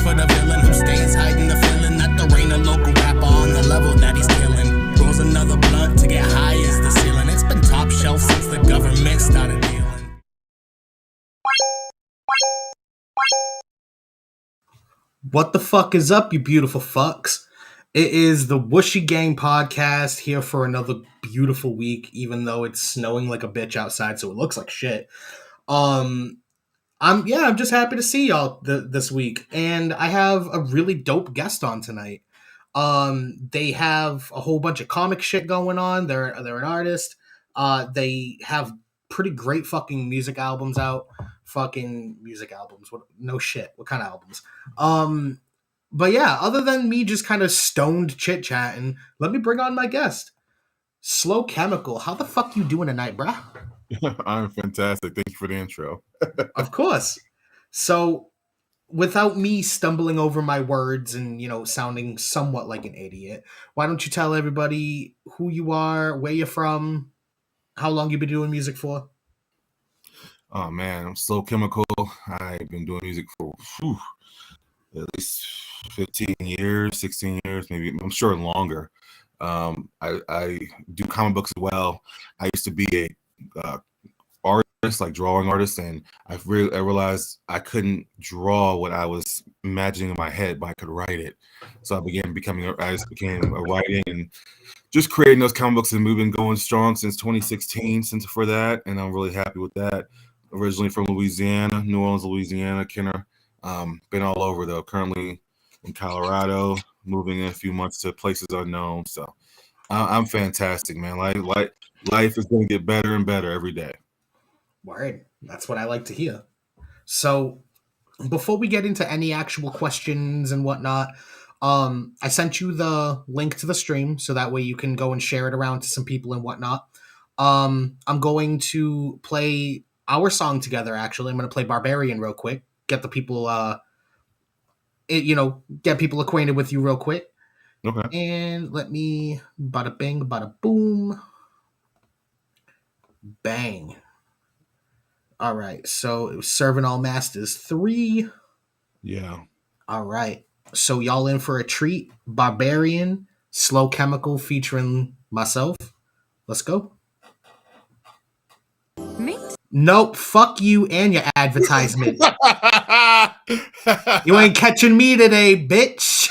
for the villain who stays hiding the feeling that the rain a local rapper on the level that he's killing. Rolls another blunt to get high as the ceiling. It's been top shelf since the government started dealing. What the fuck is up, you beautiful fucks? It is the Whooshie Gang podcast here for another beautiful week, even though it's snowing like a bitch outside, so it looks like shit. I'm just happy to see y'all this week, and I have a really dope guest on tonight. They have a whole bunch of comic shit going on. They're an artist. They have pretty great fucking music albums out. Fucking music albums. What? No shit. What kind of albums? But yeah, other than me just kind of stoned chit-chatting, let me bring on my guest. Slow Chemical. How the fuck you doing tonight, bruh? I'm fantastic. Thank you for the intro. Of course. So, without me stumbling over my words and, sounding somewhat like an idiot, why don't you tell everybody who you are, where you're from, how long you've been doing music for? Oh, man. I'm Slow Chemical. I've been doing music for at least 15 years, 16 years, maybe. I'm sure longer. I do comic books as well. I used to be a artist, like drawing artist, and I realized I couldn't draw what I was imagining in my head, but I could write it. So I became a writing and just creating those comic books, and we've been going strong since 2016 for that, and I'm really happy with that. Originally from Louisiana, New Orleans, Louisiana, Kenner. Been all over though. Currently in Colorado, moving in a few months to places unknown. So I'm fantastic, man. Life is going to get better and better every day. Word. That's what I like to hear. So before we get into any actual questions and whatnot, I sent you the link to the stream so that way you can go and share it around to some people and whatnot. I'm going to play our song together, actually. I'm going to play Barbarian real quick. Get the people, get people acquainted with you real quick. Okay. And let me, bada bing, bada boom. Bang. All right. So it was Serving All Masters 3. Yeah. All right. So y'all in for a treat. Barbarian, Slow Chemical featuring myself. Let's go. Me? Nope. Fuck you and your advertisement. You ain't catching me today, bitch.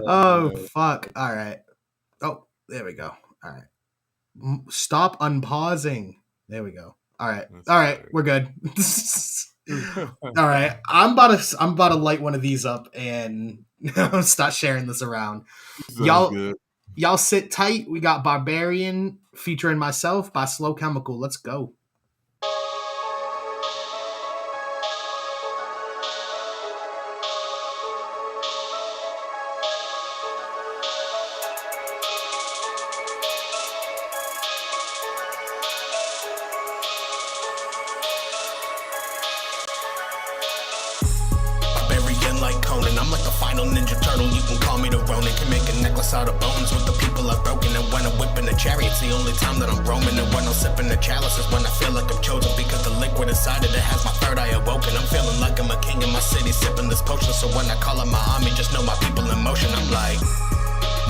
Oh, fuck. All right. Oh, there we go. All right. Stop unpausing. There we go. All right. All right. We're good. All right. I'm about to light one of these up and start sharing this around. Y'all sit tight. We got Barbarian featuring myself by Slow Chemical. Let's go. I'm like the final Ninja Turtle, you can call me the Ronin. Can make a necklace out of bones with the people I've broken. And when I'm whipping the chariot's the only time that I'm roaming. And when I'm sipping the chalice is when I feel like I'm chosen, because the liquid inside it has my third eye awoken. I'm feeling like I'm a king in my city, sipping this potion. So when I call up my army, just know my people in motion. I'm like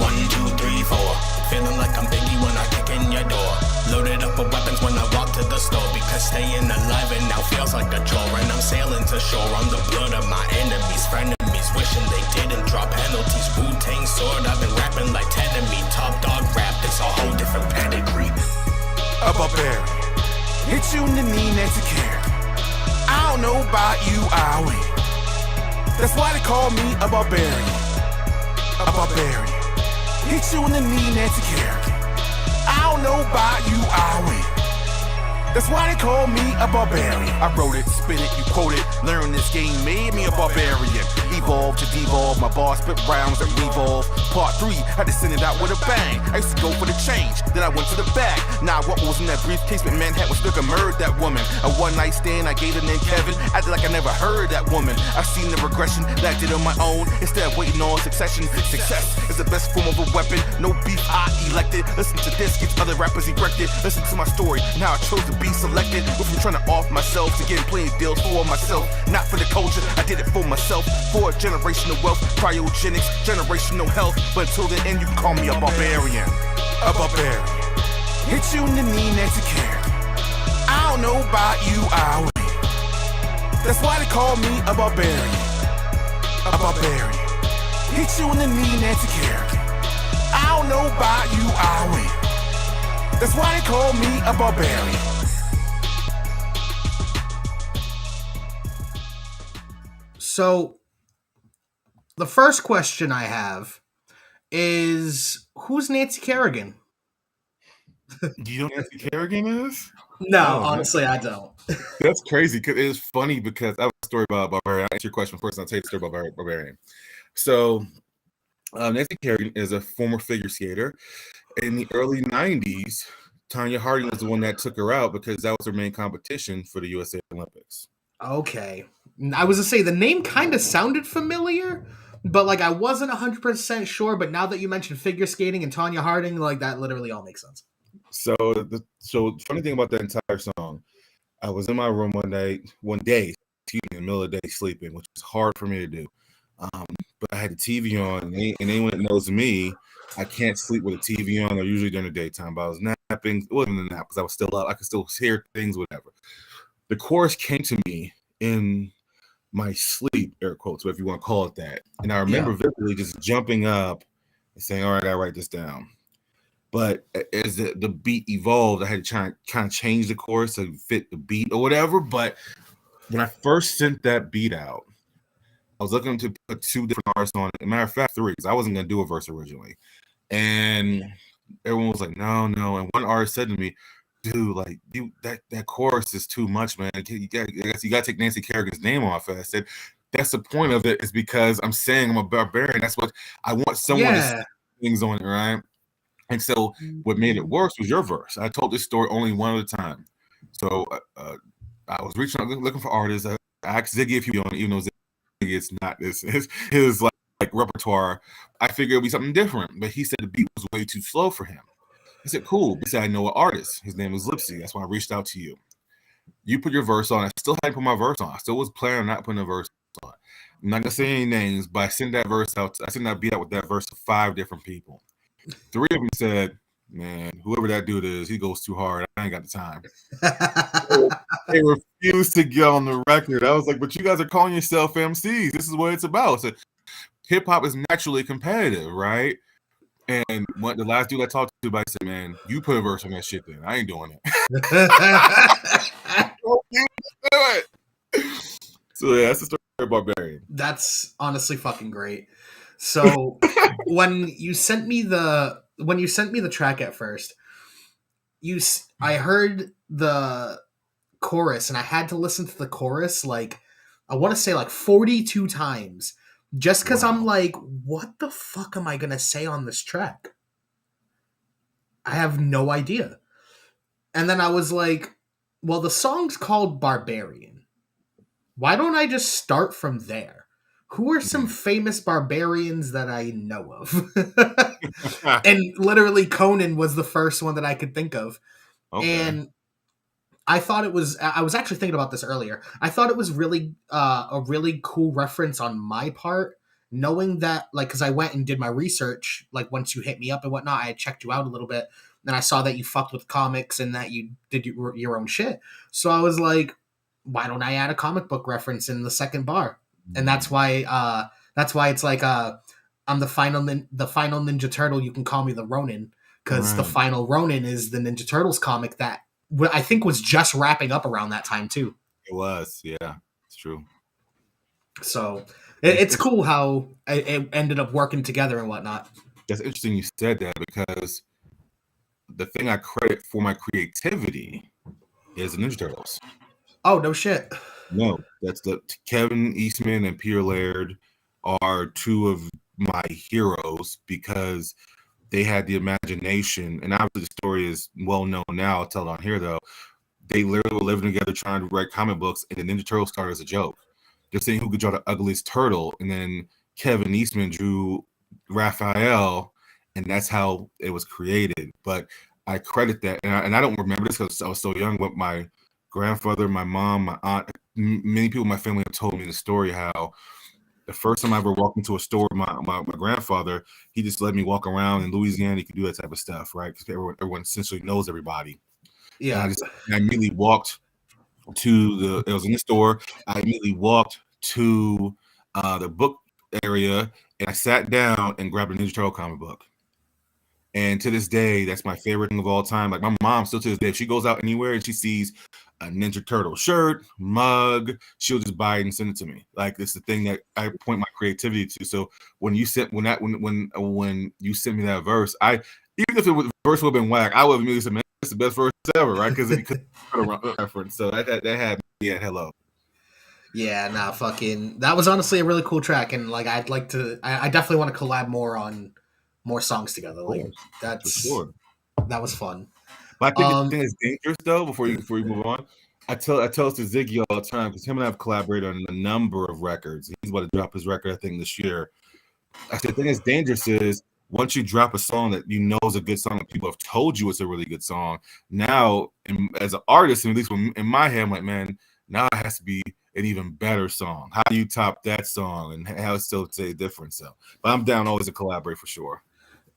1, 2, 3, 4. Feeling like I'm Biggie when I kick in your door. Loaded up with weapons when I walk to the store, because staying alive and now feels like a chore. And I'm sailing to shore on the blood of my enemies, frenemies, wishing they didn't drop penalties. Wu-Tang sword, I've been rapping like Tenemy. Top dog rap, it's a whole different pedigree. A barbarian, hit you in the knee next to care. I don't know about you, I win. That's why they call me a barbarian. A barbarian, hit you in the knee next to care. I don't know about you, I win. That's why they call me a barbarian. I wrote it, spit it, you quote it. Learn this game made me a barbarian. Evolve to devolve, my bars spit rounds that revolve. Part 3, I just send it out with a bang. I used to go for the change, then I went to the bag. Now what was in that briefcase, but Manhattan was still murdered that woman. A one night stand, I gave her name Kevin. Acted like I never heard that woman. I've seen the regression that I did on my own, instead of waiting on succession. Success is the best form of a weapon. No beef, I elected. Listen to this, gets other rappers erected. Listen to my story and how I chose to be be selected. Went from trying to off myself to getting plenty deals for myself. Not for the culture, I did it for myself. For generational wealth, cryogenics, generational health. But until the end, you can call me a barbarian. A barbarian. Hit you in the knee next to care. I don't know about you, I win. That's why they call me a barbarian. A barbarian. Hit you in the knee next to care. I don't know about you, I win. That's why they call me a barbarian. So, the first question I have is, who's Nancy Kerrigan? Do you know who Nancy Kerrigan is? No, honestly, I don't. That's crazy. Cause it's funny because I have a story about Barbarian. I'll answer your question first, and I'll tell you the story about Barbarian. So, Nancy Kerrigan is a former figure skater. In the early 90s, Tonya Harding was the one that took her out because that was her main competition for the USA Olympics. Okay. I was to say, the name kind of sounded familiar, but like I wasn't 100% sure. But now that you mentioned figure skating and Tonya Harding, like that literally all makes sense. So the funny thing about that entire song, I was in my room one day, in the middle of the day sleeping, which is hard for me to do. But I had the TV on, and anyone that knows me, I can't sleep with a TV on, or usually during the daytime. But I was napping. It wasn't a nap because I was still up. I could still hear things, whatever. The chorus came to me in my sleep, air quotes, if you want to call it that. And I remember vividly just jumping up and saying, all right, I gotta write this down. But as the beat evolved, I had to kind of change the chorus to fit the beat or whatever. But when I first sent that beat out, I was looking to put 2 different artists on it. As a matter of fact, 3, because I wasn't going to do a verse originally. And everyone was like, no. And one artist said to me, dude, like, that chorus is too much, man. You got to take Nancy Kerrigan's name off it. I said, that's the point of it, is because I'm saying I'm a barbarian. That's what I want someone to say things on it, right? And so what made it worse was your verse. I told this story only one at a time. So I was reaching out, looking for artists. I asked Ziggy if he was on it, even though Ziggy is not his like repertoire. I figured it would be something different, but he said the beat was way too slow for him. I said, cool. He said, I know an artist. His name is Libsey. That's why I reached out to you. You put your verse on. I still hadn't put my verse on. I still was planning on not putting a verse on. I'm not going to say any names, but I sent that verse out. I sent that beat out with that verse to 5 different people. 3 of them said, man, whoever that dude is, he goes too hard. I ain't got the time. They refused to get on the record. I was like, but you guys are calling yourself MCs. This is what it's about. So hip-hop is naturally competitive, right? And the last dude I talked to about said, man, you put a verse on that shit then. I ain't doing it. Do it. So yeah, that's the story of Barbarian. That's honestly fucking great. So when you sent me the track at first, I heard the chorus and I had to listen to the chorus like I want to say like 42 times just because I'm like, what the fuck am I gonna say on this track? I have no idea. And then I was like, well, the song's called Barbarian. Why don't I just start from there? Who are some famous barbarians that I know of? And literally Conan was the first one that I could think of. Okay. And I thought it was, I was actually thinking about this earlier. I thought it was really a really cool reference on my part, knowing that, like, because I went and did my research, like once you hit me up and whatnot, I had checked you out a little bit. And I saw that you fucked with comics and that you did your own shit. So I was like, why don't I add a comic book reference in the second bar? And that's why it's like I'm the final Ninja Turtle. You can call me the Ronin, because the final Ronin is the Ninja Turtles comic that I think was just wrapping up around that time too. It was, yeah, it's true. So it's cool how it ended up working together and whatnot. That's interesting you said that, because the thing I credit for my creativity is the Ninja Turtles. Oh, no shit. No, that's Kevin Eastman and Peter Laird are 2 of my heroes, because they had the imagination. And obviously the story is well known now. I'll tell it on here though. They literally were living together trying to write comic books, and the Ninja Turtles started as a joke. They're saying who could draw the ugliest turtle, and then Kevin Eastman drew Raphael, and that's how it was created. But I credit that, and I don't remember this because I was so young, but my grandfather, my mom, my aunt, many people in my family have told me the story how the first time I ever walked into a store with my grandfather, he just let me walk around in Louisiana. He could do that type of stuff, right? Because everyone essentially knows everybody. Yeah. And I immediately walked to it was in the store. I immediately walked to the book area, and I sat down and grabbed a Ninja Turtle comic book. And to this day, that's my favorite thing of all time. Like my mom, still to this day, if she goes out anywhere and she sees a Ninja Turtle shirt, mug, she'll just buy it and send it to me. Like it's the thing that I point my creativity to. So when you sent when you sent me that verse, even if the verse would have been whack, I would have immediately said, "Man, it's the best verse ever," right? Because it could reference. So that had me at hello. Yeah, nah, fucking. That was honestly a really cool track, and like I'd like to. I definitely want to collab more on more songs together. Like that's for sure. That was fun. But I think the thing is dangerous though. Before you move on, I tell this to Ziggy all the time because him and I have collaborated on a number of records. He's about to drop his record, I think, this year. I said the thing that's dangerous is once you drop a song that you know is a good song and people have told you it's a really good song. Now, as an artist, at least in my head, I'm like, man, now it has to be an even better song. How do you top that song and how it's still say different? So, but I'm down always to collaborate for sure.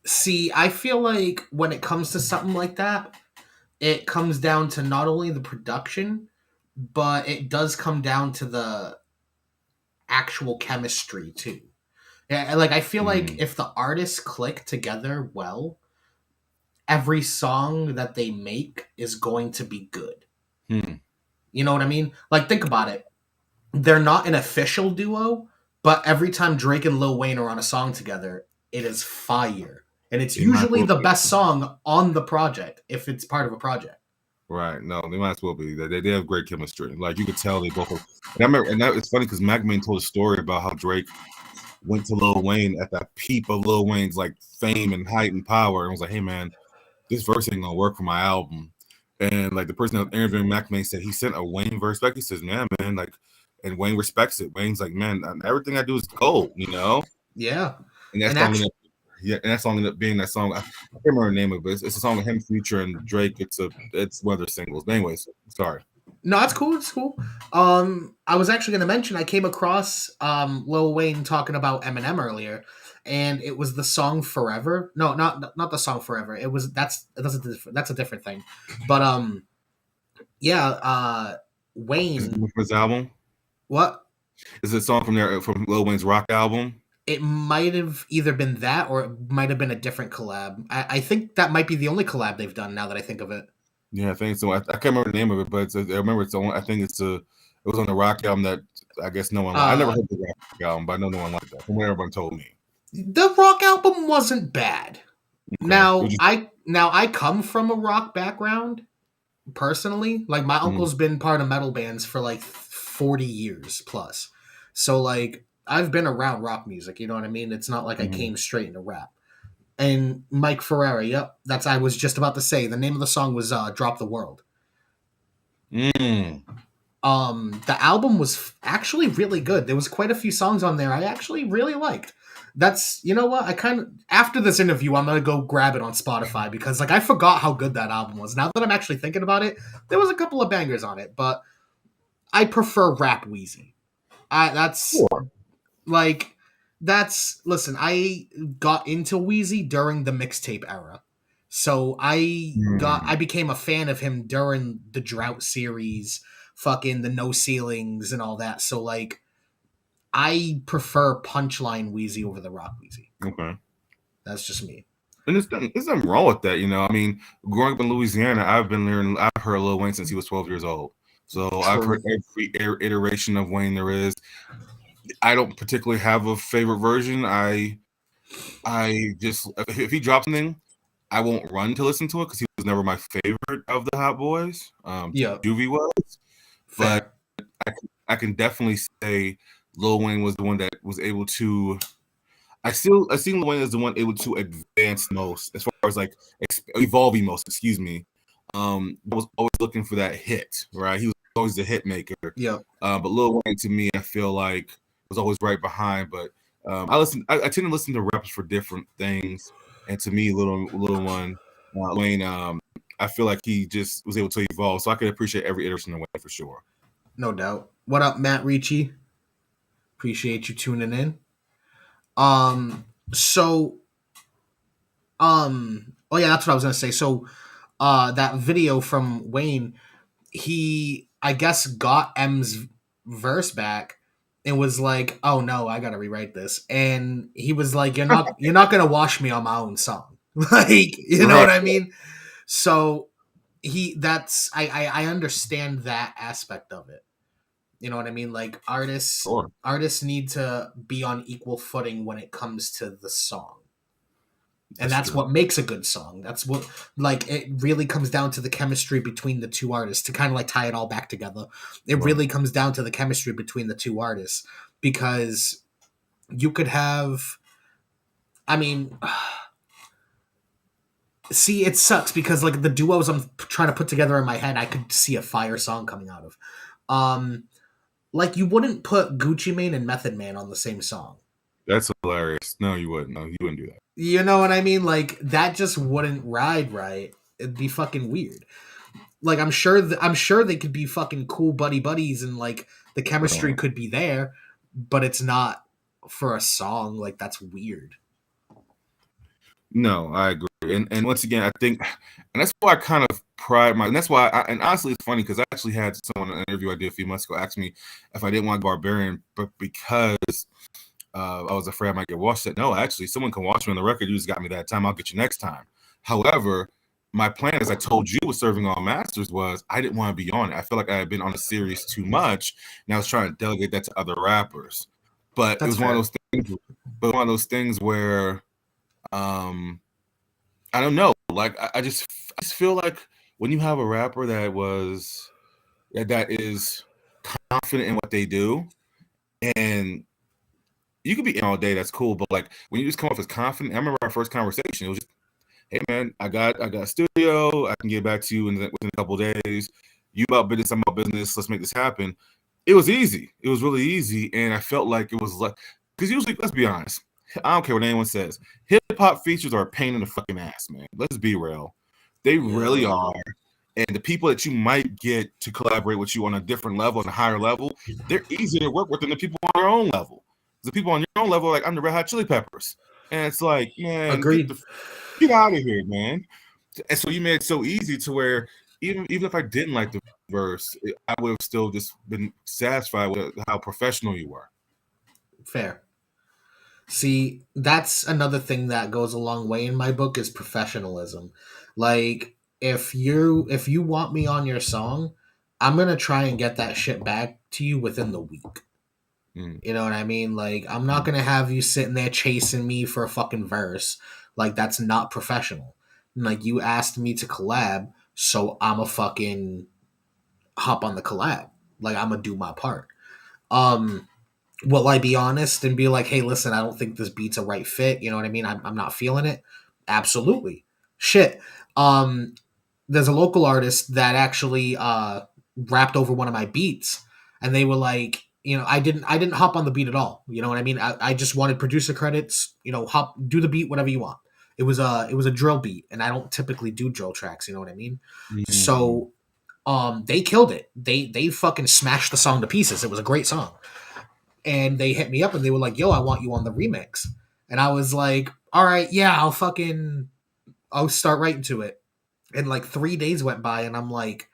See, I feel like when it comes to something like that, it comes down to not only the production, but it does come down to the actual chemistry too. Yeah, like I feel like if the artists click together well, every song that they make is going to be good. You know what I mean? Like think about it. They're not an official duo, but every time Drake and Lil Wayne are on a song together, it is fire. And it's usually the best song on the project if it's part of a project. Right. No, they might as well be. They have great chemistry. Like you could tell they both. And I remember, and it's funny because Mac Main told a story about how Drake went to Lil Wayne at the peak of Lil Wayne's like fame and height and power, and was like, "Hey man, this verse ain't gonna work for my album." And like the person that was interviewing Mac Main said he sent a Wayne verse back. He says, "Man, like," and Wayne respects it. Wayne's like, "Man, everything I do is gold," you know? Yeah. And that's and that song ended up being that song. I can't remember the name of it, but it's a song with him, Future, and Drake. It's one of their singles. But anyways, sorry. No, it's cool. It's cool. I was actually going to mention I came across Lil Wayne talking about Eminem earlier, and it was the song "Forever." No, not the song "Forever." It was that's a different thing. But Wayne. Is it from his album? What? Is it a song from Lil Wayne's rock album? It might have either been that or it might have been a different collab. I think that might be the only collab they've done now that I think of it. Yeah, I think so. I can't remember the name of it, but I remember it's on. I think it was on the rock album that I guess no one liked. I never heard the rock album, but I know no one liked that from what everyone told me. The rock album wasn't bad. Okay. Now I come from a rock background personally. Like my uncle's been part of metal bands for like 40 years plus. So like I've been around rock music, you know what I mean? It's not like I came straight into rap. And Mike Ferreira, yep, I was just about to say. The name of the song was "Drop the World." The album was actually really good. There was quite a few songs on there I actually really liked. That's, you know what? After this interview, I'm gonna go grab it on Spotify because like I forgot how good that album was. Now that I'm actually thinking about it, there was a couple of bangers on it, but I prefer rap Wheezy. Listen, I got into Wheezy during the mixtape era. So I became a fan of him during the Drought series, fucking the No Ceilings and all that. So like I prefer punchline Wheezy over the rock Wheezy. Okay. That's just me. And there's nothing wrong with that, you know. I mean, growing up in Louisiana, I've heard Lil Wayne since he was 12 years old. So true. I've heard every iteration of Wayne there is. I don't particularly have a favorite version. I just if he drops something, I won't run to listen to it because he was never my favorite of the Hot Boys. Juvie was, but I can definitely say Lil Wayne was the one that was able to. I see Lil Wayne as the one able to advance most as far as like evolving most. Excuse me. Was always looking for that hit, right? He was always the hit maker. Yeah. But Lil Wayne to me, I feel like was always right behind. But I tend to listen to rappers for different things. And to me, Lil Wayne, I feel like he just was able to evolve. So I could appreciate every iteration of Wayne for sure. No doubt. What up, Matt Ricci? Appreciate you tuning in. So oh yeah, that's what I was gonna say. So that video from Wayne, he I guess got M's verse back and was like, "Oh no, I gotta rewrite this." And he was like, you're not gonna wash me on my own song." Like, you know what I mean? So I understand that aspect of it. You know what I mean? Like artists need to be on equal footing when it comes to the song. And that's what makes a good song. That's what, like, it really comes down to the chemistry between the two artists to kind of like tie it all back together. It really comes down to the chemistry between the two artists, because you could have, I mean, see, it sucks because like the duos I'm trying to put together in my head, I could see a fire song coming out of. Like, you wouldn't put Gucci Mane and Method Man on the same song. That's hilarious. No, you wouldn't. No, you wouldn't do that. You know what I mean? Like, that just wouldn't ride right. It'd be fucking weird. Like, I'm sure they could be fucking cool buddies and like the chemistry could be there, but it's not for a song. Like, that's weird. No, I agree. And once again, I think, and that's why I kind of pride and that's why and honestly it's funny because I actually had someone in an interview I did a few months ago ask me if I didn't want Barbarian, but because I was afraid I might get washed. I said, no, actually, someone can watch me on the record. You just got me that time. I'll get you next time. However, my plan, as I told you, with Serving All Masters was I didn't want to be on it. I feel like I had been on a series too much, and I was trying to delegate that to other rappers. But it was one of those things. But one of those things where, I don't know. Like I just feel like when you have a rapper that is confident in what they do, and you could be in all day, that's cool. But like when you just come off as confident, I remember our first conversation. It was just, hey man, I got a studio. I can get back to you within a couple of days. You about business, I'm about business. Let's make this happen. It was easy. It was really easy, and I felt like it was like, because usually, let's be honest, I don't care what anyone says. Hip hop features are a pain in the fucking ass, man. Let's be real. They really are. And the people that you might get to collaborate with you on a different level, on a higher level, they're easier to work with than the people on their own level. The people on your own level, like I'm the Red Hot Chili Peppers, and it's like, man, agreed. Get out of here, man. And so you made it so easy to where even if I didn't like the verse, I would have still just been satisfied with how professional you were. Fair. See, that's another thing that goes a long way in my book is professionalism. Like, if you want me on your song, I'm gonna try and get that shit back to you within the week. You know what I mean? Like, I'm not gonna have you sitting there chasing me for a fucking verse. Like, that's not professional. Like, you asked me to collab, so I'm a fucking hop on the collab. Like, I'm gonna do my part. Will I be honest and be like, hey, listen, I don't think this beat's a right fit? You know what I mean? I'm not feeling it. Absolutely. Shit. There's a local artist that actually rapped over one of my beats, and they were like, you know, I didn't hop on the beat at all. You know what I mean? I just wanted producer credits. You know, do the beat, whatever you want. It was a drill beat, and I don't typically do drill tracks. You know what I mean? Mm-hmm. So, they killed it. They fucking smashed the song to pieces. It was a great song, and they hit me up and they were like, "Yo, I want you on the remix," and I was like, "All right, yeah, I'll start writing to it." And like 3 days went by, and I'm like,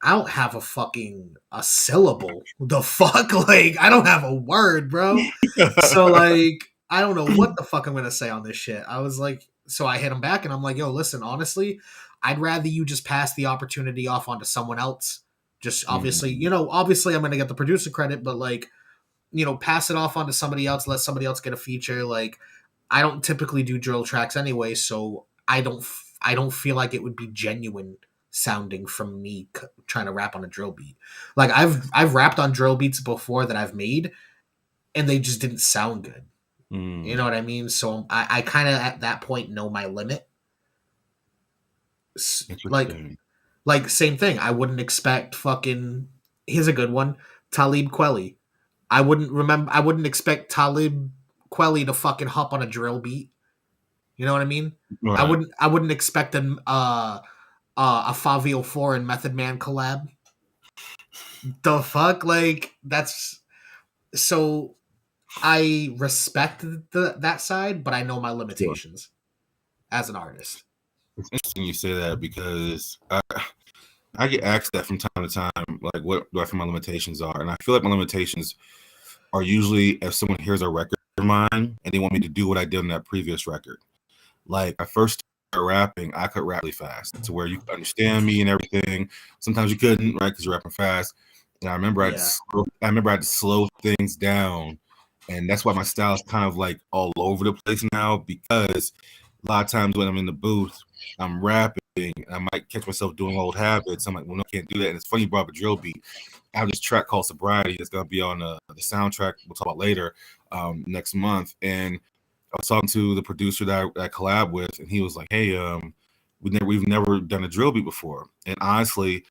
I don't have a syllable. The fuck? Like, I don't have a word, bro. So, like, I don't know what the fuck I'm going to say on this shit. I was like, so I hit him back and I'm like, yo, listen, honestly, I'd rather you just pass the opportunity off onto someone else. Just obviously, obviously I'm going to get the producer credit, but like, pass it off onto somebody else, let somebody else get a feature. Like, I don't typically do drill tracks anyway, so I don't feel like it would be genuine sounding from me trying to rap on a drill beat. Like, I've rapped on drill beats before that I've made, and they just didn't sound good. You know what I mean? So I kind of at that point know my limit. Like same thing. I wouldn't expect fucking. Here's a good one: Talib Kweli. I wouldn't expect Talib Kweli to fucking hop on a drill beat. You know what I mean? Right. I wouldn't expect a Fabio 4 and Method Man collab. The fuck? Like, that's so I respect that side, but I know my limitations as an artist. It's interesting you say that because I get asked that from time to time, like what do I feel my limitations are, and I feel like my limitations are usually if someone hears a record of mine and they want me to do what I did on that previous record. Like I first started rapping, I could rap really fast to where you could understand me and everything. Sometimes you couldn't, right? Because you're rapping fast. And I remember I had to slow things down, and that's why my style is kind of like all over the place now. Because a lot of times when I'm in the booth, I'm rapping, I might catch myself doing old habits. I'm like, well, no, I can't do that. And it's funny you brought up a drill beat. I have this track called Sobriety that's gonna be on the soundtrack. We'll talk about later next month. And I was talking to the producer that I collab with, and he was like, "Hey, we've never done a drill beat before." And honestly,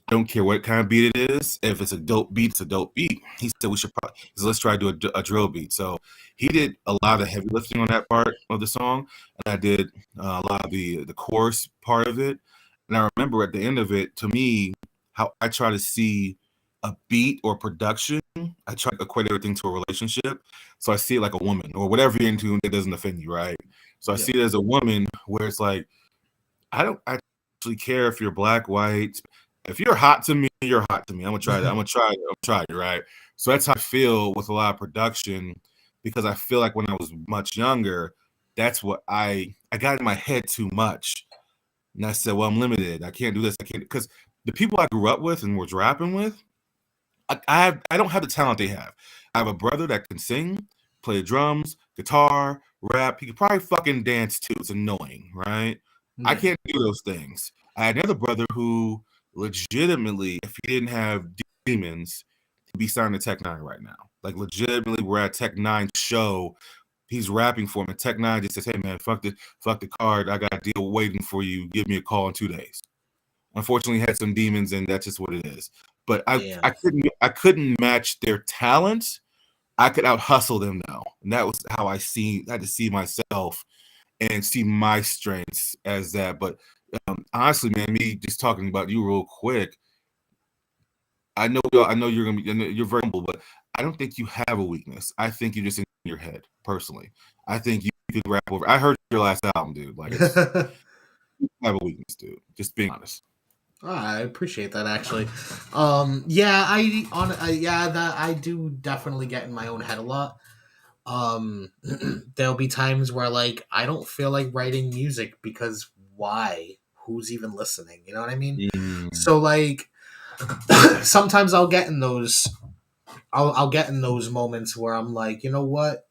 I don't care what kind of beat it is. If it's a dope beat, it's a dope beat. He said we should probably let's try to do a drill beat. So he did a lot of the heavy lifting on that part of the song, and I did a lot of the chorus part of it. And I remember at the end of it, to me, how I try to see a beat or production, I try to equate everything to a relationship. So I see it like a woman or whatever you're into that doesn't offend you, right? So I see it as a woman where it's like, I don't actually care if you're black, white. If you're hot to me, you're hot to me. I'm gonna try that. I'm gonna try you, right? So that's how I feel with a lot of production, because I feel like when I was much younger, that's what I got in my head too much. And I said, well, I'm limited. I can't do this. I can't, because the people I grew up with and was rapping with, I don't have the talent they have. I have a brother that can sing, play drums, guitar, rap. He could probably fucking dance too. It's annoying, right? Yeah. I can't do those things. I had another brother who legitimately, if he didn't have demons, he'd be signed to Tech Nine right now. Like legitimately, we're at Tech Nine's show. He's rapping for him, and Tech Nine just says, "Hey man, fuck the card. I got a deal waiting for you. Give me a call in 2 days." Unfortunately, he had some demons, and that's just what it is. But I couldn't match their talent. I could out hustle them though, and that was how I had to see myself and see my strengths as that. But honestly, man, me just talking about you real quick, I know you're gonna be, you're very humble, but I don't think you have a weakness. I think you're just in your head, personally. I think you could rap over. I heard your last album, dude. Like, you have a weakness, dude. Just being honest. Oh, I appreciate that, actually. That I do definitely get in my own head a lot. There'll be times where like I don't feel like writing music because why? Who's even listening? You know what I mean? So like sometimes I'll get in those I'll get in those moments where I'm like, you know what?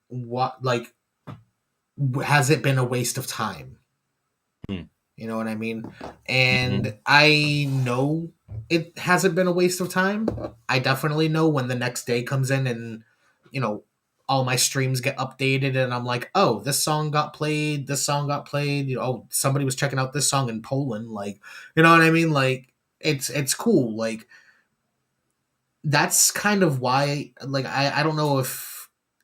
What like has it been a waste of time? You know what I mean? And I know it hasn't been a waste of time. I definitely know when the next day comes in and, you know, all my streams get updated and I'm like, oh, this song got played, you know, oh, somebody was checking out this song in Poland. Like, you know what I mean? Like, it's cool. Like, that's kind of why, like, I don't know if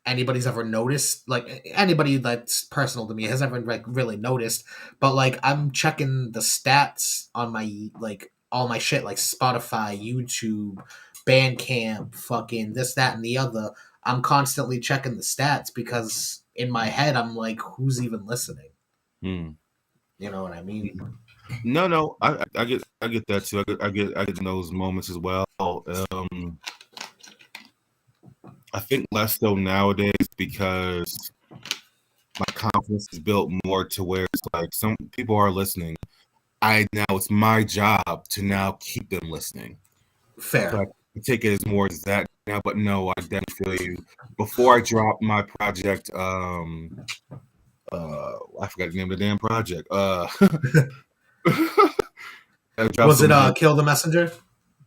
anybody's ever noticed, like anybody that's personal to me has ever like really noticed, but like I'm checking the stats on my like all my shit like Spotify, YouTube, Bandcamp, fucking this, that, and the other. I'm constantly checking the stats because in my head I'm like, who's even listening? You know what I mean? No, I get that too. I get in those moments as well. I think less so nowadays because my confidence is built more to where it's like some people are listening. Now it's my job to now keep them listening. Fair. So I take it as more as that now, but no, I definitely feel you. Before I dropped my project, I forgot the name of the damn project. Was it Kill the Messenger?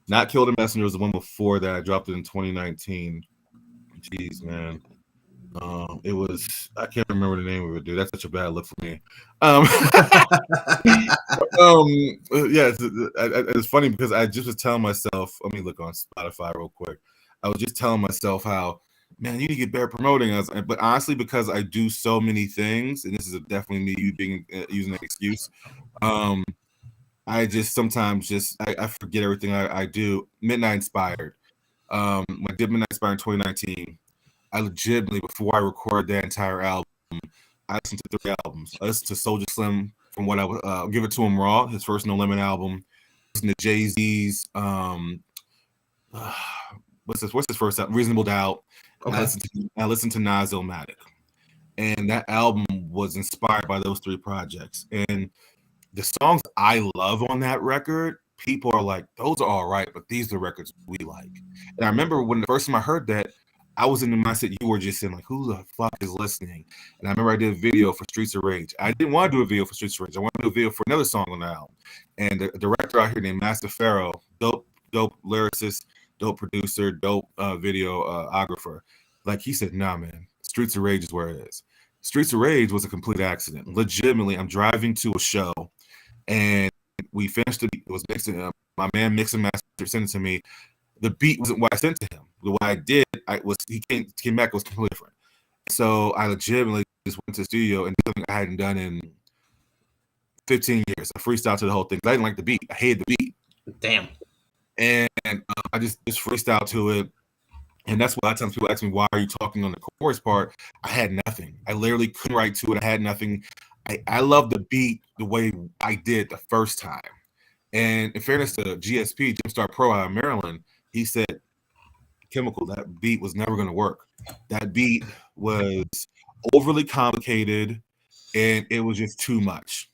Not Kill the Messenger, was the one before that. I dropped it in 2019. Jeez, man. It was, I can't remember the name of it, dude. That's such a bad look for me. Yeah, it's funny because I just was telling myself, let me look on Spotify real quick. I was just telling myself how Man, you need to get better promoting us. But honestly, because I do so many things, and this is definitely me being using an excuse. I just sometimes I forget everything I do. Midnight Inspired. When I did Midnight Inspired in 2019, I legitimately, before I recorded that entire album, I listened to 3 albums. I listened to Soulja Slim from what I would Give It to Him Raw, his first No Limit album. Listened to Jay-Z's what's his first album? Reasonable Doubt. Okay. I listened to Nas Illmatic. And that album was inspired by those 3 projects. And the songs I love on that record, people are like, those are all right, but these are the records we like. And I remember when the first time I heard that, I was in the mindset you were just saying, like, who the fuck is listening? And I remember I did a video for Streets of Rage. I didn't want to do a video for Streets of Rage. I wanted to do a video for another song on the album. And the director out here named Master Pharaoh, dope lyricist, dope producer, dope videographer. Like, he said, nah, man, Streets of Rage is where it is. Streets of Rage was a complete accident. Legitimately, I'm driving to a show, and we finished it. It was mixing. My man mixed and mastered, sent it to me. The beat wasn't what I sent to him. The way I did, he came back, it was completely different. So I legitimately just went to the studio and did something I hadn't done in 15 years. I freestyled to the whole thing. I didn't like the beat. I hated the beat. Damn. And I just freestyled to it. And that's why a lot of times people ask me, why are you talking on the chorus part? I had nothing. I literally couldn't write to it. I had nothing. I love the beat the way I did the first time. And in fairness to GSP, Jimstar Pro out of Maryland, he said, Chemical, that beat was never going to work. That beat was overly complicated, and it was just too much.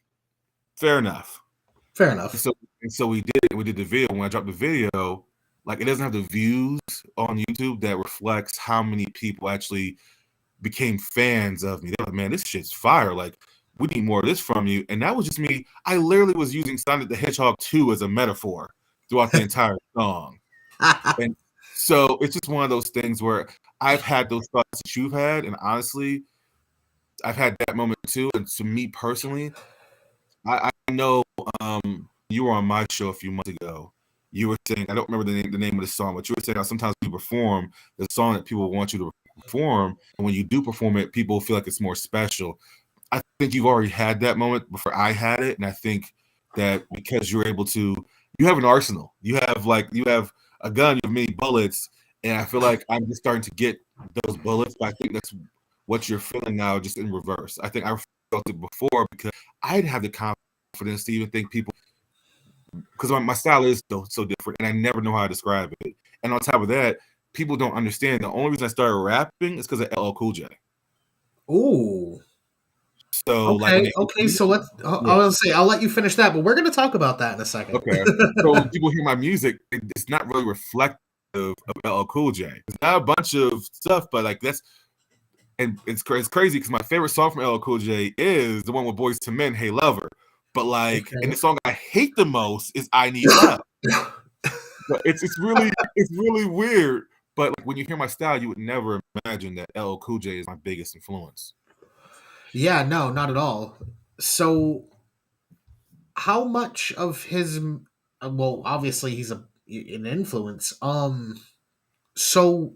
Fair enough. And so we did the video. When I dropped the video, like, it doesn't have the views on YouTube that reflects how many people actually became fans of me. They're like, man, this shit's fire. Like, we need more of this from you. And that was just me. I literally was using Sonic the Hedgehog 2 as a metaphor throughout the entire song. And so it's just one of those things where I've had those thoughts that you've had. And honestly, I've had that moment too. And to me personally, I know you were on my show a few months ago. You were saying, I don't remember the name of the song, but you were saying how sometimes you perform the song that people want you to perform. And when you do perform it, people feel like it's more special. I think you've already had that moment before I had it. And I think that because you're able to, you have an arsenal. You have a gun, you have many bullets. And I feel like I'm just starting to get those bullets. But I think that's what you're feeling now, just in reverse. I think I felt it before because I didn't have the confidence to even think people, because my style is so different and I never know how to describe it. And on top of that, people don't understand. The only reason I started rapping is because of LL Cool J. Ooh. So okay. So let's. I'll say I'll let you finish that, but we're going to talk about that in a second. Okay. So when people hear my music, it's not really reflective of LL Cool J. It's not a bunch of stuff, but like that's, and it's crazy because my favorite song from LL Cool J is the one with Boyz II Men, Hey Lover. But like, and the song I hate the most is I Need Love. But it's really weird. But like, when you hear my style, you would never imagine that LL Cool J is my biggest influence. Yeah, no, not at all. So, how much of his? Well, obviously he's an influence. So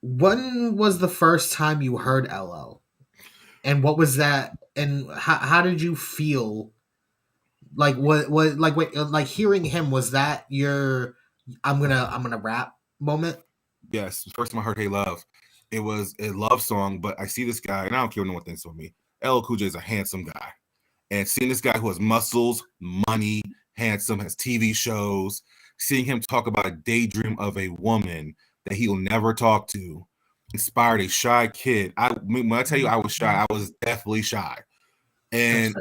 when was the first time you heard LL, and what was that? And how did you feel? Like like hearing him, was that your I'm gonna rap moment? Yes, the first time I heard Hey Love, it was a love song, but I see this guy, and I don't care what no one thinks of me. LL Cool J is a handsome guy. And seeing this guy who has muscles, money, handsome, has TV shows, seeing him talk about a daydream of a woman that he'll never talk to, inspired a shy kid. When I tell you I was shy, I was definitely shy. And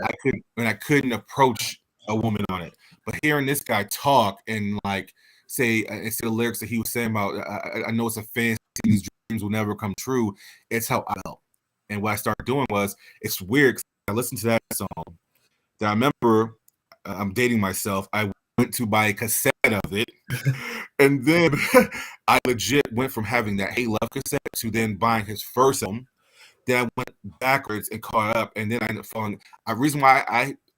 I couldn't approach a woman on it. But hearing this guy talk and like say instead of lyrics that he was saying about I know it's a fantasy, these dreams will never come true. It's how I felt. And what I started doing was, it's weird because I listened to that song. That I remember I'm dating myself. I went to buy a cassette of it. And then I legit went from having that Hey Love cassette to then buying his first album. Then I went backwards and caught up, and then I ended up falling. The reason why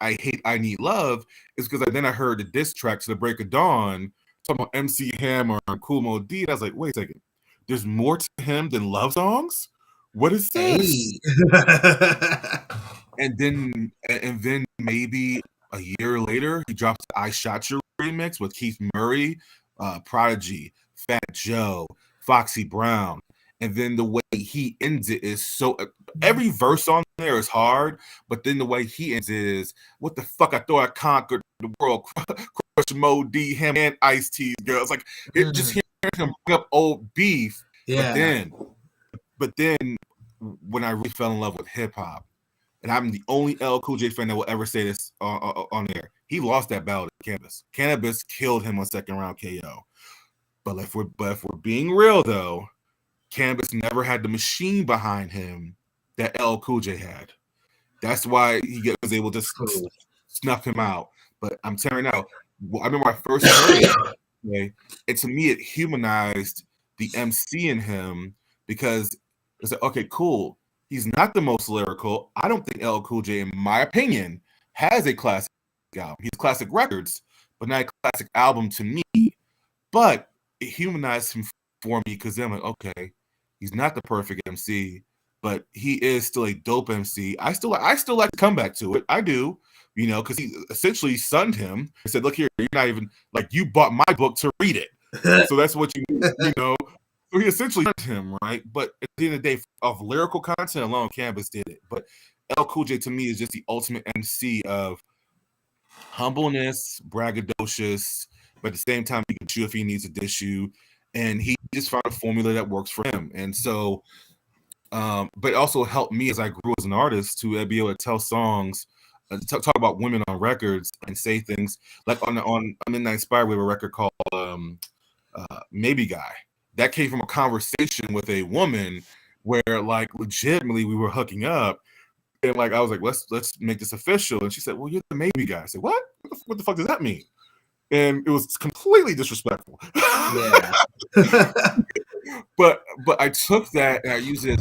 I hate I Need Love is because then I heard the diss track to the Break of Dawn talking about MC Hammer and Cool Mo D. And I was like, wait a second, there's more to him than love songs. What is this? Hey. And then maybe a year later, he drops the I Shot You remix with Keith Murray, Prodigy, Fat Joe, Foxy Brown. And then the way he ends it is so every verse on there is hard, but then the way he ends it is, what the fuck, I thought I conquered the world, Crush Mo D, him and Ice T girls. Like it just hearing him bring up old beef. Yeah. But then when I really fell in love with hip hop, and I'm the only LL Cool J fan that will ever say this on air, he lost that battle to Cannabis. Cannabis killed him on second round KO. But if we're being real though, Cannabis never had the machine behind him that LL Cool J had. That's why he was able to snuff him out. But I'm telling you now, I remember I first heard it, okay, and to me it humanized the MC in him, because it's like, okay, cool. He's not the most lyrical. I don't think LL Cool J, in my opinion, has a classic album. He has classic records, but not a classic album to me. But it humanized him for me, because then I'm like, okay, he's not the perfect MC, but he is still a dope MC. I still like to come back to it. I do, because he essentially sunned him. I said, look here, you're not even, like, you bought my book to read it. So that's what you know. So he essentially sunned him, right? But at the end of the day, of lyrical content alone, Canvas did it. But LL Cool J to me is just the ultimate MC of humbleness, braggadocious, but at the same time, he can chew if he needs to dish you. And he just found a formula that works for him. And so, but it also helped me as I grew as an artist to be able to tell songs, talk about women on records, and say things like on Midnight Inspired, we have a record called Maybe Guy. That came from a conversation with a woman where, like, legitimately we were hooking up, and like I was like, let's make this official, and she said, well, you're the maybe guy. I said, what the fuck does that mean? And it was completely disrespectful. Yeah. but I took that and I used it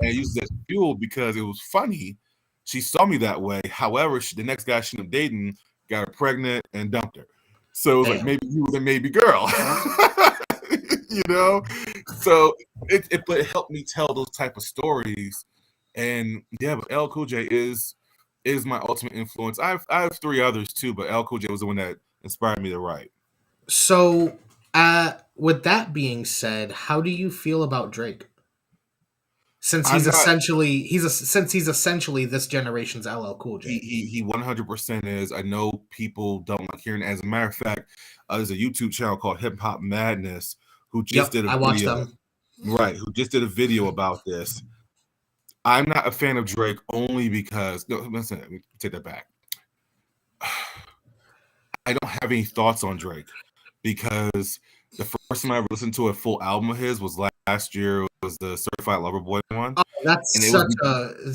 as fuel, because it was funny. She saw me that way. However, the next guy she ended up dating got her pregnant and dumped her. So it was like, maybe you were the maybe girl. So it helped me tell those type of stories. And yeah, but LL Cool J is my ultimate influence. I have three others too, but LL Cool J was the one that inspired me to write. So, with that being said, how do you feel about Drake? Since he's essentially this generation's LL Cool J. He 100% is. I know people don't like hearing it. As a matter of fact, there's a YouTube channel called Hip Hop Madness who just did a video. Watched them. Right, who just did a video about this. I'm not a fan of Drake only because let me take that back. I don't have any thoughts on Drake, because the first time I ever listened to a full album of his was last year. It was the Certified Lover Boy one. Oh, that's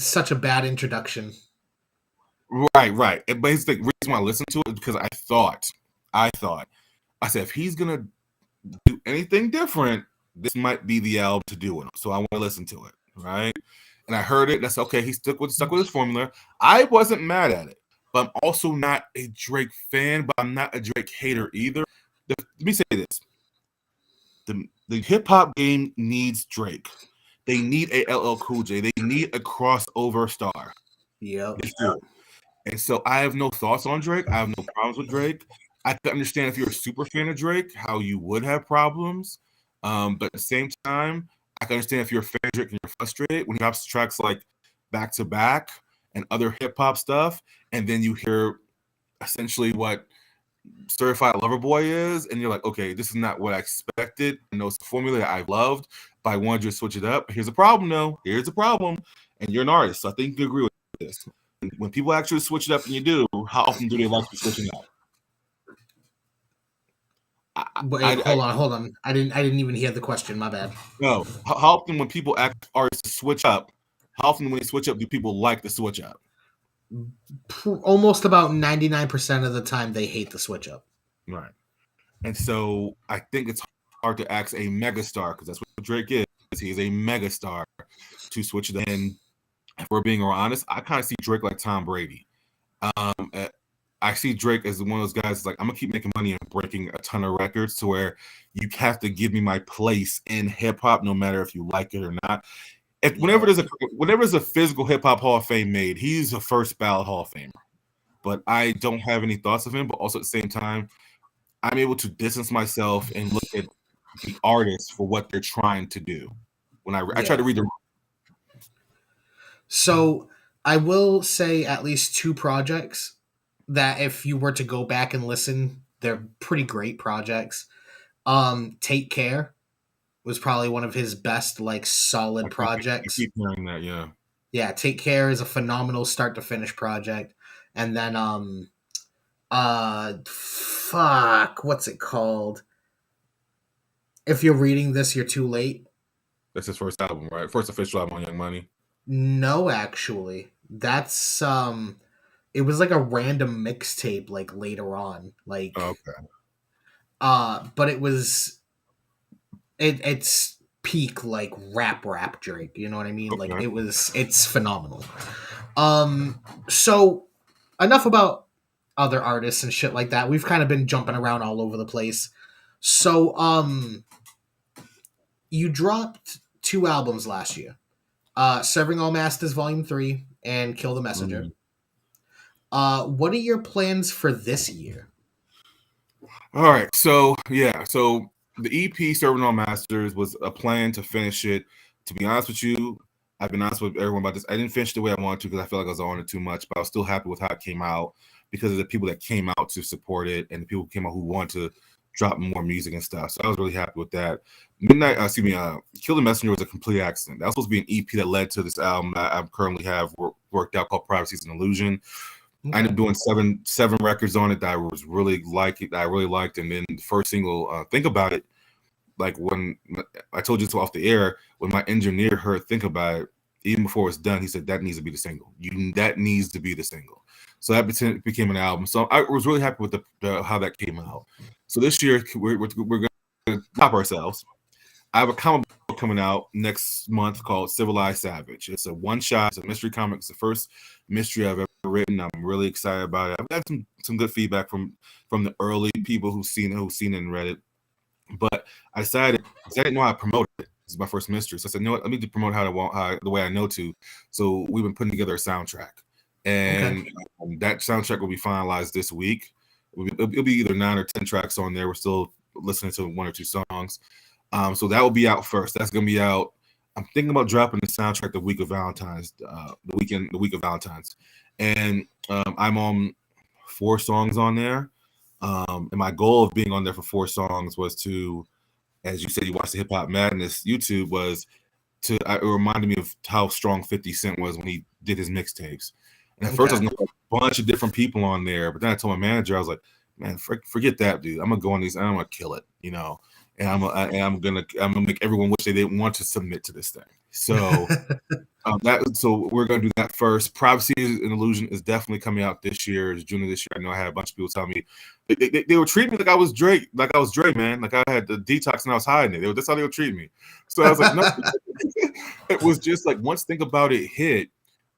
such a bad introduction. Right. But the reason why I listened to it is because I thought, I said, if he's gonna do anything different, this might be the album to do it. So I want to listen to it, right? And I heard it. That's okay. He stuck with his formula. I wasn't mad at it, but I'm also not a Drake fan. But I'm not a Drake hater either. Let me say this: the hip hop game needs Drake. They need a LL Cool J. They need a crossover star. Yeah. And so I have no thoughts on Drake. I have no problems with Drake. I can understand if you're a super fan of Drake, how you would have problems. But at the same time, I can understand if you're a fan of Drake and you're frustrated when he drops tracks like Back to Back and other hip hop stuff, and then you hear essentially what Certified Lover Boy is, and you're like, okay, this is not what I expected. I know it's a formula that I loved, but I wanted you to switch it up. Here's a problem, though. Here's a problem, and you're an artist, so I think you agree with this. When people actually switch it up, and you do, how often do they like to be switching up? Hold on. I didn't even hear the question. My bad. No. How often when people ask artists to switch up, how often when they switch up do people like the switch up? Almost about 99% of the time they hate the switch up. Right. And so I think it's hard to ask a megastar, because that's what Drake is. He is a megastar, to switch it up. And if we're being honest, I kind of see Drake like Tom Brady. I see Drake as one of those guys. Like, I'm gonna keep making money and breaking a ton of records to where you have to give me my place in hip hop, no matter if you like it or not. Whenever there's a physical hip hop Hall of Fame made, he's a first ballot Hall of Famer. But I don't have any thoughts of him. But also at the same time, I'm able to distance myself and look at the artists for what they're trying to do. When I try to read the. So I will say at least two projects that if you were to go back and listen, they're pretty great projects. Take Care was probably one of his best, like, solid projects. I keep hearing that, yeah. Yeah, Take Care is a phenomenal start to finish project. And then what's it called? If you're reading this, you're too late. That's his first album, right? First official album on Young Money. No, actually. That's it was like a random mixtape, like, later on. Like, okay. But it's peak, like, rap Drake, you know what I mean? Okay. Like, it's phenomenal. So enough about other artists and shit like that. We've kind of been jumping around all over the place. So you dropped 2 albums last year. Serving All Masters Volume 3 and Kill the Messenger. What are your plans for this year? All right. So the EP Serving All Masters was a plan to finish it. To be honest with you, I've been honest with everyone about this. I didn't finish the way I wanted to because I felt like I was on it too much, but I was still happy with how it came out because of the people that came out to support it and the people who came out who wanted to drop more music and stuff. So I was really happy with that. Kill the Messenger was a complete accident. That was supposed to be an EP that led to this album that I currently have worked out called Privacy and Illusion. Okay. I ended up doing seven records on it that I was really liked. And then the first single, Think About It, like when I told you this off the air, when my engineer heard Think About It, even before it's done, he said that needs to be the single. That needs to be the single. So that became an album. So I was really happy with how that came out. So this year we're going to top ourselves. I have a comic book coming out next month called Civilized Savage. It's a one-shot. It's a mystery comic. It's the first mystery I've ever written. I'm really excited about it. I've got some good feedback from the early people who've seen it and read it. But I decided, because I didn't know how to promote it. This is my first mystery. So I said, you know what? Let me promote the way I know to. So we've been putting together a soundtrack. And that soundtrack will be finalized this week. It'll be either 9 or 10 tracks on there. We're still listening to 1 or 2 songs. So that will be out first. That's going to be out. I'm thinking about dropping the soundtrack the week of Valentine's, the week of Valentine's. And I'm on 4 songs on there. And my goal of being on there for 4 songs was to, as you said, you watched the Hip Hop Madness YouTube, it reminded me of how strong 50 Cent was when he did his mixtapes. And at first I was going to put a bunch of different people on there, but then I told my manager, I was like, man, forget that, dude. I'm gonna go on these and I'm gonna kill it, you know. And I'm gonna make everyone wish they didn't want to submit to this thing. So so we're gonna do that first. Privacy and Illusion is definitely coming out this year. It's June of this year. I know I had a bunch of people tell me they were treating me like I was Drake, man. Like I had the detox and I was hiding it. That's how they were treating me. So I was like, no. It was just like once Think About It hit,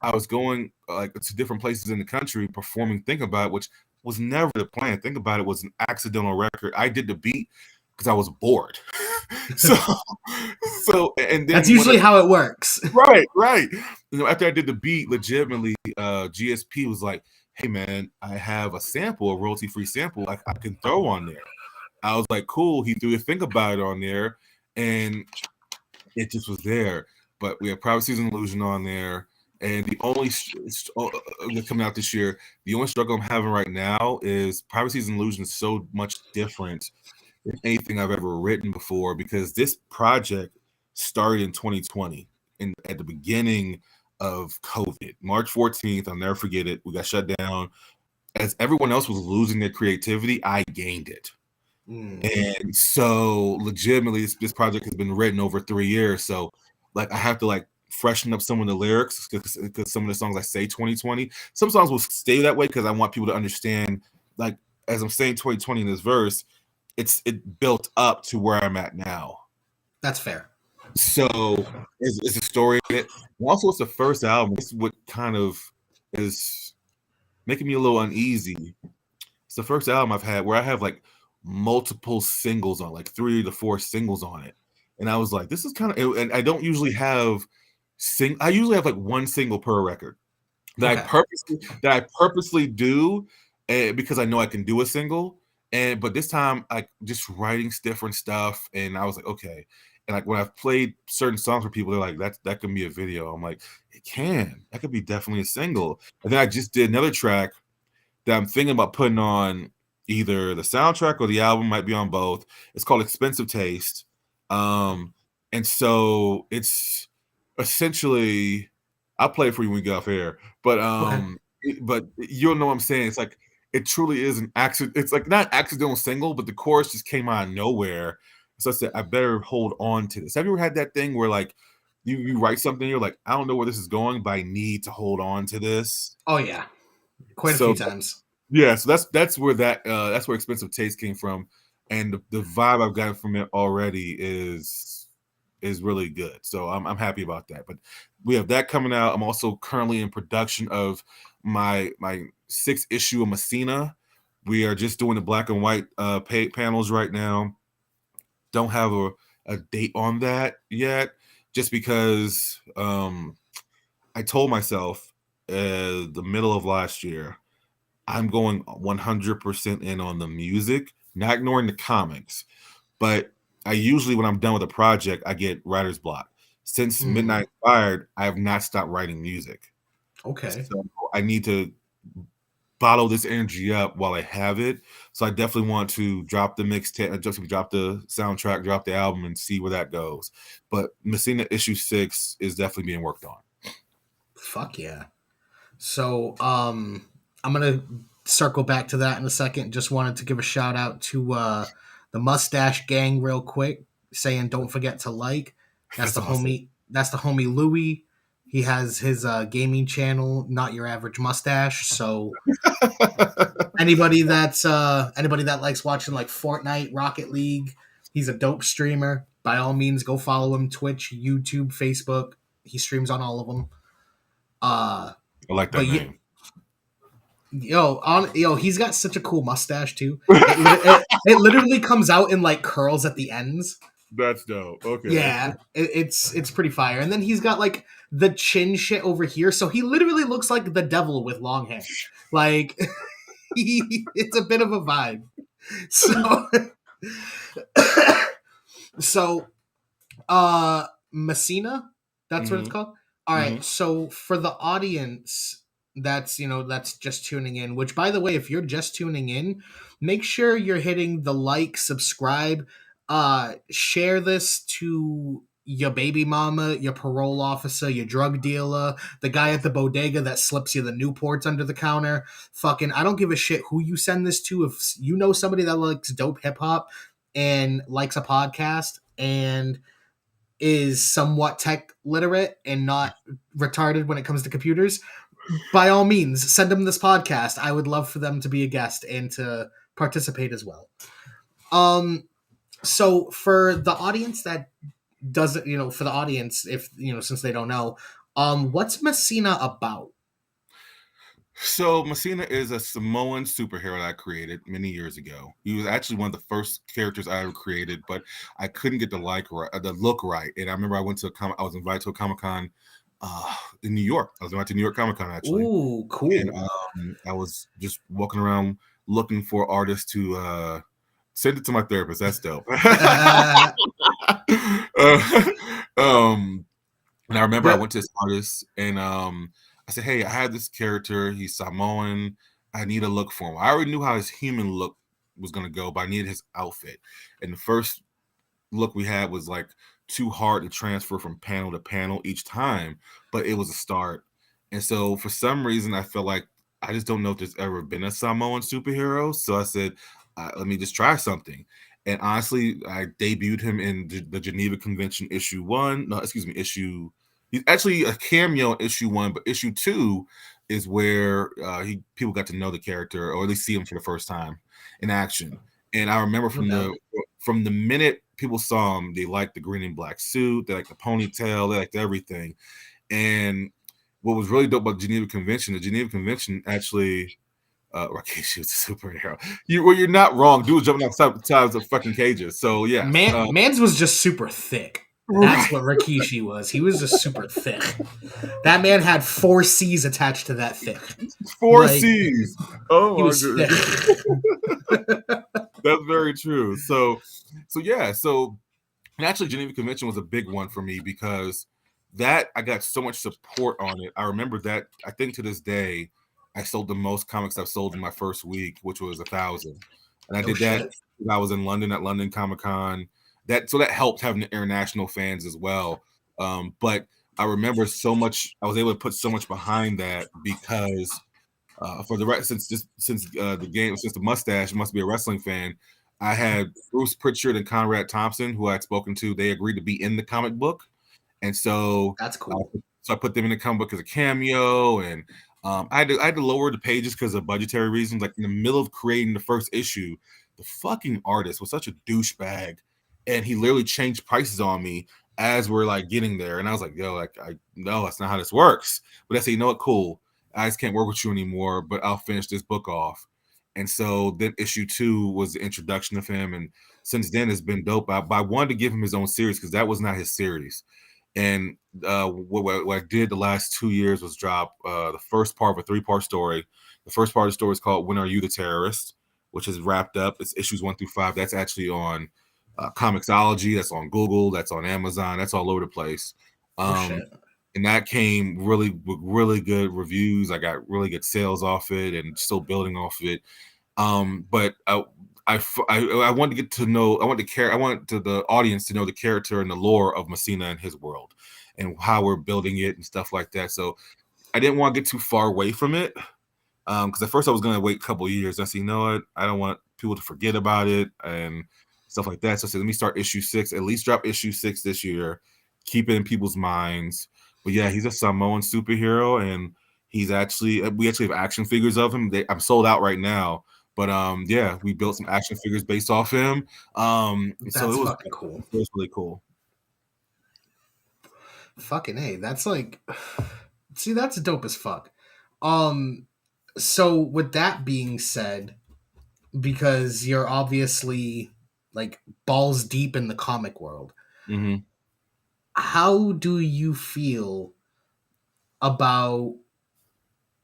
I was going like to different places in the country performing Think About It, which was never the plan. Think About It was an accidental record. I did the beat because I was bored. so and then that's usually how it works. Right. You know, after I did the beat, legitimately, GSP was like, "Hey man, I have a sample, a royalty-free sample I can throw on there." I was like, "Cool." He threw a Think About It on there, and it just was there. But we have Privacy and Illusion on there. And the only coming out this year, the only struggle I'm having right now is Privacy and Illusion is so much different than anything I've ever written before because this project started in 2020 at the beginning of COVID. March 14th, I'll never forget it. We got shut down. As everyone else was losing their creativity, I gained it. And so legitimately, this project has been written over 3 years. So like I have to freshen up some of the lyrics because some of the songs I say 2020. Some songs will stay that way because I want people to understand, like as I'm saying 2020 in this verse, it built up to where I'm at now. That's fair. So it's a story in it. And also, it's the first album. This is what kind of is making me a little uneasy. It's the first album I've had where I have like multiple singles on, like 3 to 4 singles on it. And I was like, this is kind of, and I don't usually have I usually have like one single per record that Okay. I purposely do because I know I can do a single. But this time I just writing different stuff, and I was like, okay. And like when I've played certain songs for people, they're like, that can be a video. I'm like, it can. That could be definitely a single. And then I just did another track that I'm thinking about putting on either the soundtrack or the album, might be on both. It's called Expensive Taste. And so it's essentially, I'll play it for you when we get off air, but Okay. but you'll know what I'm saying. It's like it truly is an accident. It's like not accidental single, but the chorus just came out of nowhere. So I said, I better hold on to this. Have you ever had that thing where like you write something, you're like, I don't know where this is going, but I need to hold on to this? Oh yeah, quite a few So times. yeah, so that's where Expensive Taste came from, and the vibe I've gotten from it already is really good. So I'm happy about that. But we have that coming out. I'm also currently in production of my 6th issue of Messina. We are just doing the black and white panels right now. Don't have a date on that yet, just because I told myself the middle of last year, I'm going 100% in on the music, not ignoring the comics. But I usually, when I'm done with a project, I get writer's block. Since Midnight Inspired, I have not stopped writing music. Okay. So I need to bottle this energy up while I have it. So I definitely want to drop the mixtape, just drop the soundtrack, drop the album, and see where that goes. But Messina issue 6 is definitely being worked on. Fuck yeah. So I'm gonna circle back to that in a second. Just wanted to give a shout out to the Mustache Gang real quick, saying don't forget to like. That's the awesome. homie. That's the homie Louie. He has his gaming channel, Not Your Average Mustache. So anybody that likes watching like Fortnite, Rocket League, he's a dope streamer. By all means, go follow him. Twitch, YouTube, Facebook. He streams on all of them. I like that But name. He's got such a cool mustache too. It literally comes out in like curls at the ends. That's dope. Okay. Yeah, it's pretty fire. And then he's got like the chin shit over here, so he literally looks like the devil with long hair. Like it's a bit of a vibe. So so Messina, that's what it's called. All right, so for the audience that's just tuning in, which by the way, if you're just tuning in, make sure you're hitting the like, subscribe, share this to your baby mama, your parole officer, your drug dealer, the guy at the bodega that slips you the Newports under the counter. Fucking, I don't give a shit who you send this to. If you know somebody that likes dope hip hop and likes a podcast and is somewhat tech literate and not retarded when it comes to computers, by all means, send them this podcast. I would love for them to be a guest and to participate as well. So for the audience that doesn't, for the audience, if, since they don't know, what's Messina about? So Messina is a Samoan superhero that I created many years ago. He was actually one of the first characters I ever created, but I couldn't get the look right. And I remember I was invited to a Comic-Con in New York. I was invited to New York Comic-Con actually. Ooh, cool. And I was just walking around looking for artists to send it to my therapist. That's dope. And I remember I went to this artist and I said, hey, I have this character. He's Samoan. I need a look for him. I already knew how his human look was going to go, but I needed his outfit. And the first look we had was like too hard to transfer from panel to panel each time, but it was a start. And so for some reason, I felt like I just don't know if there's ever been a Samoan superhero. So I said, let me just try something. And honestly, I debuted him in the Geneva Convention issue 1. No, excuse me, he's actually a cameo in issue 1, but issue 2 is where people got to know the character, or at least see him for the first time in action. And I remember from the minute people saw him, they liked the green and black suit, they liked the ponytail, they liked everything. And what was really dope about the Geneva Convention actually, Rakeshi was a superhero. You're not wrong. Dude was jumping outside of fucking cages. So yes, Mans was just super thick. That's what Rikishi was. He was just super thick. That man had 4 C's attached to that thick. 4 C's. Oh he my was goodness. That's very true. So yeah. So and actually, Geneva Convention was a big one for me because that I got so much support on it. I remember that. I think to this day, I sold the most comics I've sold in my first week, which was 1,000. And I did that when I was in London at London Comic Con. So that helped having the international fans as well. But I remember so much. I was able to put so much behind that because for the rest, since the mustache must be a wrestling fan. I had Bruce Pritchard and Conrad Thompson, who I had spoken to. They agreed to be in the comic book, and so that's cool. So I put them in the comic book as a cameo, and I had to lower the pages because of budgetary reasons. Like in the middle of creating the first issue, the fucking artist was such a douchebag, and he literally changed prices on me as we're like getting there. And I was like, yo, like I no, that's not how this works. But I said, you know what, cool. I just can't work with you anymore, but I'll finish this book off. And so then issue 2 was the introduction of him. And since then it's been dope. But I wanted to give him his own series because that was not his series. And what I did the last 2 years was drop the first part of a 3-part story. The first part of the story is called When Are You the Terrorist, which is wrapped up. It's issues 1 through 5. That's actually on Comixology. That's on Google. That's on Amazon. That's all over the place. And that came with really good reviews. I got really good sales off it and still building off of it. But I wanted to get to know, I wanted the audience to know the character and the lore of Messina and his world and how we're building it and stuff like that. So I didn't want to get too far away from it. Because at first I was going to wait a couple of years. I said, you know what? I don't want people to forget about it and stuff like that. So I said, let me start issue 6, at least drop issue 6 this year, keep it in people's minds. But yeah, he's a Samoan superhero, and we actually have action figures of him. I'm sold out right now, but yeah, we built some action figures based off him. That's so it was fucking cool. It was really cool. Fucking A, that's like, see, that's dope as fuck. So with that being said, because you're obviously like balls deep in the comic world, how do you feel about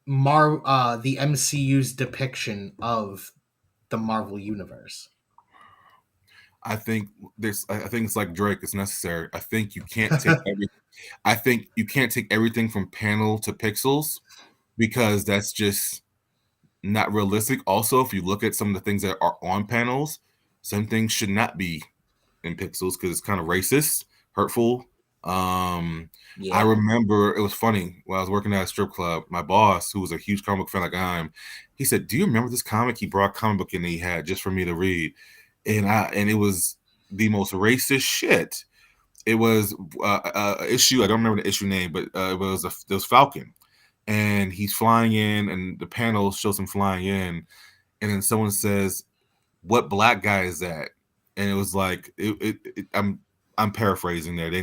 the MCU's depiction of the Marvel universe? I think it's like Drake. It's necessary. I think you can't take I think you can't take everything from panel to pixels because that's just not realistic. Also, if you look at some of the things that are on panels, some things should not be in pixels because it's kind of racist, hurtful. I remember it was funny when I was working at a strip club. My boss, who was a huge comic book fan like I am, he said, "Do you remember this comic?" He brought a comic book in that he had just for me to read, and it was the most racist shit. It was issue. I don't remember the issue name, but it was Falcon, and he's flying in, and the panel shows him flying in, and then someone says, "What black guy is that?" And it was like, I'm paraphrasing there. They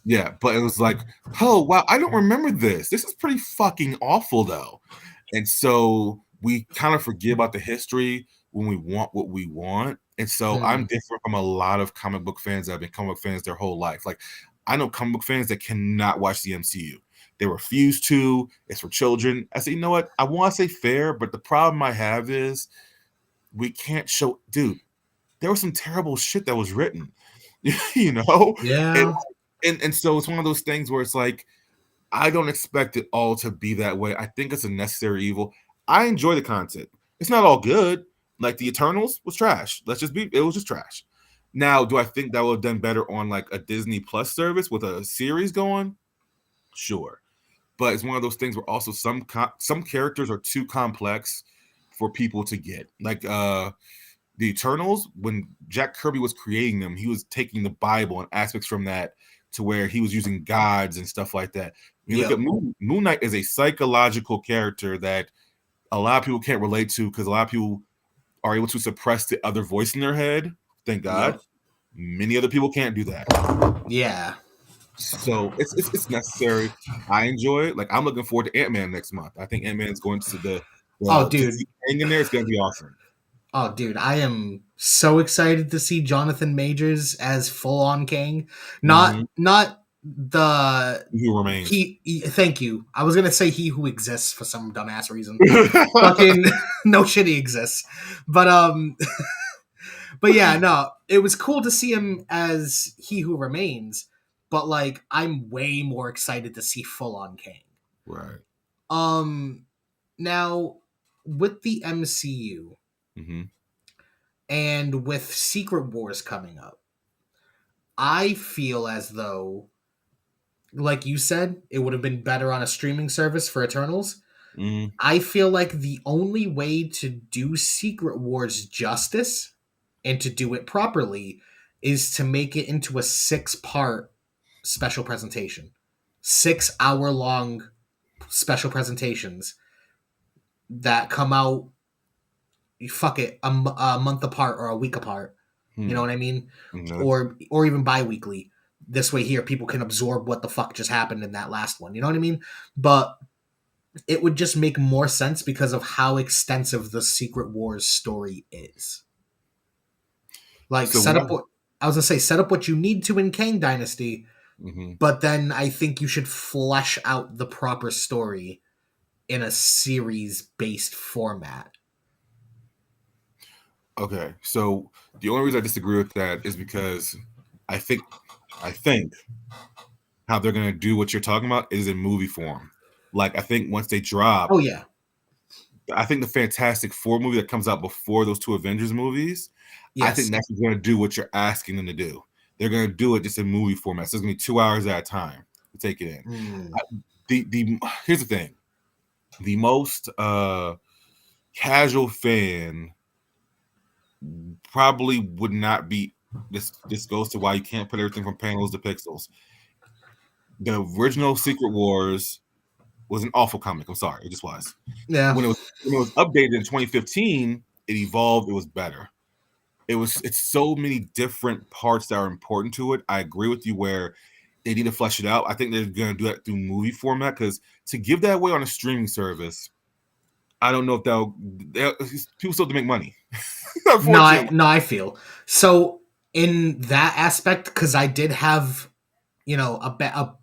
yeah, but it was like, oh wow, I don't remember this. This is pretty fucking awful though. And so we kind of forget about the history when we want what we want. And so I'm different from a lot of comic book fans that have been comic book fans their whole life. Like I know comic book fans that cannot watch the MCU. They refuse to. It's for children. I say, you know what? I want to say fair, but the problem I have is we can't show, dude, there was some terrible shit that was written, you know? Yeah. And so it's one of those things where it's like, I don't expect it all to be that way. I think it's a necessary evil. I enjoy the content. It's not all good. Like the Eternals was trash. It was just trash. Now, do I think that would have done better on like a Disney Plus service with a series going? Sure. But it's one of those things where also some characters are too complex for people to get. Like the Eternals, when Jack Kirby was creating them, he was taking the Bible and aspects from that to where he was using gods and stuff like that. You look at Moon Knight is a psychological character that a lot of people can't relate to because a lot of people are able to suppress the other voice in their head. Thank God. Many other people can't do that. Yeah. So it's necessary. I enjoy it. Like I'm looking forward to Ant-Man next month. I think Ant-Man's going to Oh, to dude. see Kang in there. It's gonna be awesome. Oh, dude, I am so excited to see Jonathan Majors as full-on Kang. Not the Who remains? Thank you. I was gonna say he who exists for some dumbass reason. Fucking no shit, he exists. But but yeah, no, it was cool to see him as he who remains. But like, I'm way more excited to see full-on Kang. Right. Now with the MCU. Mm-hmm. And with Secret Wars coming up, I feel as though, like you said, it would have been better on a streaming service for Eternals. Mm. I feel like the only way to do Secret Wars justice and to do it properly is to make it into a 6-part special presentation. 6-hour long special presentations that come out, fuck it, a month apart or a week apart. You know what I mean? Mm-hmm. Or even bi-weekly. This way here people can absorb what the fuck just happened in that last one. You know what I mean? But it would just make more sense because of how extensive the Secret Wars story is. Like So set up what I was gonna say, set up what you need to in Kang Dynasty, but then I think you should flesh out the proper story in a series-based format. Okay, so the only reason I disagree with that is because I think how they're gonna do what you're talking about is in movie form. Like I think once they drop, Oh yeah, I think the Fantastic Four movie that comes out before those two Avengers movies, yes. I think that's gonna do what you're asking them to do. They're gonna do it just in movie format. So it's gonna be 2 hours at a time to take it in. Here's the thing: the most casual fan probably would not be this goes to why you can't put everything from panels to pixels. The original Secret Wars was an awful comic. I'm sorry, it just was. Yeah. When it was updated in 2015, it evolved, it was better. It's so many different parts that are important to it. I agree with you where they need to flesh it out. I think they're gonna do that through movie format because to give that away on a streaming service, I don't know if people still have to make money. No, I feel so in that aspect because I did have, you know,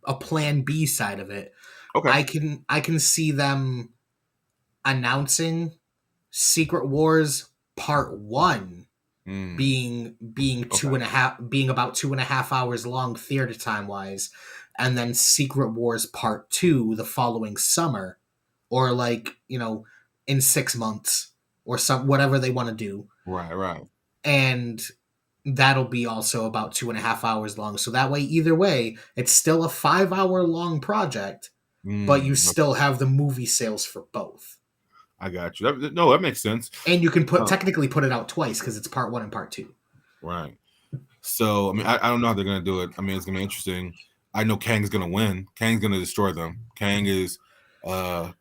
a plan B side of it. Okay. I can see them announcing Secret Wars Part 1 being about 2.5 hours long theater time wise, and then Secret Wars Part 2 the following summer, or like, you know, in 6 months or some whatever they want to do. Right. And that'll be also about 2.5 hours long. So that way, either way, it's still a 5-hour long project, but you still have the movie sales for both. I got you. That makes sense. And you can technically put it out twice because it's Part 1 and Part 2. Right. So, I mean, I don't know how they're going to do it. I mean, it's going to be interesting. I know Kang's going to win. Kang's going to destroy them. Kang is, I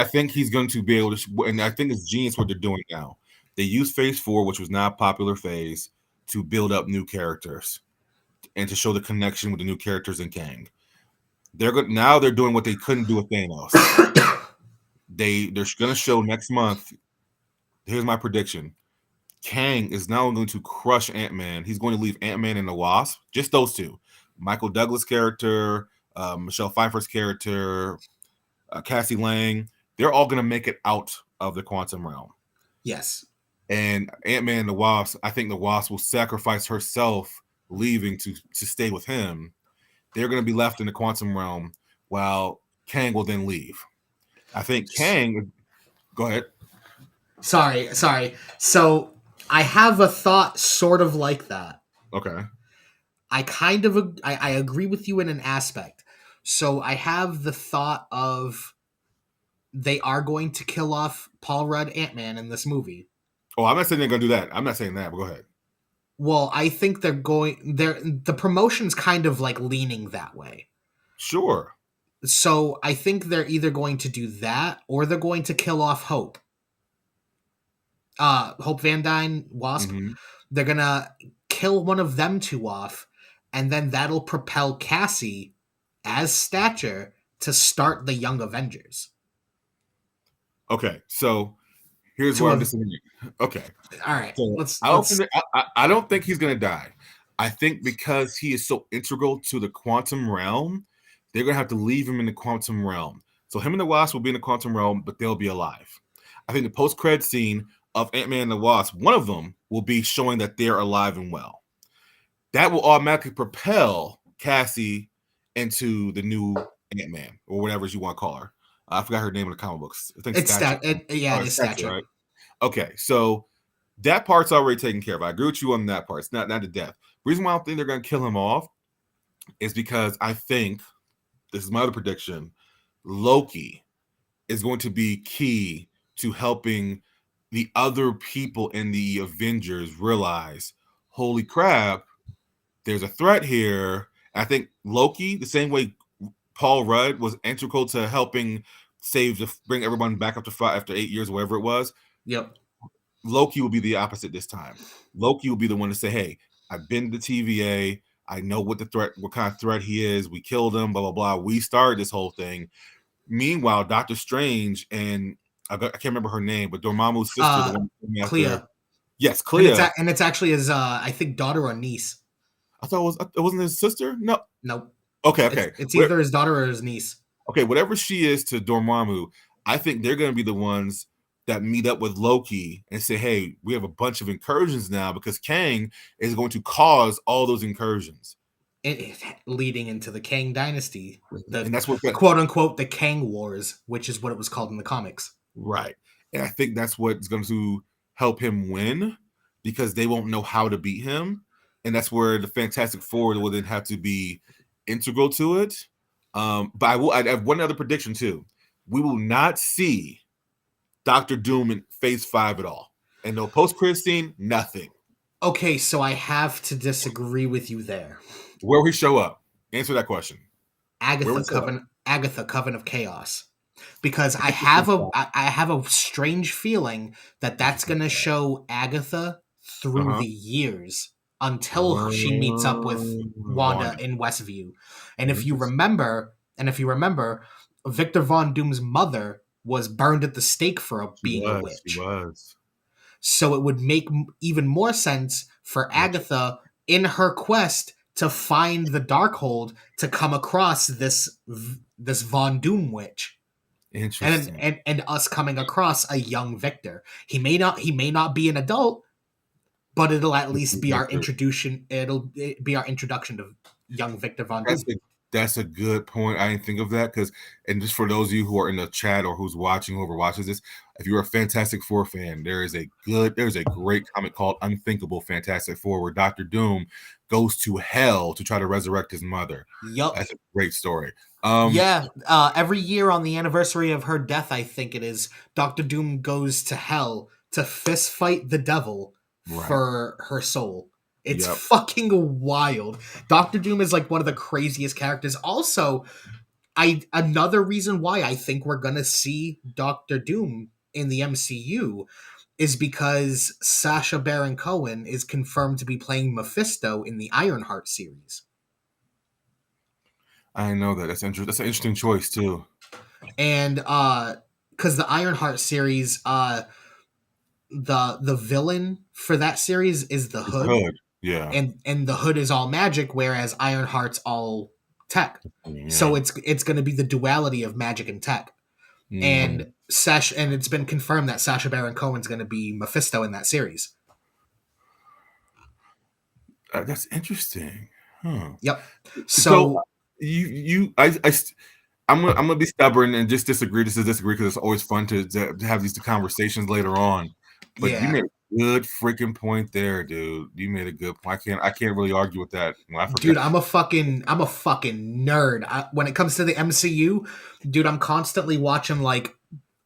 think he's going to be able to, and I think it's genius what they're doing now. They use Phase 4, which was not a popular phase, to build up new characters and to show the connection with the new characters in Kang. Now they're doing what they couldn't do with Thanos. They're going to show next month. Here's my prediction. Kang is now going to crush Ant-Man. He's going to leave Ant-Man and the Wasp, just those two. Michael Douglas' character, Michelle Pfeiffer's character, Cassie Lang. They're all going to make it out of the quantum realm. Yes. And Ant-Man and the Wasp, I think the Wasp will sacrifice herself leaving to stay with him. They're going to be left in the quantum realm while Kang will then leave. I think Kang... Go ahead. Sorry. So I have a thought sort of like that. Okay. I agree with you in an aspect. So I have the thought of they are going to kill off Paul Rudd Ant-Man in this movie. Oh, I'm not saying they're going to do that. I'm not saying that, but go ahead. Well, I think the promotion's kind of like leaning that way. Sure. So I think they're either going to do that or they're going to kill off Hope. Hope Van Dyne, Wasp. Mm-hmm. They're going to kill one of them two off, and then that'll propel Cassie as Stature to start the Young Avengers. Okay, so here's To where a- I'm disagreeing. Okay, All right, so let's. I don't think he's gonna die. I think because he is so integral to the quantum realm, they're gonna have to leave him in the quantum realm. So him and the Wasp will be in the quantum realm, but they'll be alive. I think the post-cred scene of Ant-Man and the Wasp, one of them will be showing that they're alive and well. That will automatically propel Cassie into the new Ant-Man or whatever you want to call her. I forgot her name in the comic books. I think It's Stature. it is Stature. Right? Okay, so that part's already taken care of. I agree with you on that part. It's not to death. The reason why I don't think they're going to kill him off is because I think, this is my other prediction, Loki is going to be key to helping the other people in the Avengers realize, holy crap, there's a threat here. I think Loki, the same way Paul Rudd was integral to helping bring everyone back up to 5 after 8 years, whatever it was. Yep. Loki will be the opposite this time. Loki will be the one to say, hey, I've been to TVA. I know what kind of threat he is. We killed him, blah, blah, blah. We started this whole thing. Meanwhile, Doctor Strange and I can't remember her name, but Dormammu's sister, the one Clea. Yes, Clea. And it's actually his, I think, daughter or niece. I thought it wasn't his sister? No. Nope. Okay. It's either his daughter or his niece. Okay, whatever she is to Dormammu, I think they're going to be the ones that meet up with Loki and say, hey, we have a bunch of incursions now because Kang is going to cause all those incursions. Leading into the Kang Dynasty. And that's what quote unquote the Kang Wars, which is what it was called in the comics. Right. And I think that's what's going to help him win because they won't know how to beat him. And that's where the Fantastic Four will then have to be integral to it. But I have one other prediction too. We will not see Doctor Doom in Phase 5 at all. And no post-credit scene, nothing. Okay, so I have to disagree with you there. Where will he show up? Answer that question. Agatha Coven of Chaos. Because I have a strange feeling that that's going to show Agatha through the years until she meets up with Wanda in Westview. And if you remember, Victor Von Doom's mother was burned at the stake for being a witch. She was. So it would make even more sense for Agatha in her quest to find the Darkhold to come across this Von Doom witch. Interesting. And us coming across a young Victor. He may not be an adult, but it'll at least be our introduction. It'll be our introduction to young Victor Von Doom. That's a good point. I didn't think of that and just for those of you who are in the chat or whoever watches this, if you're a Fantastic Four fan, there's a great comic called Unthinkable Fantastic Four where Dr. Doom goes to hell to try to resurrect his mother. Yup. That's a great story. Every year on the anniversary of her death, I think it is, Dr. Doom goes to hell to fist fight the devil for her soul. It's fucking wild. Dr. Doom is like one of the craziest characters. Also, another reason why I think we're gonna see Dr. Doom in the MCU is because Sacha Baron Cohen is confirmed to be playing Mephisto in the Ironheart series. I know that. That's interesting. That's an interesting choice too. And because the Ironheart series, the villain for that series is the Hood. Yeah. And the Hood is all magic, whereas Ironheart's all tech. Yeah. So it's going to be the duality of magic and tech. And it's been confirmed that Sacha Baron Cohen's going to be Mephisto in that series. That's interesting. Huh. Yep. So I'm gonna be stubborn and just disagree. Disagree because it's always fun to have these conversations later on. But you made a good freaking point there, dude. You made a good point. I can't really argue with that. Dude, I'm a fucking nerd. When it comes to the MCU, dude, I'm constantly watching like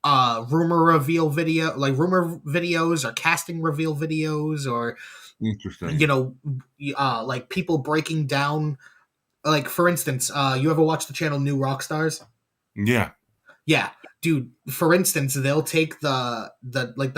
rumor videos or casting reveal videos or interesting. Like people breaking down. Like for instance, you ever watch the channel New Rockstars? Yeah. Yeah, dude. For instance, they'll take the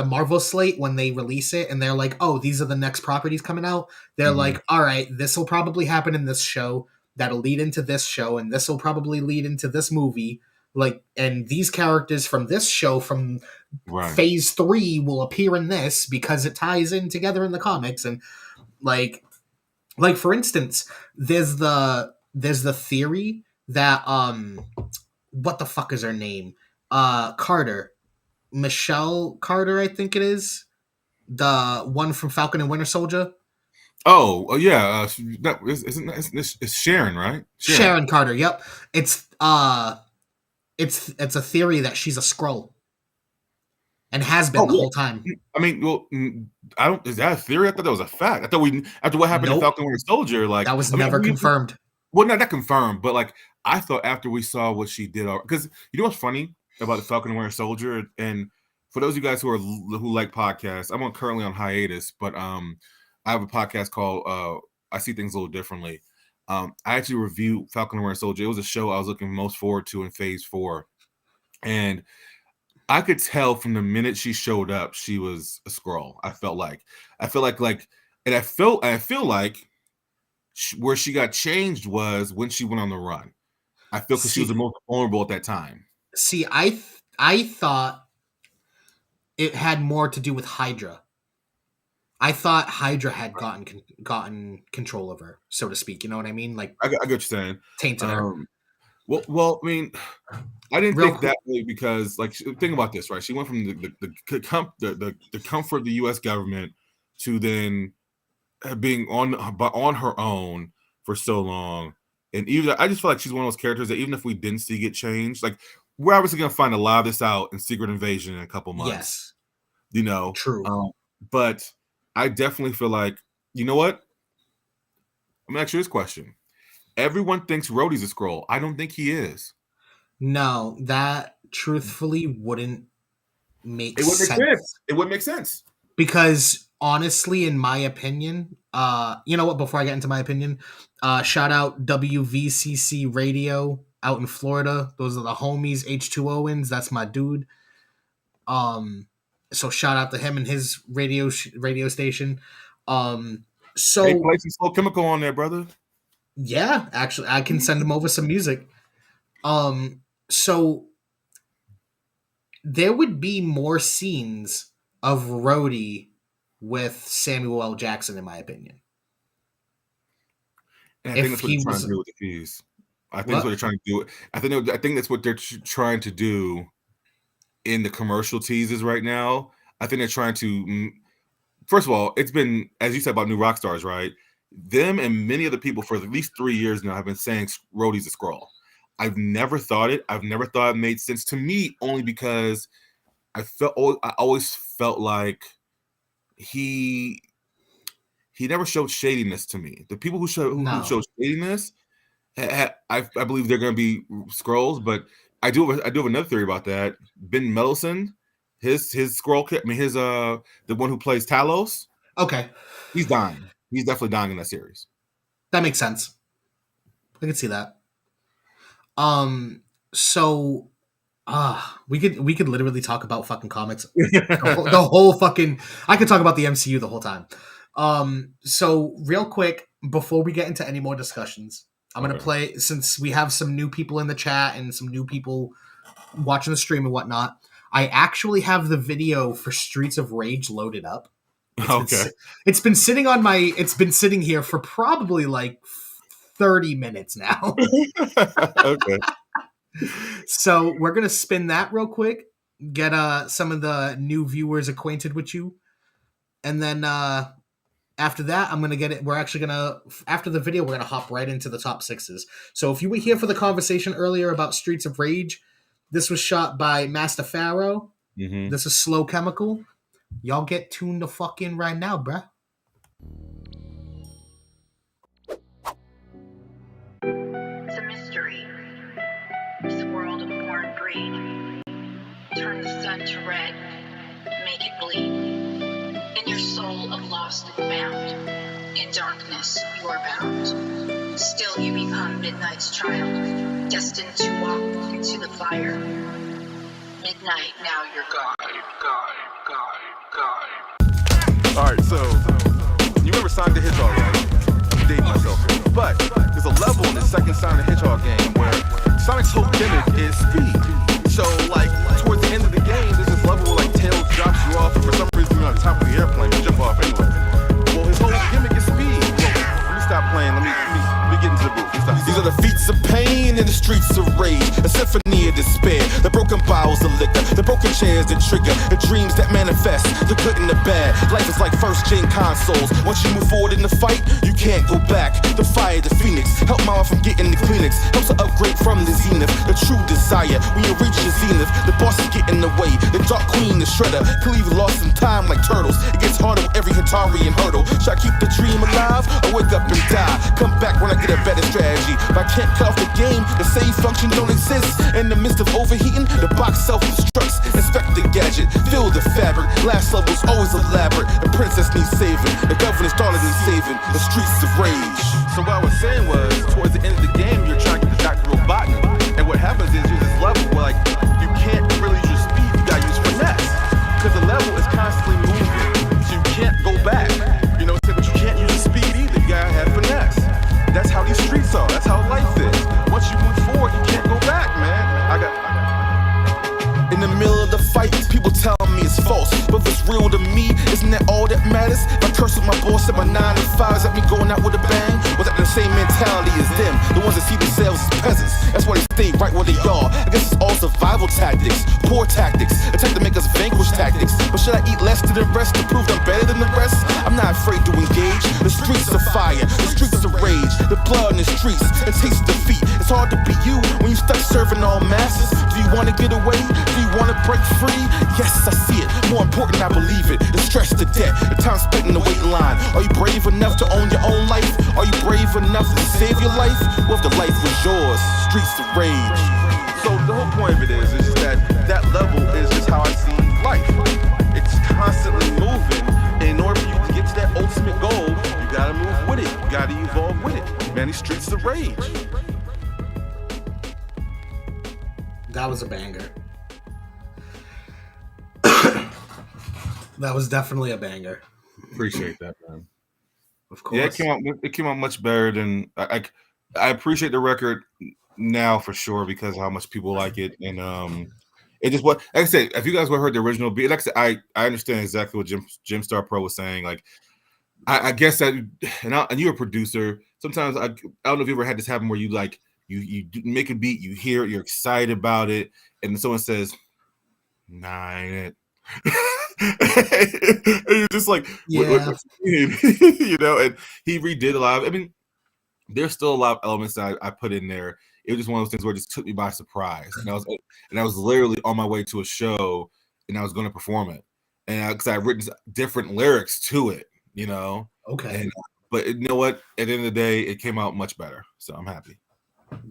Marvel slate when they release it, and they're like, "Oh, these are the next properties coming out." They're like, "All right, this will probably happen in this show. That'll lead into this show, and this will probably lead into this movie. Like, and these characters from this show from Phase 3 will appear in this because it ties in together in the comics." And like for instance, there's the theory that what the fuck is her name? Carter. Michelle Carter, I think it is. The one from Falcon and Winter Soldier. Oh yeah. It's Sharon, right? Sharon Carter, yep. It's a theory that she's a Skrull. And has been the whole time. I mean, well, I don't. Is that a theory? I thought that was a fact. I thought after what happened to Falcon and Winter Soldier, like that was never confirmed. Well, not confirmed, but like I thought after we saw what she did, because you know what's funny about the Falcon and Winter Soldier, and for those of you guys who like podcasts, I'm currently on hiatus, but I have a podcast called I See Things a Little Differently. I actually reviewed Falcon and Winter Soldier. It was a show I was looking most forward to in Phase 4, and I could tell from the minute she showed up, she was a Skrull. I feel like, and I feel like where she got changed was when she went on the run. I feel because she was the most vulnerable at that time. See, I thought it had more to do with Hydra. I thought Hydra had gotten control of her, so to speak. You know what I mean? Like I get what you're saying. Tainted her. Well, I mean, I didn't think that way because, like, think about this, right? She went from the comfort of the U.S. government to then being on her own for so long, and even I just feel like she's one of those characters that even if we didn't see get changed, like we're obviously gonna find a lot of this out in Secret Invasion in a couple months. Yes, you know, true. But I definitely feel like, you know what? I'm gonna ask you this question. Everyone thinks Rhodey's a Skrull. I don't think he is. No, that truthfully wouldn't make sense. It wouldn't make sense. Because honestly, in my opinion, you know what? Before I get into my opinion, shout out WVCC Radio out in Florida. Those are the homies, H2Oins. That's my dude. So shout out to him and his radio station. So they play some Slow Chemical on there, brother. Yeah, actually, I can send him over some music. So there would be more scenes of Rhodey with Samuel L. Jackson, in my opinion. And I think that's what they're trying to do with the keys. I think that's what they're trying to do. I think that's what they're trying to do in the commercial teases right now. I think they're trying to. First of all, it's been, as you said about New Rockstars, right? Them and many other people for at least 3 years now have been saying Rhodey's a Skrull. I've never thought it. I've never thought it made sense to me, only because I always felt like he never showed shadiness to me. The people who showed shadiness, I believe they're going to be Skrulls. But I do have another theory about that. Ben Mendelsohn, his Skrull, the one who plays Talos. Okay, he's dying. He's definitely dying in that series. That makes sense. I can see that. So we could literally talk about fucking comics. the whole fucking I could talk about the MCU the whole time. So real quick, before we get into any more discussions, I'm gonna play, since we have some new people in the chat and some new people watching the stream and whatnot. I actually have the video for Streets of Rage loaded up. It's been sitting here for probably like 30 minutes now. Okay. So we're gonna spin that real quick, get some of the new viewers acquainted with you, and then after that I'm gonna get it. We're actually gonna, after the video, we're gonna hop right into the top sixes. So if you were here for the conversation earlier about Streets of Rage, this was shot by Master Pharaoh. Mm-hmm. This is Slow Chemical. Y'all get tuned the fuck in right now, bruh. It's a mystery. This world of war and greed. Turn the sun to red. Make it bleed. In your soul of lost and found. In darkness you are bound. Still you become midnight's child. Destined to walk into the fire. night, now you're gone. Alright, so you remember Sonic the Hedgehog, right? I'm dating myself here. But there's a level in the second Sonic the Hedgehog game where Sonic's whole gimmick is speed. So like towards the end of the game, there's this level where like Tails drops you off, and for some reason you're on top of the airplane, you jump off anyway. Well, his whole gimmick is speed. Well, let me stop playing. Let me get into the booth. These are the feats of pain in the streets of rage, a symphony of despair, the broken bottles of liquor, the broken chairs that trigger, the dreams that manifest, the good and the bad. Life is like first-gen consoles. Once you move forward in the fight, you can't go back. The fire, the phoenix, help mama from getting the Kleenex, helps her upgrade from the zenith, the true desire. When you reach your zenith, the boss is getting in the way, the dark queen, the shredder, can leave you lost in time like turtles. It gets harder with every Hitari and hurdle. Should I keep the dream alive or wake up and die? Come back when I get a better strategy. If I can't cut off the game, the save function don't exist. In the midst of overheating, the box self-destructs. Inspect the gadget, feel the fabric. Last level's always elaborate. The princess needs saving, the governor's daughter needs saving. The streets of rage. So what I was saying was, towards the end of the game, you're trying to get the Dr. Robotnik. And what happens is there's this level where like you can't really use your speed, you gotta use finesse. Because the level is constantly moving, so you can't go back. You know, but you can't use your speed either, you gotta have finesse. That's how these streets are. That's how life is. Once you move forward, you can't go back, man. In the middle of the fight, people tell me it's false, but if it's real to me, isn't that all that matters? If I curse with my boss at my 9 to 5, is that me going out with a bang? Was that the same mentality as them? The ones that see themselves as peasants. That's why they stay right where they are. I guess it's all survival tactics, poor tactics, attempt to make us vanquish tactics. But should I eat less than the rest to prove I'm better than the rest? I'm not afraid to engage. The streets of fire, the streets of rage, the blood in the streets, and taste defeat. It's hard to be you when you stuck serving all masses. Do you want to get away? Do you want to break free? Yes, I see it. More important, I believe it. The stress to death, the time spent in the waiting line. Are you brave enough to own your own life? Are you brave enough to save your life? What if the life was yours? Streets of rage. So the whole point of it is just that level is just how I see life. It's constantly moving. And in order for you to get to that ultimate goal, you gotta move with it. You gotta evolve with it. Man, these streets of rage. That was a banger. That was definitely a banger. Appreciate that, man. Of course. Yeah, it came out much better than I appreciate the record now for sure because of how much people like it. And it just what like I said, if you guys would have heard the original beat, like I said, I understand exactly what Jim Star Pro was saying. Like I guess that and you're a producer. Sometimes I don't know if you ever had this happen where you like you make a beat, you hear it, you're excited about it, and someone says, "Nah, ain't it?" And you're just like, yeah, what you know. And he redid a lot of, I mean, there's still a lot of elements that I put in there. It was just one of those things where it just took me by surprise, and I was literally on my way to a show, and I was going to perform it, and because I had written different lyrics to it, you know. Okay. But you know what? At the end of the day, it came out much better, so I'm happy.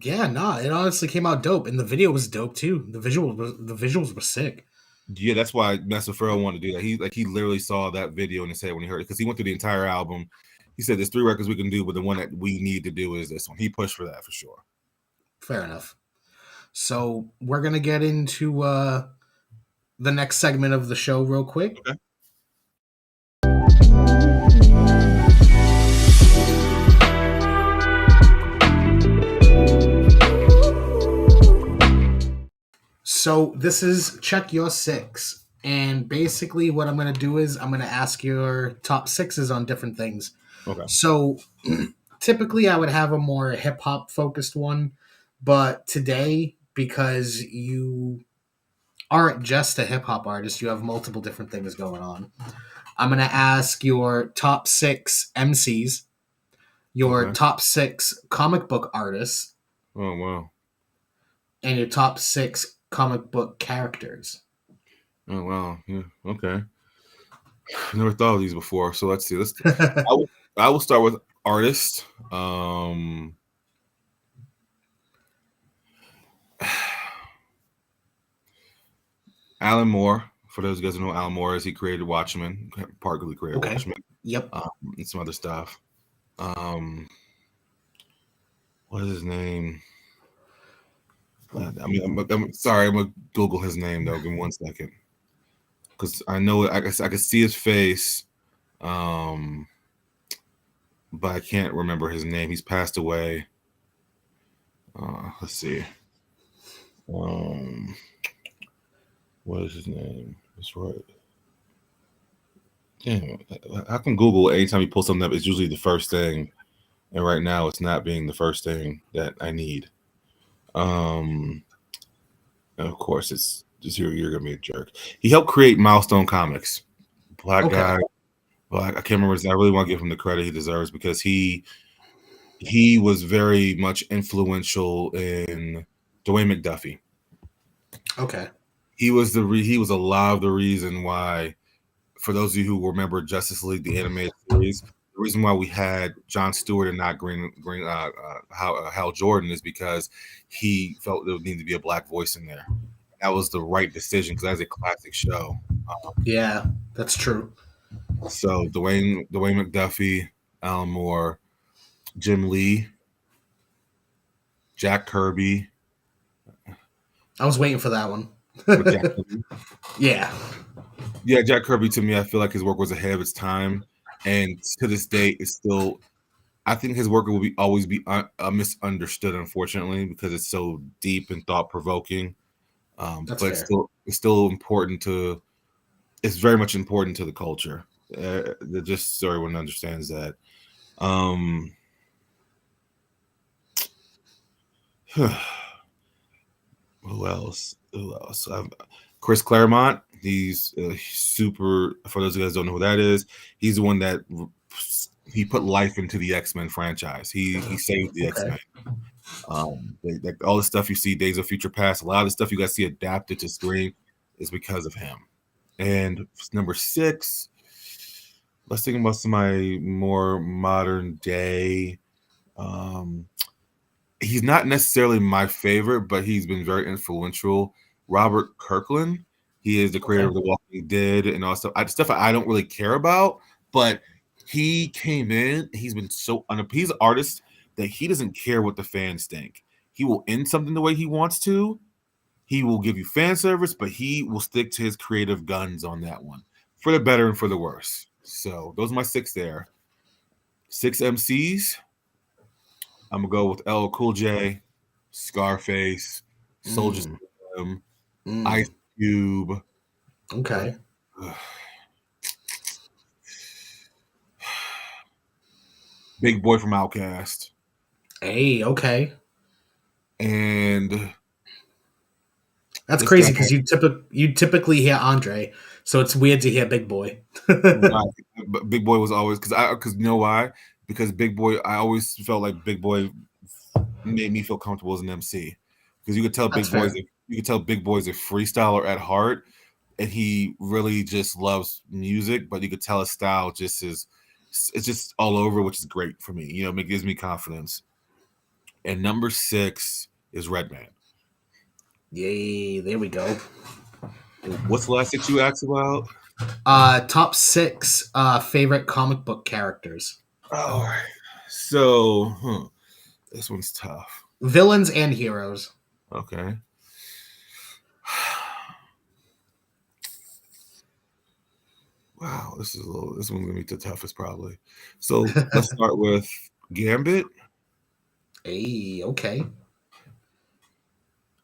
Yeah, nah, it honestly came out dope, and the video was dope too. The visuals were sick. Yeah, that's why Master Pharrell wanted to do that. He literally saw that video in his head when he heard it because he went through the entire album. He said, "There's 3 records we can do, but the one that we need to do is this one." He pushed for that for sure. Fair enough. So we're gonna get into the next segment of the show real quick. Okay. So this is Check Your Six. And basically what I'm going to do is I'm going to ask your top 6s on different things. Okay. So typically I would have a more hip-hop focused one. But today, because you aren't just a hip-hop artist, you have multiple different things going on. I'm going to ask your top 6 MCs, your top 6 comic book artists. Oh, wow. And your top 6 comic book characters. Oh, wow. Yeah. Okay. I never thought of these before. So let's see. I will start with artist. Alan Moore. For those guys who know Alan Moore is, he created Watchmen. Partly created Watchmen. Yep. And some other stuff. What is his name? I'm sorry. I'm gonna Google his name though. Give me 1 second, because I know I can see his face, but I can't remember his name. He's passed away. Let's see. What is his name? That's right. Damn, I can Google anytime you pull something up. It's usually the first thing, and right now it's not being the first thing that I need. And of course, it's just you're gonna be a jerk. He helped create Milestone Comics. Black guy. Black. I can't remember his name. I really want to give him the credit he deserves because he was very much influential in Dwayne McDuffie. Okay. He was a lot of the reason why, for those of you who remember Justice League, the animated series, the reason why we had Jon Stewart and not Hal Jordan is because he felt there would need to be a black voice in there. That was the right decision because that's a classic show. Yeah, that's true. So Dwayne McDuffie, Alan Moore, Jim Lee, Jack Kirby. I was waiting for that one. Yeah. Yeah, Jack Kirby, to me, I feel like his work was ahead of its time, and to this day, it's still. I think his work will always be misunderstood, unfortunately, because it's so deep and thought provoking. But fair. it's still important to. It's very much important to the culture. Just so everyone understands that. Who else? Chris Claremont. He's super. For those of you guys who don't know who that is, he's the one that he put life into the X-Men franchise. He saved the X-Men. All the stuff you see, Days of Future Past, a lot of the stuff you guys see adapted to screen is because of him. And number 6, let's think about somebody more modern day. He's not necessarily my favorite, but he's been very influential. Robert Kirkland. He is the creator of The Walking Dead and all stuff I don't really care about, but he came in. He's been he's an artist that he doesn't care what the fans think. He will end something the way he wants to. He will give you fan service, but he will stick to his creative guns on that one, for the better and for the worse. So those are my 6 there. 6 MCs. I'm gonna go with LL Cool J, Scarface, Soulja Slim, Ice Cube. Okay. Big Boy from Outkast. Hey, okay. And that's crazy because you typically hear Andre, so it's weird to hear Big Boy. Right. But Big Boy was always because you know why? Because Big Boy, I always felt like Big Boy made me feel comfortable as an MC because you could tell Big Boy's a freestyler at heart, and he really just loves music. But you could tell his style it's just all over, which is great for me. You know, it gives me confidence. And number 6 is Redman. Yay! There we go. What's the last 6 you asked about? Top 6 favorite comic book characters. All right. So, this one's tough. Villains and heroes. Okay. Wow, this one's gonna be the toughest probably. So let's start with Gambit. Hey, okay.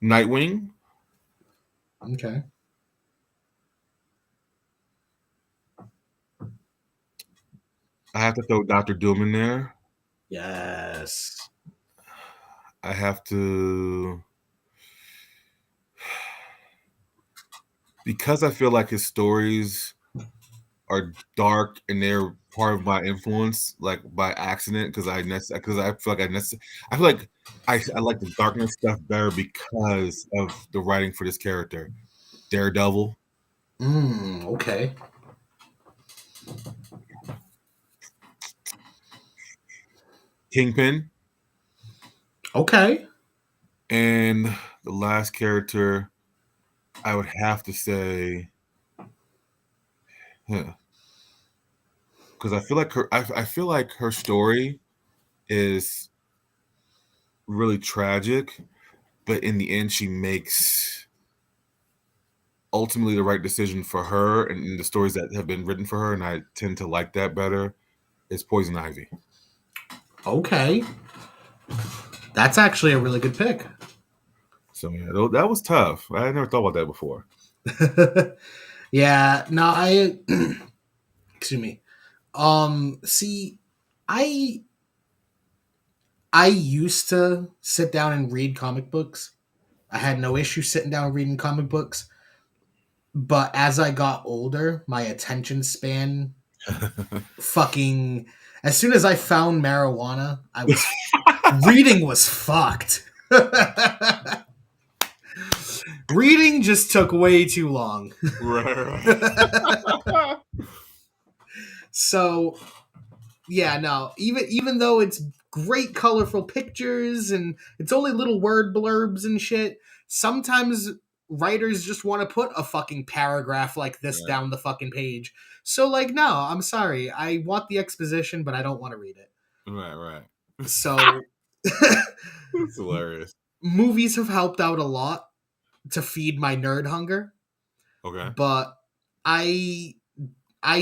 Nightwing. Okay. I have to throw Dr. Doom in there. Yes. I have to, because I feel like his stories are dark and they're part of my influence, like by accident, because I feel like I like the darkness stuff better because of the writing for this character. Daredevil. Okay. Kingpin. Okay. And the last character, I would have to say, because I feel like her story is really tragic, but in the end, she makes ultimately the right decision for her and in the stories that have been written for her, and I tend to like that better, is Poison Ivy. Okay. That's actually a really good pick. So yeah, that was tough. I never thought about that before. Yeah, no, excuse me. See, I used to sit down and read comic books. I had no issue sitting down reading comic books. But as I got older, my attention span fucking as soon as I found marijuana, I was reading was fucked. Reading just took way too long. Right. So, yeah, no, even though it's great colorful pictures and it's only little word blurbs and shit, sometimes writers just want to put a fucking paragraph like this down the fucking page. So like, no, I'm sorry. I want the exposition, but I don't want to read it. Right. So It's hilarious. movies have helped out a lot to feed my nerd hunger. Okay. But I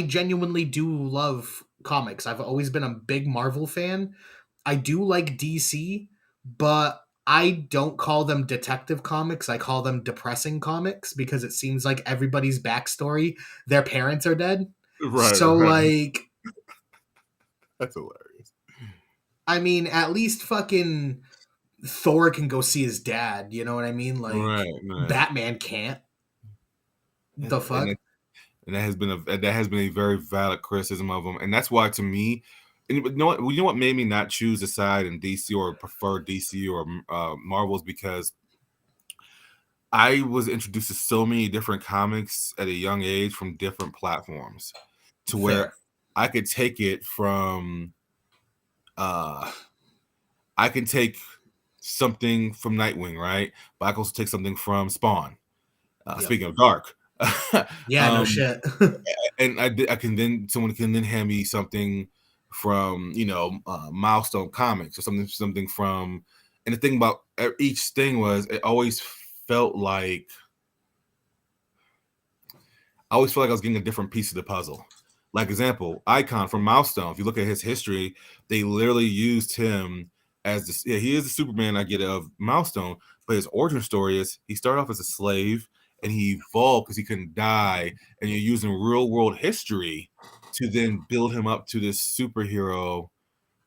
genuinely do love comics. I've always been a big Marvel fan. I do like DC, but I don't call them detective comics. I call them depressing comics because it seems like everybody's backstory, their parents are dead. Right. So, like, that's hilarious. I mean, at least fucking Thor can go see his dad. You know what I mean? Like, right. Batman can't. The fuck? And that has been a very valid criticism of them, and that's why to me, and you know what made me not choose a side in DC or prefer DC or Marvel's, because I was introduced to so many different comics at a young age from different platforms, to where I could take it from, I can take something from Nightwing, right? But I can also take something from Spawn. Speaking of dark. Yeah, no shit. And someone can then hand me something from Milestone Comics or something from, and the thing about each thing was it always felt like I was getting a different piece of the puzzle. Like example, Icon from Milestone. If you look at his history, they literally used him as he is the Superman I get of Milestone, but his origin story is he started off as a slave and he evolved because he couldn't die, and you're using real world history to then build him up to this superhero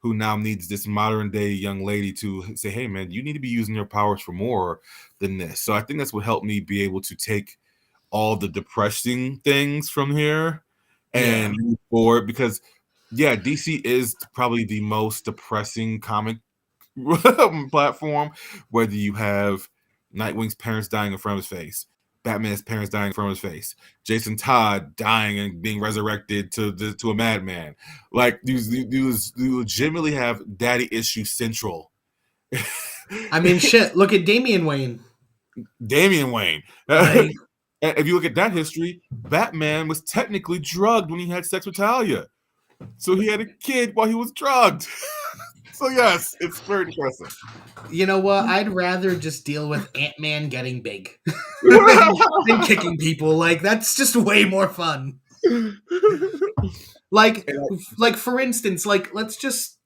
who now needs this modern day young lady to say, hey man, you need to be using your powers for more than this. So I think that's what helped me be able to take all the depressing things from here and move forward, because DC is probably the most depressing comic platform, whether you have Nightwing's parents dying in front of his face, Batman's parents dying in front of his face, Jason Todd dying and being resurrected to a madman. Like you legitimately have daddy issue central. I mean, shit. Look at Damian Wayne. Like, if you look at that history, Batman was technically drugged when he had sex with Talia, so he had a kid while he was drugged. So yes, it's very depressing. You know what? I'd rather just deal with Ant-Man getting big than kicking people. Like, that's just way more fun. Like for instance, like let's just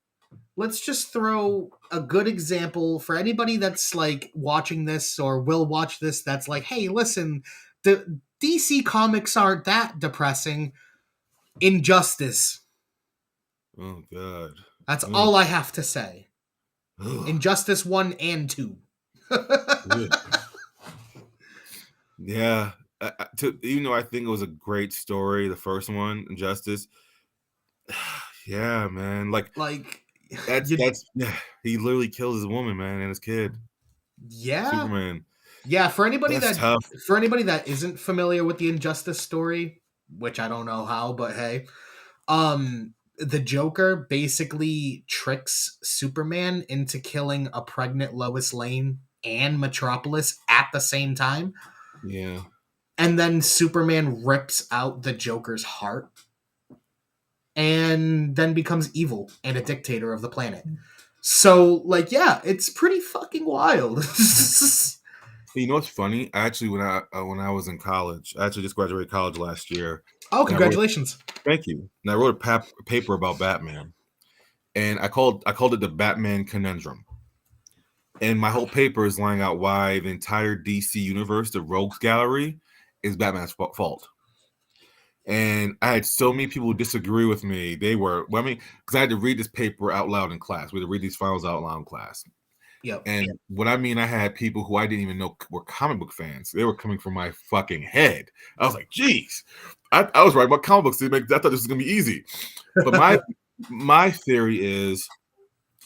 throw a good example for anybody that's like watching this or will watch this. That's like, hey, listen, the DC comics aren't that depressing. Injustice. Oh God. That's all I have to say. Injustice 1 and 2. Yeah. Even though I think it was a great story, the first one, Injustice. Yeah, man. Like that's he literally kills his woman, man, and his kid. Yeah. Superman. Yeah, for anybody tough. For anybody that isn't familiar with the Injustice story, which I don't know how, but hey, the Joker basically tricks Superman into killing a pregnant Lois Lane and Metropolis at the same time. Yeah. And then Superman rips out the Joker's heart and then becomes evil and a dictator of the planet. So, like, yeah, it's pretty fucking wild. You know what's funny? Actually, when I was in college, I actually just graduated college last year. Oh, And I wrote, congratulations. thank you. And I wrote a paper about Batman, and I called it the Batman Conundrum. And my whole paper is laying out why the entire DC universe, the Rogues Gallery, is Batman's fault. And I had so many people disagree with me. They were, well, I mean, because I had to read this paper out loud in class. We had to read these files out loud in class. Yep. And what I mean, I had people who I didn't even know were comic book fans. They were coming from my fucking head. I was like, geez, I was writing about comic books. I thought this was going to be easy. But my theory is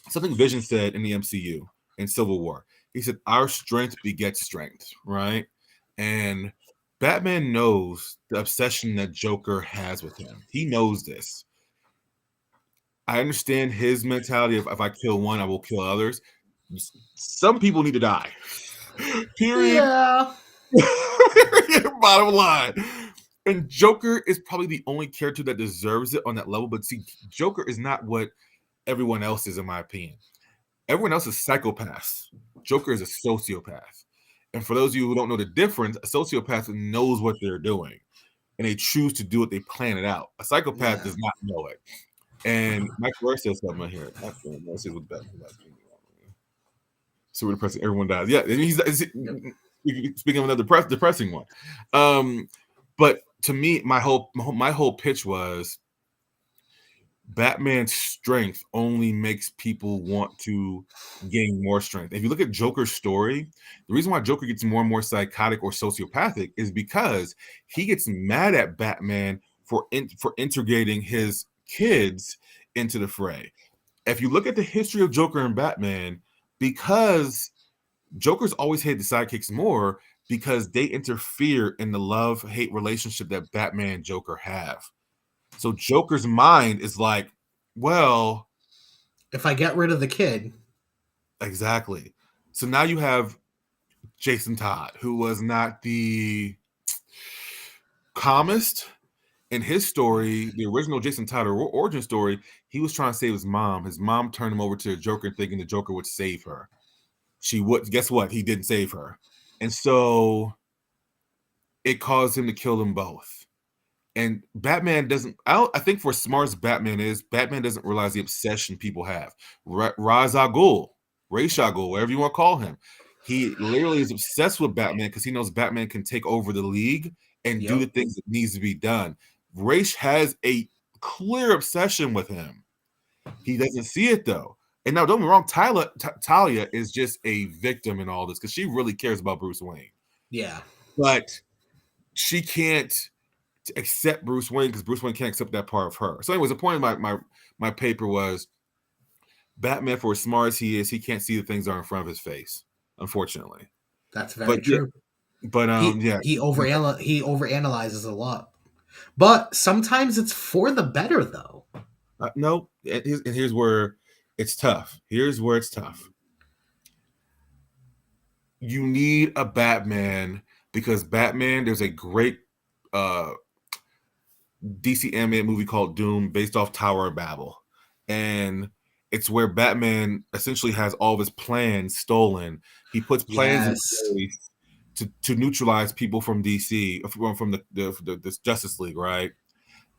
something Vision said in the MCU in Civil War. He said, our strength begets strength, right? And Batman knows the obsession that Joker has with him. He knows this. I understand his mentality of if I kill one, I will kill others. Some people need to die. Period. Yeah. Bottom line. And Joker is probably the only character that deserves it on that level. But see, Joker is not what everyone else is, in my opinion. Everyone else is psychopaths. Joker is a sociopath. And for those of you who don't know the difference, a sociopath knows what they're doing. And they choose to do it. They plan it out. A psychopath does not know it. And Mike Roy says something right here. Let's see what super depressing. Everyone dies. Yeah, and he's speaking of another depressing one. But to me, my whole pitch was Batman's strength only makes people want to gain more strength. If you look at Joker's story, the reason why Joker gets more and more psychotic or sociopathic is because he gets mad at Batman for integrating his kids into the fray. If you look at the history of Joker and Batman, because Joker's always hated the sidekicks more because they interfere in the love-hate relationship that Batman and Joker have. So Joker's mind is like, well, if I get rid of the kid. Exactly. So now you have Jason Todd, who was not the calmest in his story. The original Jason Todd origin story, he was trying to save his mom. His mom turned him over to the Joker thinking the Joker would save her. She would. Guess what? He didn't save her. And so it caused him to kill them both. And Batman doesn't, I think for as smart as Batman is, Batman doesn't realize the obsession people have. Ra's al Ghul, whatever you want to call him. He literally is obsessed with Batman because he knows Batman can take over the league and do the things that needs to be done. Ra's has a clear obsession with him. He doesn't see it though. And now don't get me wrong, Talia is just a victim in all this because she really cares about Bruce Wayne. Yeah. But she can't accept Bruce Wayne because Bruce Wayne can't accept that part of her. So anyways, the point of my paper was Batman, for as smart as he is, he can't see the things that are in front of his face, unfortunately. That's very true. But he overanalyzes a lot. But sometimes it's for the better though. No, and here's where it's tough. Here's where it's tough. You need a Batman because Batman, there's a great DC animated movie called Doom based off Tower of Babel. And it's where Batman essentially has all of his plans stolen. He puts plans in place to neutralize people from DC, from the Justice League, right?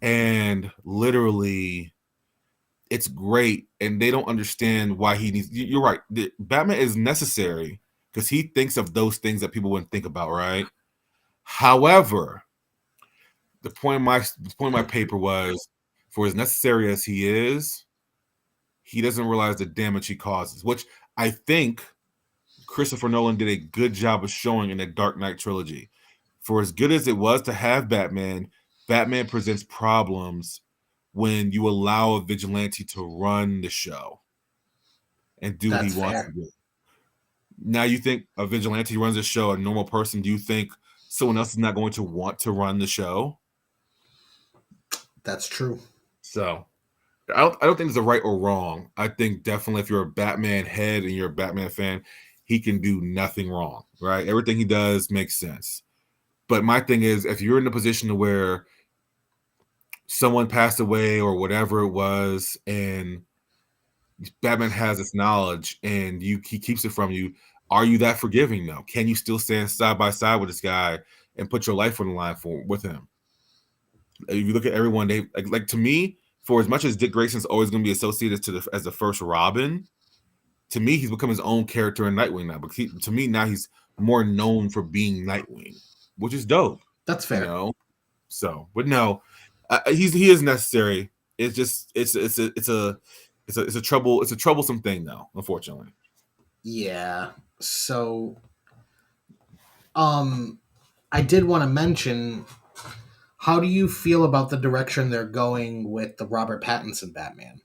And literally, it's great. And they don't understand why he needs. You're right. Batman is necessary because he thinks of those things that people wouldn't think about, right? However, the point of my paper was, for as necessary as he is, he doesn't realize the damage he causes, which I think Christopher Nolan did a good job of showing in the Dark Knight trilogy. For as good as it was to have Batman, Batman presents problems when you allow a vigilante to run the show and do what he wants to do. Now you think a vigilante runs the show, a normal person, do you think someone else is not going to want to run the show? That's true. So I don't think there's a right or wrong. I think definitely if you're a Batman head and you're a Batman fan, he can do nothing wrong, right? Everything he does makes sense. But my thing is, if you're in a position to where someone passed away or whatever it was, and Batman has this knowledge and he keeps it from you. Are you that forgiving though? Can you still stand side by side with this guy and put your life on the line with him? If you look at everyone, they like to me, for as much as Dick Grayson's always going to be associated as the first Robin, to me, he's become his own character in Nightwing now. But to me, now he's more known for being Nightwing, which is dope. That's fair. You know? So, but no, he is necessary. It's just it's a troublesome thing though, unfortunately. Yeah. So, I did want to mention, how do you feel about the direction they're going with the Robert Pattinson Batman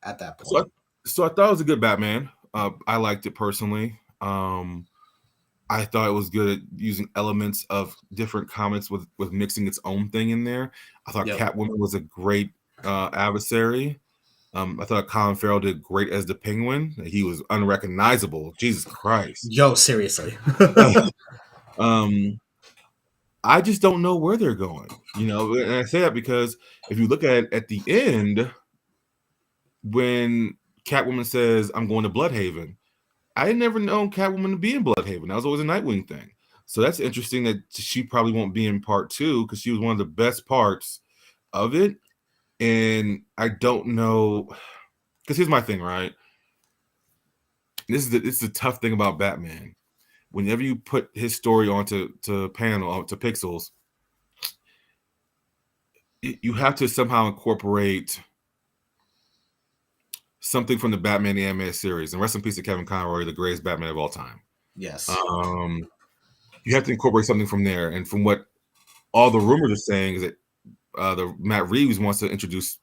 at that point? So I thought it was a good Batman. I liked it personally. I thought it was good at using elements of different comics with mixing its own thing in there. I thought Catwoman was a great adversary. I thought Colin Farrell did great as the Penguin. He was unrecognizable. Jesus Christ. Yo, seriously. I just don't know where they're going. You know, and I say that because if you look at the end, when Catwoman says, "I'm going to Bloodhaven," I had never known Catwoman to be in Bloodhaven. That was always a Nightwing thing. So that's interesting that she probably won't be in part 2 because she was one of the best parts of it. And I don't know, because here's my thing, right? This is the tough thing about Batman. Whenever you put his story onto pixels, you have to somehow incorporate something from the Batman the Animated Series. And rest in peace to Kevin Conroy, the greatest Batman of all time. Yes. You have to incorporate something from there. And from what all the rumors are saying is that the Matt Reeves wants to introduce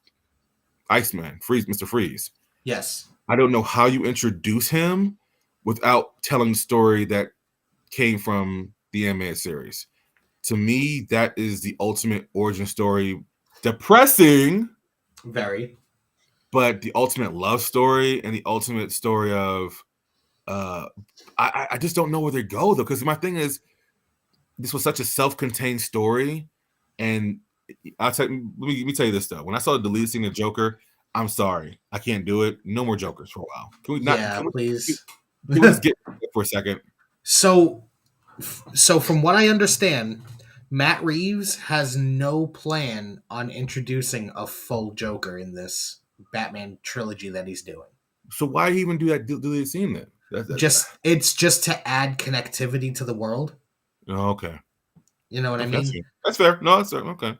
Iceman, Mr. Freeze. Yes. I don't know how you introduce him without telling the story that came from the animated series. To me, that is the ultimate origin story. Depressing. Very. But the ultimate love story and the ultimate story of I just don't know where they go though, because my thing is, this was such a self-contained story, and let me tell you this though. When I saw the deleted scene of Joker, I'm sorry, I can't do it. No more Jokers for a while. Can we not? Yeah, please. Can we just get for a second? So from what I understand, Matt Reeves has no plan on introducing a full Joker in this Batman trilogy that he's doing. So why even do that deleted scene then? It's just to add connectivity to the world. Oh, okay. You know what I mean? That's fair. No, that's fair. Okay.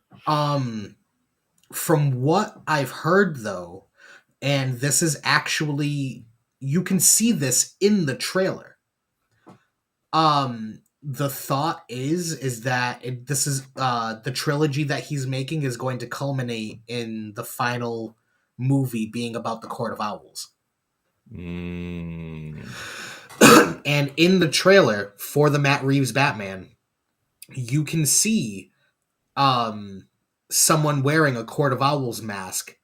From what I've heard though, and this is actually, you can see this in the trailer. The thought is that this is the trilogy that he's making is going to culminate in the final movie being about the Court of Owls. And in the trailer for the Matt Reeves Batman, you can see someone wearing a Court of Owls mask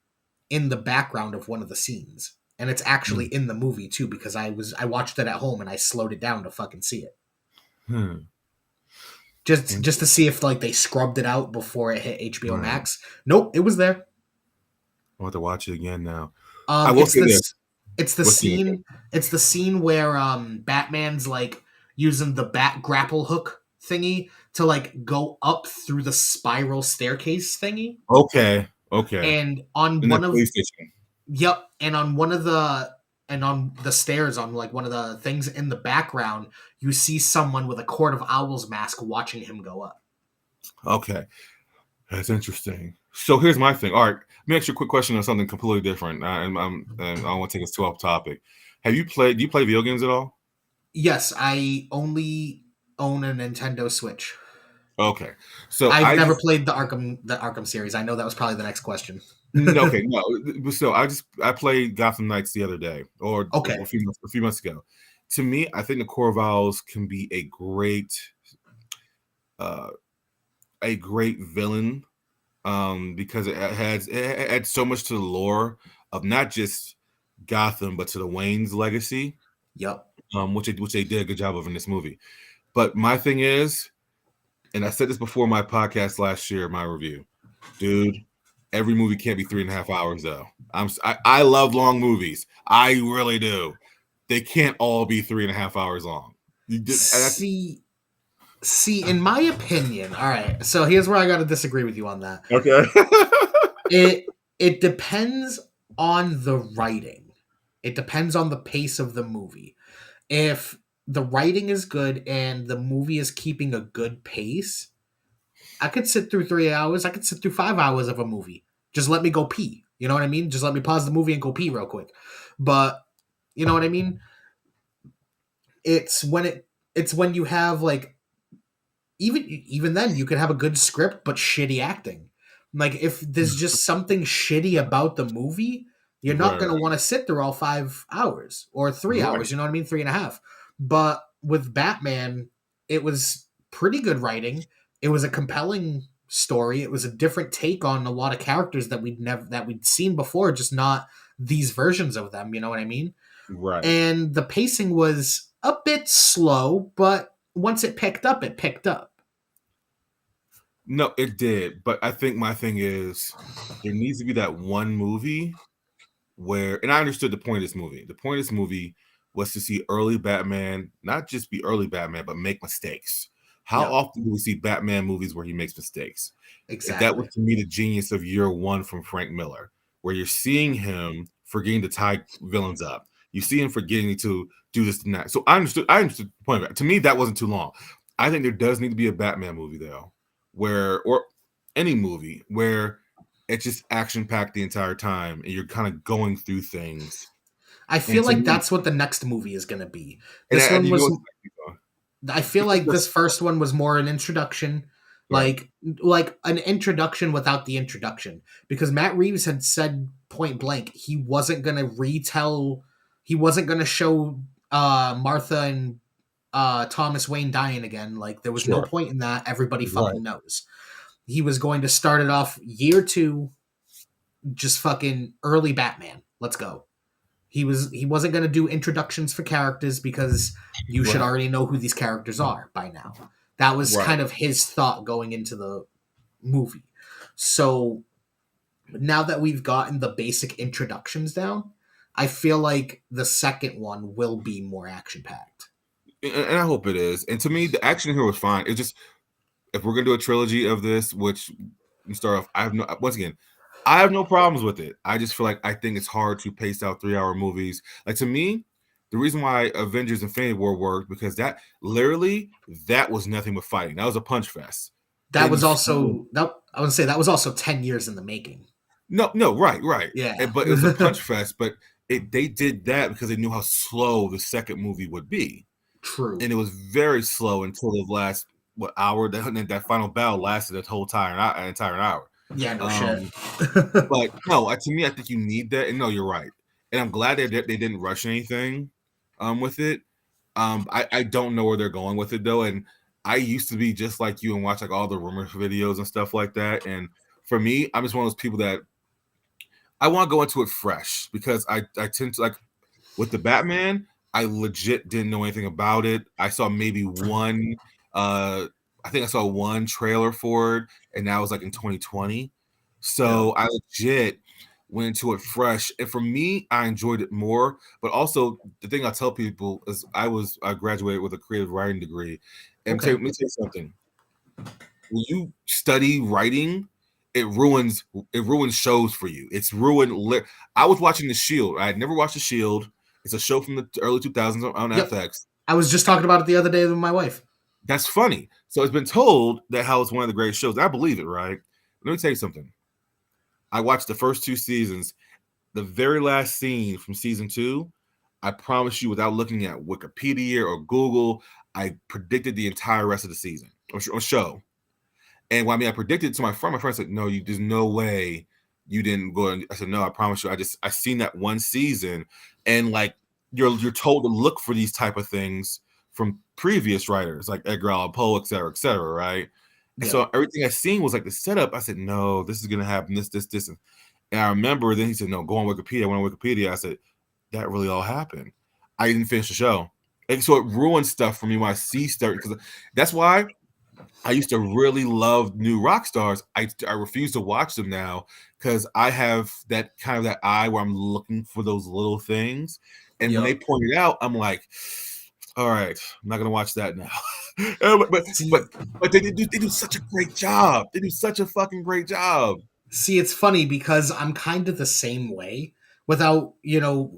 in the background of one of the scenes. And it's actually in the movie too, because I watched it at home and I slowed it down to fucking see it. Just to see if like they scrubbed it out before it hit HBO Max. Nope, it was there. I want to watch it again now. It's the scene where Batman's like using the bat grapple hook thingy to like go up through the spiral staircase thingy. Okay. And on one of the stairs on like one of the things in the background, you see someone with a Court of Owls mask watching him go up. Okay. That's interesting. So here's my thing. All right, let me ask you a quick question on something completely different. I don't want to take us too off topic. Do you play video games at all? Yes, I only own a Nintendo Switch. Okay. So I've never played the Arkham series. I know that was probably the next question. Okay, no. So I played Gotham Knights the other day, or a few months ago. To me, I think the Court of Owls can be a great villain, because it adds so much to the lore of not just Gotham, but to the Wayne's legacy. Yep. Which they did a good job of in this movie. But my thing is, and I said this before my podcast last year, my review, dude, Every movie can't be 3.5 hours though. I love long movies. I really do. They can't all be 3.5 hours long. See, in my opinion, all right. So here's where I got to disagree with you on that. Okay. It depends on the writing. It depends on the pace of the movie. If the writing is good and the movie is keeping a good pace, I could sit through 3 hours. I could sit through 5 hours of a movie. Just let me go pee. You know what I mean? Just let me pause the movie and go pee real quick. But you know what I mean? It's when you have like even then you could have a good script but shitty acting. Like if there's just something shitty about the movie, you're not going to want to sit through all 5 hours or 3 hours. You know what I mean? 3.5. But with Batman, it was pretty good writing. It was a compelling story. It was a different take on a lot of characters that we'd seen before, just not these versions of them. You know what I mean? Right. And the pacing was a bit slow, but once it picked up, it picked up. No, it did. But I think my thing is there needs to be that one movie where, and I understood the point of this movie. The point of this movie was to see early Batman, not just be early Batman, but make mistakes. How often do we see Batman movies where he makes mistakes? Exactly. That was to me the genius of year one from Frank Miller, where you're seeing him forgetting to tie villains up. You see him forgetting to do this and that. So I understood the point of it. To me, that wasn't too long. I think there does need to be a Batman movie though, or any movie where it's just action packed the entire time and you're kind of going through things. I feel like that's what the next movie is going to be. This one was. I feel like this first one was more an introduction, like an introduction without the introduction, because Matt Reeves had said point blank he wasn't going to retell, he wasn't going to show Martha and Thomas Wayne dying again. Like there was no point in that. Everybody fucking knows. He was going to start it off year 2, just fucking early Batman. Let's go. He wasn't going to do introductions for characters because you should already know who these characters are by now. That was kind of his thought going into the movie. So now that we've gotten the basic introductions down, I feel like the second one will be more action-packed. And I hope it is. And to me, the action here was fine. It's just, if we're going to do a trilogy of this, which we start off, I have no problems with it. I just feel like I think it's hard to pace out 3-hour movies. Like to me, the reason why Avengers Infinity War worked, because that was nothing but fighting. That was a punch fest. That was also 10 years in the making. No, right. Yeah. But it was a punch fest, but they did that because they knew how slow the second movie would be. True. And it was very slow until the last hour. That final battle lasted that whole entire hour. Yeah, no shit. But no, to me, I think you need that. And no, you're right. And I'm glad they didn't rush anything with it. I don't know where they're going with it though. And I used to be just like you and watch like all the rumor videos and stuff like that. And for me, I'm just one of those people that I want to go into it fresh, because I tend to, like with the Batman, I legit didn't know anything about it. I saw maybe one I think I saw one trailer for it, and that was like in 2020. So I legit went into it fresh. And for me, I enjoyed it more. But also, the thing I tell people is I graduated with a creative writing degree. And let me tell you something. When you study writing, it ruins shows for you. It's ruined. I was watching The Shield. I had never watched The Shield. It's a show from the early 2000s on FX. I was just talking about it the other day with my wife. That's funny. So it's been told that how it's one of the greatest shows. I believe it, right? Let me tell you something. I watched the first 2 seasons. The very last scene from season 2, I promise you, without looking at Wikipedia or Google, I predicted the entire rest of the season or show. And when I predicted it to my friend said, "No, there's no way you didn't go." And I said, "No, I promise you. I seen that one season." And like you're told to look for these type of things from previous writers like Edgar Allan Poe, et cetera, right? And so everything I seen was like the setup. I said, "No, this is gonna happen. This." And I remember then he said, "No, go on Wikipedia." I went on Wikipedia. I said, "That really all happened." I didn't finish the show, and so it ruined stuff for me when I see stuff, because that's why I used to really love new rock stars. I refuse to watch them now because I have that kind of that eye where I'm looking for those little things, and when they point it out, I'm like, all right, I'm not gonna watch that now. but they do such a great job. They do such a fucking great job. See, it's funny because I'm kind of the same way without,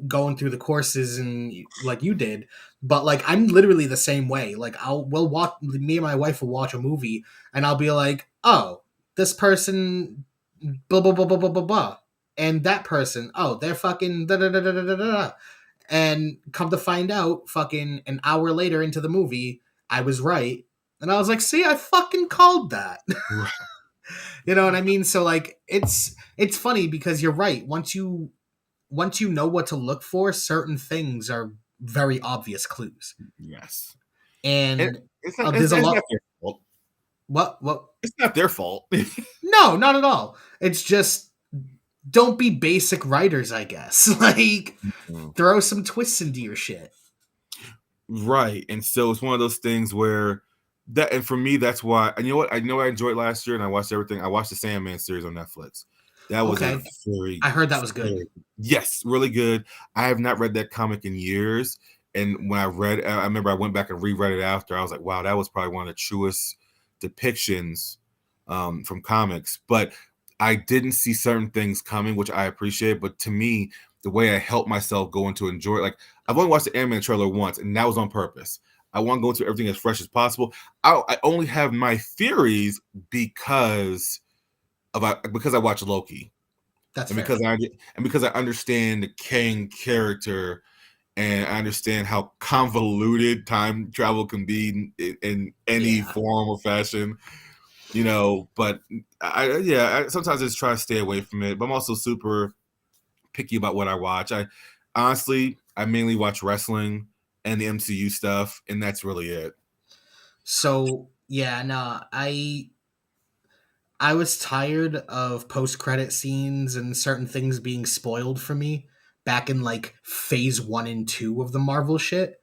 going through the courses and like you did, but like I'm literally the same way. Like we'll watch, me and my wife will watch a movie and I'll be like, "Oh, this person blah blah blah blah blah blah blah." And that person, oh, they're fucking da da da da da da da. And come to find out, fucking an hour later into the movie, I was right. And I was like, "See, I fucking called that." You know what I mean? So like it's funny because you're right. Once you know what to look for, certain things are very obvious clues. Yes. And it's there's a lot. Not their fault. What? It's not their fault. No, not at all. It's just don't be basic writers, I guess. Like throw some twists into your shit. Right. And so it's one of those things where that, and for me, that's why, and you know what? I know I enjoyed last year and I watched everything. I watched the Sandman series on Netflix. That was Okay. I heard that was good. Yes, really good. I have not read that comic in years. And when I remember I went back and reread it after. I was like, wow, that was probably one of the truest depictions from comics. But I didn't see certain things coming, which I appreciate. But to me, the way I helped myself go into enjoy it, like I've only watched the Ant-Man trailer once, and that was on purpose. I want to go into everything as fresh as possible. I only have my theories because I watch Loki. That's and fair. because I understand the Kang character, and I understand how convoluted time travel can be in any form or fashion, But I sometimes just try to stay away from it. But I'm also super picky about what I watch. I mainly watch wrestling and the MCU stuff, and that's really it. So yeah, no, I was tired of post-credit scenes and certain things being spoiled for me back in like phase 1 and 2 of the Marvel shit,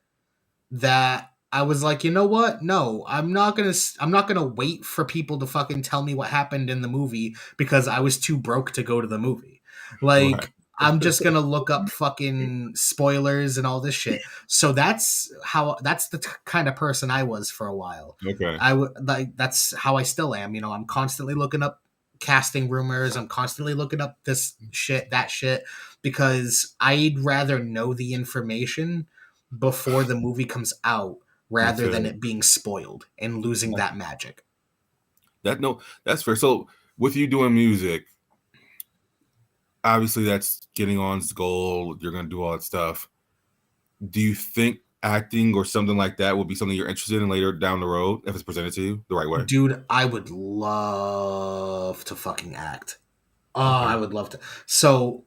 that I was like, you know what? No, I'm not going to wait for people to fucking tell me what happened in the movie because I was too broke to go to the movie. Like Right. I'm just going to look up fucking spoilers and all this shit. So that's the kind of person I was for a while. Okay. That's how I still am. I'm constantly looking up casting rumors. I'm constantly looking up this shit, that shit, because I'd rather know the information before the movie comes out rather than it being spoiled and losing that magic. That's fair. So with you doing music, obviously that's getting on's goal. You're going to do all that stuff. Do you think acting or something like that will be something you're interested in later down the road if it's presented to you the right way? Dude, I would love to fucking act. Oh, Okay. I would love to. So,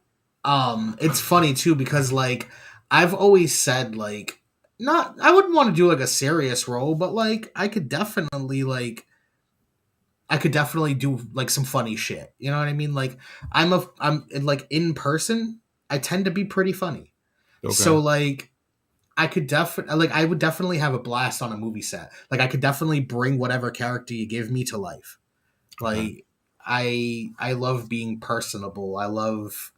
it's funny too because like I've always said like I wouldn't want to do like a serious role, but like I could definitely do like some funny shit. You know what I mean? Like I'm like in person, I tend to be pretty funny. Okay. So like I would definitely have a blast on a movie set. Like I could definitely bring whatever character you give me to life. Like I love being personable. I love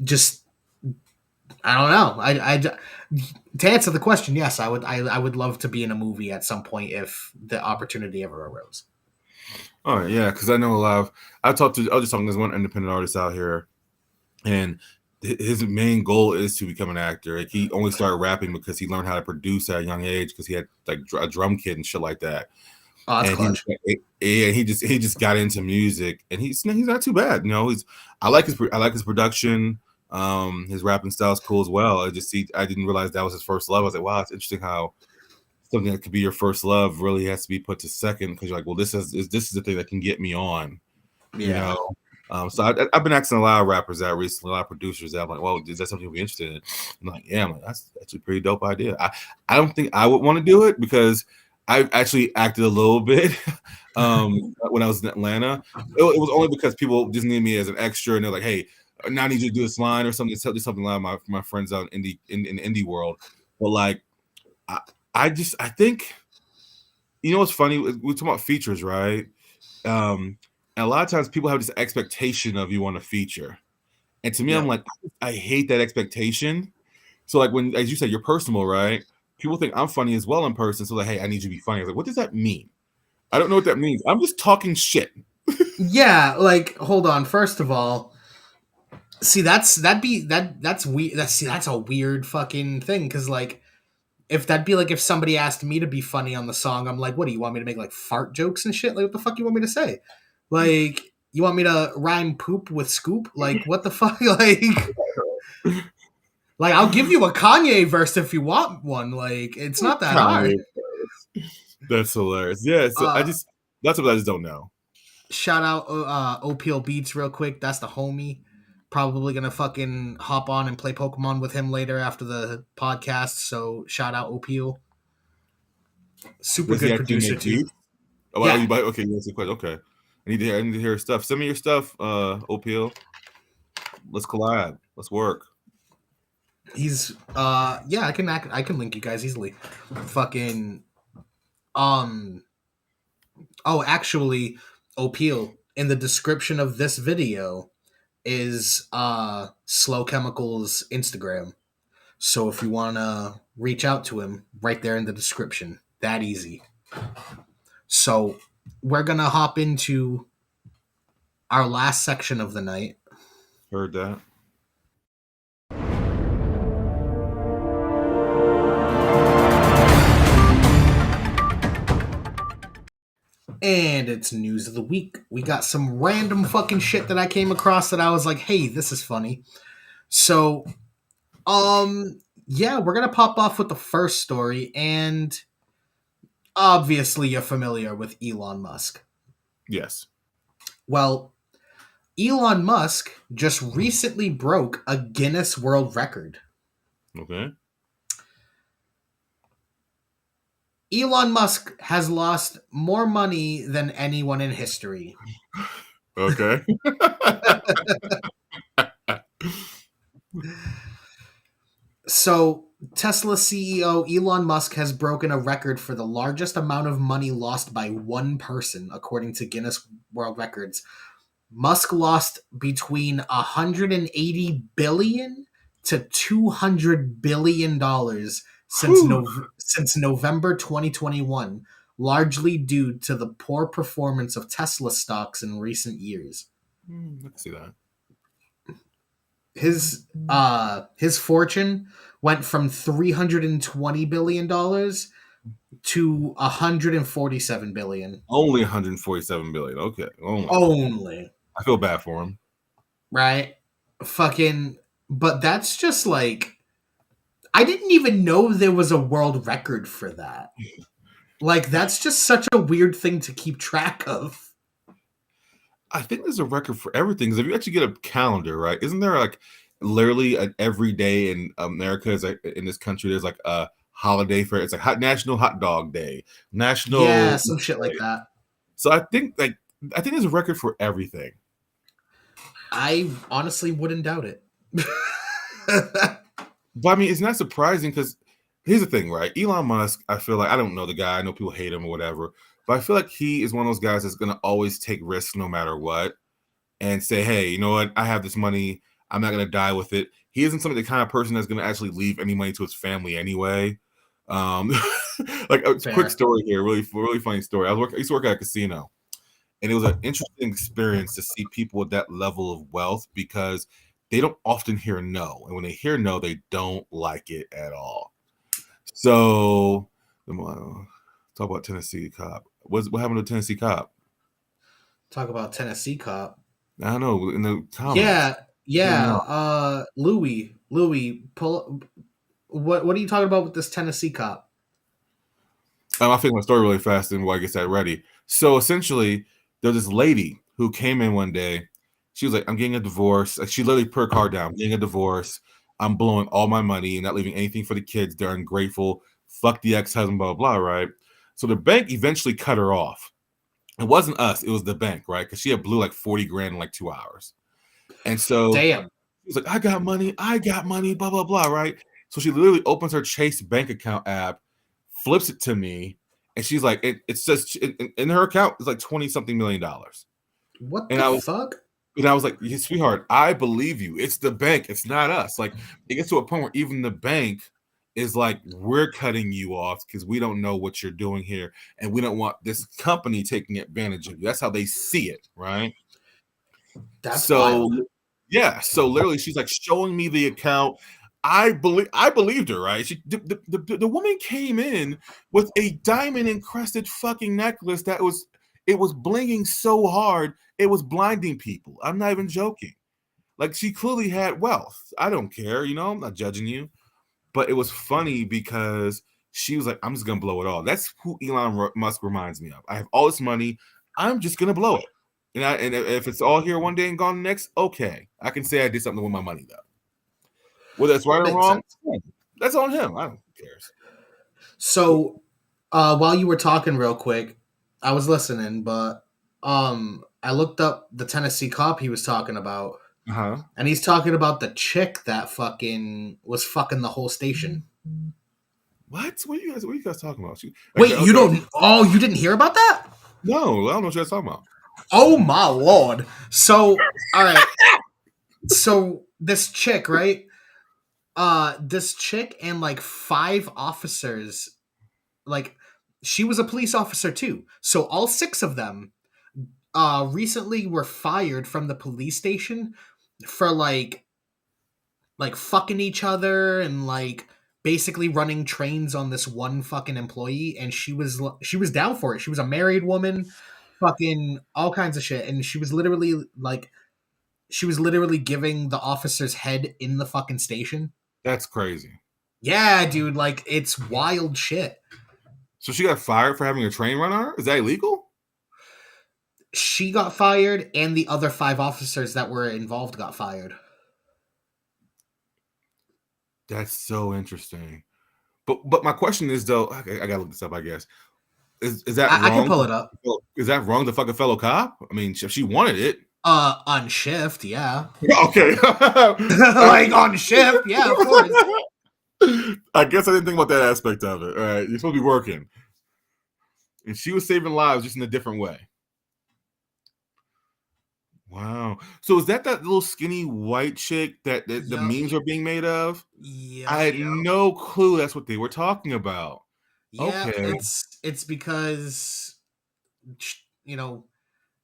just I don't know. I to answer the question, yes, I would love to be in a movie at some point if the opportunity ever arose. All right, yeah, because I know a lot of I was just talking to this one independent artist out here, and his main goal is to become an actor. Like he only started rapping because he learned how to produce at a young age because he had like a drum kit and shit like that. Oh, that's clutch. He just got into music, and he's not too bad. I like his production. His rapping style is cool as well. I didn't realize that was his first love. I was like, wow, it's interesting how something that could be your first love really has to be put to second because you're like, well, this is the thing that can get me on. Yeah. So I've been asking a lot of rappers that recently, a lot of producers that I'm like, well, is that something you'd be interested in? I'm like, yeah, that's a pretty dope idea. I don't think I would want to do it because I actually acted a little bit when I was in Atlanta. It was only because people just need me as an extra, and they're like, hey, now I need you to do this line or something. Do something like my friends out in the indie world. But like, I think, what's funny? We're talking about features, right? And a lot of times people have this expectation of you on a feature. And to me, Yeah. I'm like, I hate that expectation. So like when, as you said, you're personal, right? People think I'm funny as well in person. So like, hey, I need you to be funny. I was like, what does that mean? I don't know what that means. I'm just talking shit. Yeah, like hold on. First of all, see that's weird. That's a weird fucking thing because like if that'd be like if somebody asked me to be funny on the song, I'm like, what do you want me to make like fart jokes and shit? Like what the fuck you want me to say? Like you want me to rhyme poop with scoop? Like what the fuck? Like I'll give you a Kanye verse if you want one. Like it's not that hard. That's hilarious. Yeah, so that's what I just don't know. Shout out OPL Beats real quick. That's the homie. Probably gonna fucking hop on and play Pokemon with him later after the podcast. So shout out OPL. Super Does he good actually producer make too. beats? Oh, Yeah. okay, you answered the question. Okay. I need to hear his stuff. Send me your stuff, OPL. Let's collab. Let's work. He's yeah, I can link you guys easily. Fucking oh actually OPL in the description of this video is Slow Chemical's Instagram. So if you wanna reach out to him, right there in the description. That easy. So we're gonna hop into our last section of the night. Heard that. And it's news of the week. We got some random fucking shit that I came across that I was like, hey, this is funny. So, yeah, we're gonna pop off with the first story, and obviously you're familiar with Elon Musk. Yes. Well, Elon Musk just recently broke a Guinness World Record. Okay. Elon Musk has lost more money than anyone in history. Okay. So, Tesla CEO Elon Musk has broken a record for the largest amount of money lost by one person, according to Guinness World Records. Musk lost between 180 billion to 200 billion dollars since November 2021, largely due to the poor performance of Tesla stocks in recent years. I can see that. His fortune went from $320 billion to 147 billion. Only 147 billion. Okay. Only. I feel bad for him. Right? Fucking, but that's just like, I didn't even know there was a world record for that. Like, that's just such a weird thing to keep track of. I think there's a record for everything. Because if you actually get a calendar, right? Isn't there like literally every day in America is like in this country there's like a holiday for it. It's like National Hot Dog Day, National Some shit like that. So I think there's a record for everything. I honestly wouldn't doubt it. But I mean, it's not surprising because here's the thing, right? Elon Musk, I feel like I don't know the guy. I know people hate him or whatever, but I feel like he is one of those guys that's going to always take risks no matter what and say, hey, you know what? I have this money. I'm not going to die with it. He isn't the kind of person that's going to actually leave any money to his family anyway. Like a quick story here, really funny story. I used to work at a casino, and it was an interesting experience to see people with that level of wealth because they don't often hear no. And when they hear no, they don't like it at all. So, talk about Tennessee cop. What happened to Tennessee cop? Talk about Tennessee cop. I don't know. In the comments. Yeah. Louis, pull. What are you talking about with this Tennessee cop? I'll finish my story really fast and while I get that ready. So essentially, there's this lady who came in one day. She was like, I'm getting a divorce. Like, she literally put her car down, getting a divorce. I'm blowing all my money and not leaving anything for the kids. They're ungrateful. Fuck the ex-husband, blah, blah, blah, right? So the bank eventually cut her off. It wasn't us. It was the bank, right? Because she had blew like 40 grand in like 2 hours. And so damn. She was like, I got money, blah, blah, blah, right? So she literally opens her Chase bank account app, flips it to me, and she's like, it's just in her account, it's like $20-something million. What And the I was fuck? And I was like, yeah, sweetheart, I believe you. It's the bank. It's not us. Like, it gets to a point where even the bank is like, we're cutting you off because we don't know what you're doing here. And we don't want this company taking advantage of you. That's how they see it, right? That's So, wild. yeah. So literally, she's like showing me the account. I believed her, right? The woman came in with a diamond encrusted fucking necklace that was blinging so hard it was blinding people. I'm not even joking. Like, she clearly had wealth. I don't care, I'm not judging you. But it was funny because she was like, I'm just gonna blow it all. That's who Elon Musk reminds me of. I have all this money, I'm just gonna blow it. And if it's all here one day and gone next, okay. I can say I did something with my money though. Whether that's right or Makes wrong, sense. that's on him. I don't care. So, while you were talking real quick, I was listening, but I looked up the Tennessee cop he was talking about, Uh-huh. and he's talking about the chick that fucking was fucking the whole station. What? What are you guys talking about? Wait, you don't? Oh, you didn't hear about that? No, I don't know what you guys talking about. Oh my lord! So, all right. So this chick, right? This chick and like 5 officers, like she was a police officer too. So all 6 of them, recently were fired from the police station for like fucking each other and like basically running trains on this one fucking employee, and she was down for it. She was a married woman, fucking all kinds of shit, and she was literally giving the officer's head in the fucking station. That's crazy. Yeah, dude, like it's wild shit. So she got fired for having a train run on her? Is that illegal? She got fired, and the other 5 officers that were involved got fired. That's so interesting. But my question is though, I gotta look this up, I guess. Is that wrong? I can pull it up. Is that wrong to fuck a fellow cop? I mean, if she wanted it. On shift, yeah. Okay. Like on shift, yeah, of course. I guess I didn't think about that aspect of it. All right, you're supposed to be working. And she was saving lives just in a different way. Wow. So is that little skinny white chick that the memes are being made of? Yeah. I had no clue that's what they were talking about. Yeah, Okay. it's because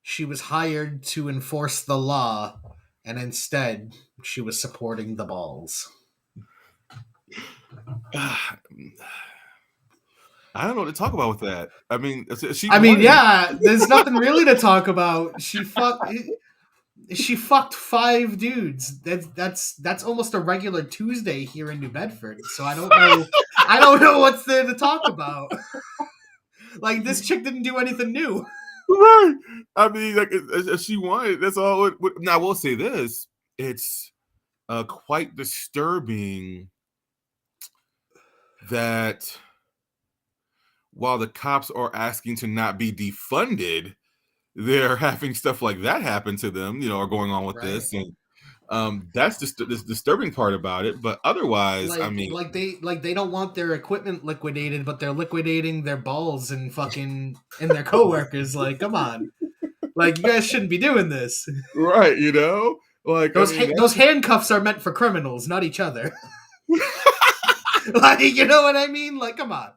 she was hired to enforce the law, and instead she was supporting the balls. I don't know what to talk about with that. I mean, there's nothing really to talk about. She fucked 5 dudes. That's almost a regular Tuesday here in New Bedford. So I don't know what's there to talk about. Like, this chick didn't do anything new. Right. I mean, like, if she wanted, that's all. Now, I will say this: it's quite disturbing that while the cops are asking to not be defunded, they're having stuff like that happen to them. Are going on with this, and that's just the disturbing part about it. But otherwise, I mean, they don't want their equipment liquidated, but they're liquidating their balls and fucking and their coworkers. Like, come on, like, you guys shouldn't be doing this, right? Like those handcuffs are meant for criminals, not each other. Like, you know what I mean? Like, come on.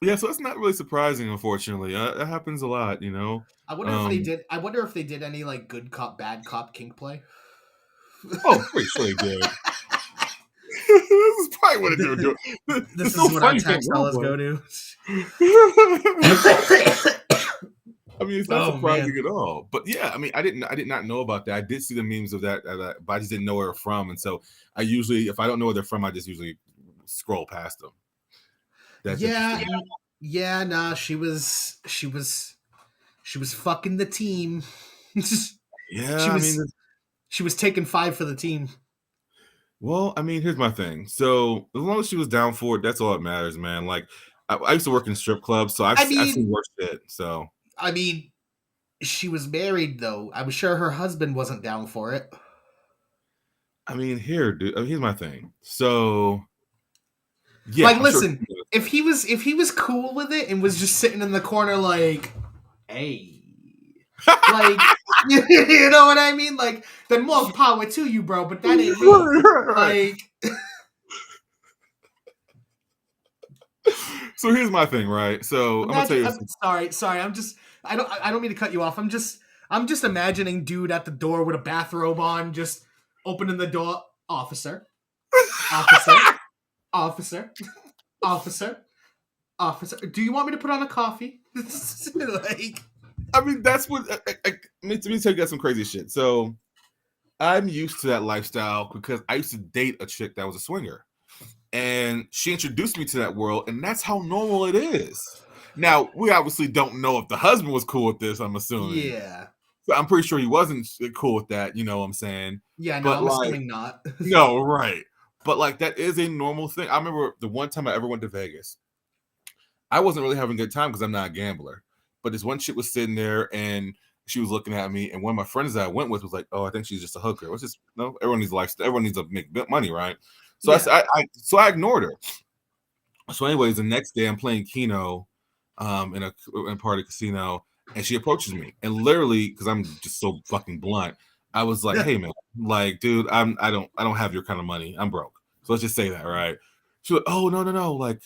Yeah, so it's not really surprising, unfortunately. That happens a lot, I wonder if they did any like good cop, bad cop kink play. Oh, pretty sure they did. This is probably what they were doing. This is what our tax dollars go to. I mean, it's not surprising at all. But yeah, I mean, I did not know about that. I did see the memes of that, but I just didn't know where they're from. And so I usually, if I don't know where they're from, I just usually scroll past them. That's nah, she was fucking the team. Yeah, she was taking 5 for the team. Well, I mean, here's my thing. So as long as she was down for it, that's all that matters, man. Like, I used to work in strip clubs, so I've seen worse shit. So I mean, she was married though. I'm sure her husband wasn't down for it. I mean, here's my thing. So yeah, like, listen, sure. if he was cool with it and was just sitting in the corner like, hey, Like, you know what I mean? Like, then more power to you, bro. But that ain't me. Like, so here's my thing, right? So I'm gonna tell you. sorry. I don't mean to cut you off. I'm just imagining dude at the door with a bathrobe on, just opening the door. Officer, officer. Do you want me to put on a coffee? Like, I mean, that's what. Me tell you guys some crazy shit. So I'm used to that lifestyle because I used to date a chick that was a swinger, and she introduced me to that world, and that's how normal it is. Now, we obviously don't know if the husband was cool with this, I'm assuming. yeah. So I'm pretty sure he wasn't cool with that, you know what I'm saying? Yeah, no, but I'm assuming not. No, right. But like that is a normal thing. I remember the one time I ever went to Vegas. I wasn't really having a good time because I'm not a gambler. But this one chick was sitting there and she was looking at me, and one of my friends that I went with was like, "Oh, I think she's just a hooker." It was just no. Everyone needs lifestyle. Everyone needs to make money, right? So Yeah. I ignored her. So, anyways, the next day I'm playing Keno, in part of the casino, and she approaches me, and literally because I'm just so fucking blunt, I was like, "Hey, man, like, dude, I don't have your kind of money. I'm broke. So let's just say that, right?" She was like, "Oh, no, like,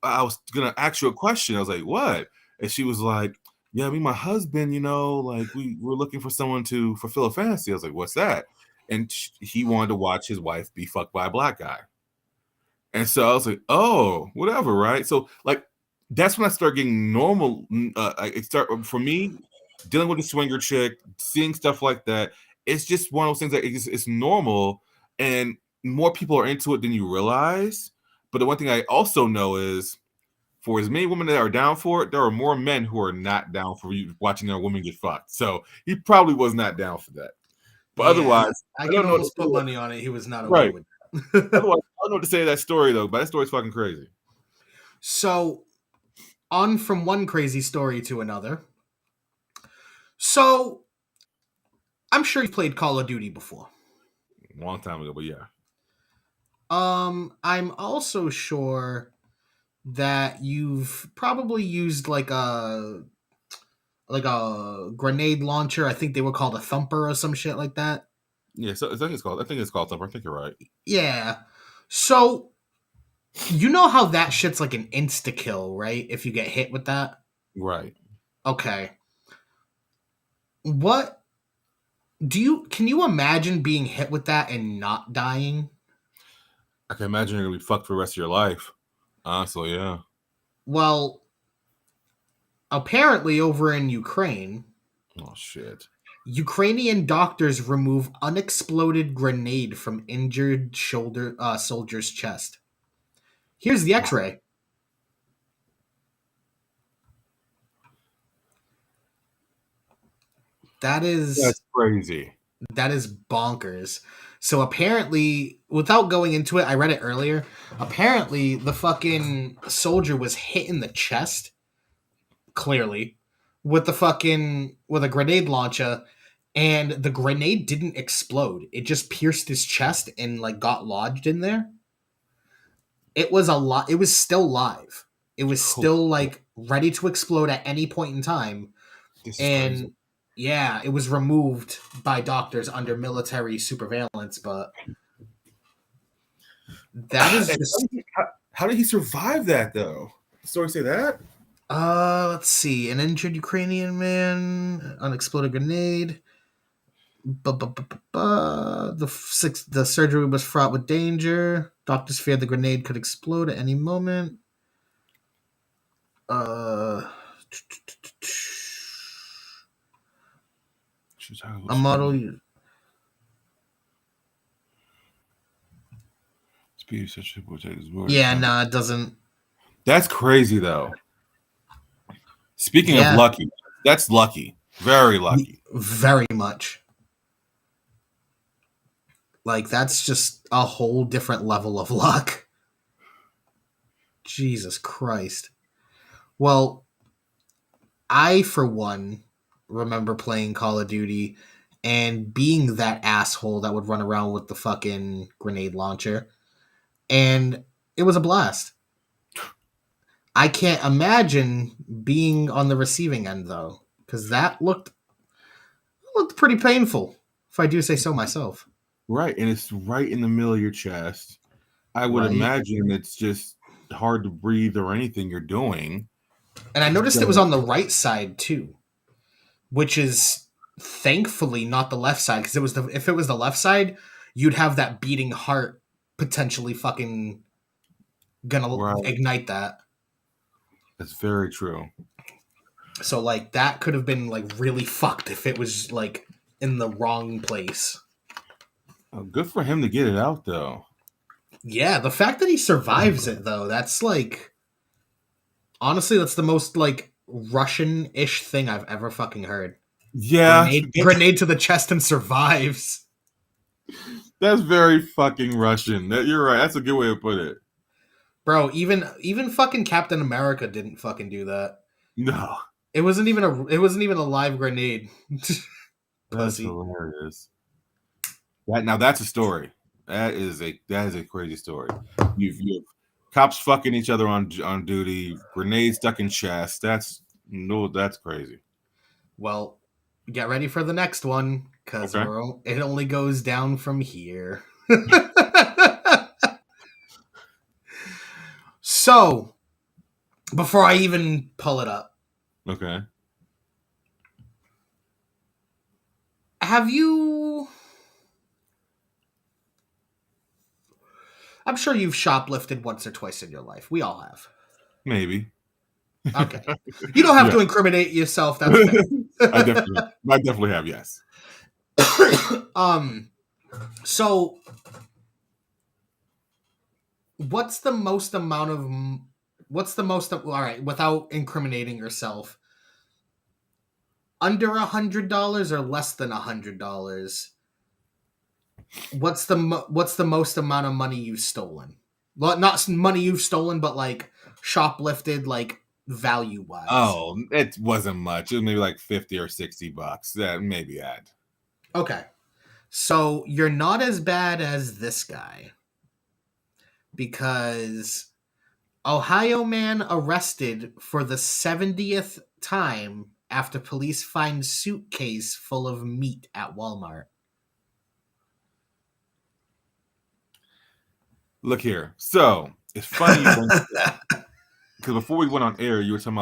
I was gonna ask you a question." I was like, "What?" And she was like, "Yeah, me, and my husband, like we're looking for someone to fulfill a fantasy." I was like, "What's that?" And he wanted to watch his wife be fucked by a black guy. And so I was like, "Oh, whatever, right?" So like, that's when I start getting normal. It start for me dealing with a swinger chick, seeing stuff like that. It's just one of those things that it's normal, and more people are into it than you realize. But the one thing I also know is, for as many women that are down for it, there are more men who are not down for you watching their women get fucked. So he probably was not down for that. But Yeah, otherwise, I I can don't know what to almost put say. money on it. He was not okay Right. with that. Otherwise, I don't know what to say to that story though. But that story's fucking crazy. So, on from one crazy story to another. So, I'm sure you played Call of Duty before. A long time ago, but yeah. I'm also sure that you've probably used like a grenade launcher. I think they were called a thumper or some shit like that. Yeah, so I think it's called something. I think you're right. Yeah. So, you know how that shit's like an insta kill, right? If you get hit with that. Right. Okay. What can you imagine being hit with that and not dying? I can imagine you're gonna be fucked for the rest of your life. Honestly, yeah. Well, apparently over in Ukraine, Oh shit. Ukrainian doctors remove unexploded grenade from injured soldier's chest. Here's the X-ray. That is That's crazy. that is bonkers. So apparently, without going into it, I read it earlier. Apparently, the fucking soldier was hit in the chest, clearly, with a grenade launcher, and the grenade didn't explode. It just pierced his chest and like got lodged in there. It was a lot. It was still live. It was still like ready to explode at any point in time. This is crazy. And yeah, it was removed by doctors under military surveillance. But that is just. How did he survive that though? The story say that? Let's see. An injured Ukrainian man, unexploded grenade. The surgery was fraught with danger. Doctors feared the grenade could explode at any moment. A model. Yeah, no, it doesn't. That's crazy though. Speaking of Yeah. lucky, that's lucky. Very lucky. Very much. Like, that's just a whole different level of luck. Jesus Christ. Well, I, for one, remember playing Call of Duty and being that asshole that would run around with the fucking grenade launcher. And it was a blast. I can't imagine being on the receiving end, though. because that looked pretty painful, if I do say so myself. Right, and it's right in the middle of your chest. I would Right. imagine it's just hard to breathe or anything you're doing. And I noticed it was on the right side too, which is thankfully not the left side, because if it was the left side, you'd have that beating heart potentially fucking gonna ignite that. That's very true. So like that could have been like really fucked if it was like in the wrong place. Oh, good for him to get it out though. Yeah, the fact that he survives it though, that's like honestly that's the most like Russian-ish thing I've ever fucking heard. Yeah. Grenade to the chest and survives. That's very fucking Russian. You're right. That's a good way to put it. Bro, even fucking Captain America didn't fucking do that. No. It wasn't even a live grenade. That's hilarious. That's a story. That is a crazy story. You have cops fucking each other on duty, grenade stuck in chest. That's crazy. Well, get ready for the next one, because it only goes down from here. So, before I even pull it up, okay, have you? I'm sure you've shoplifted once or twice in your life. We all have. Maybe. Okay. You don't have to incriminate yourself. That's fair. I definitely have. Yes. So, what's the most amount of? All right, without incriminating yourself, under $100 or less than $100? What's the most amount of money you've stolen? Well, not money you've stolen, but like shoplifted, like value wise. Oh, it wasn't much. It was maybe like $50 or $60. That maybe add. Okay, so you're not as bad as this guy, because Ohio man arrested for the 70th time after police find suitcase full of meat at Walmart. Look here. So it's funny because before we went on air, we were talking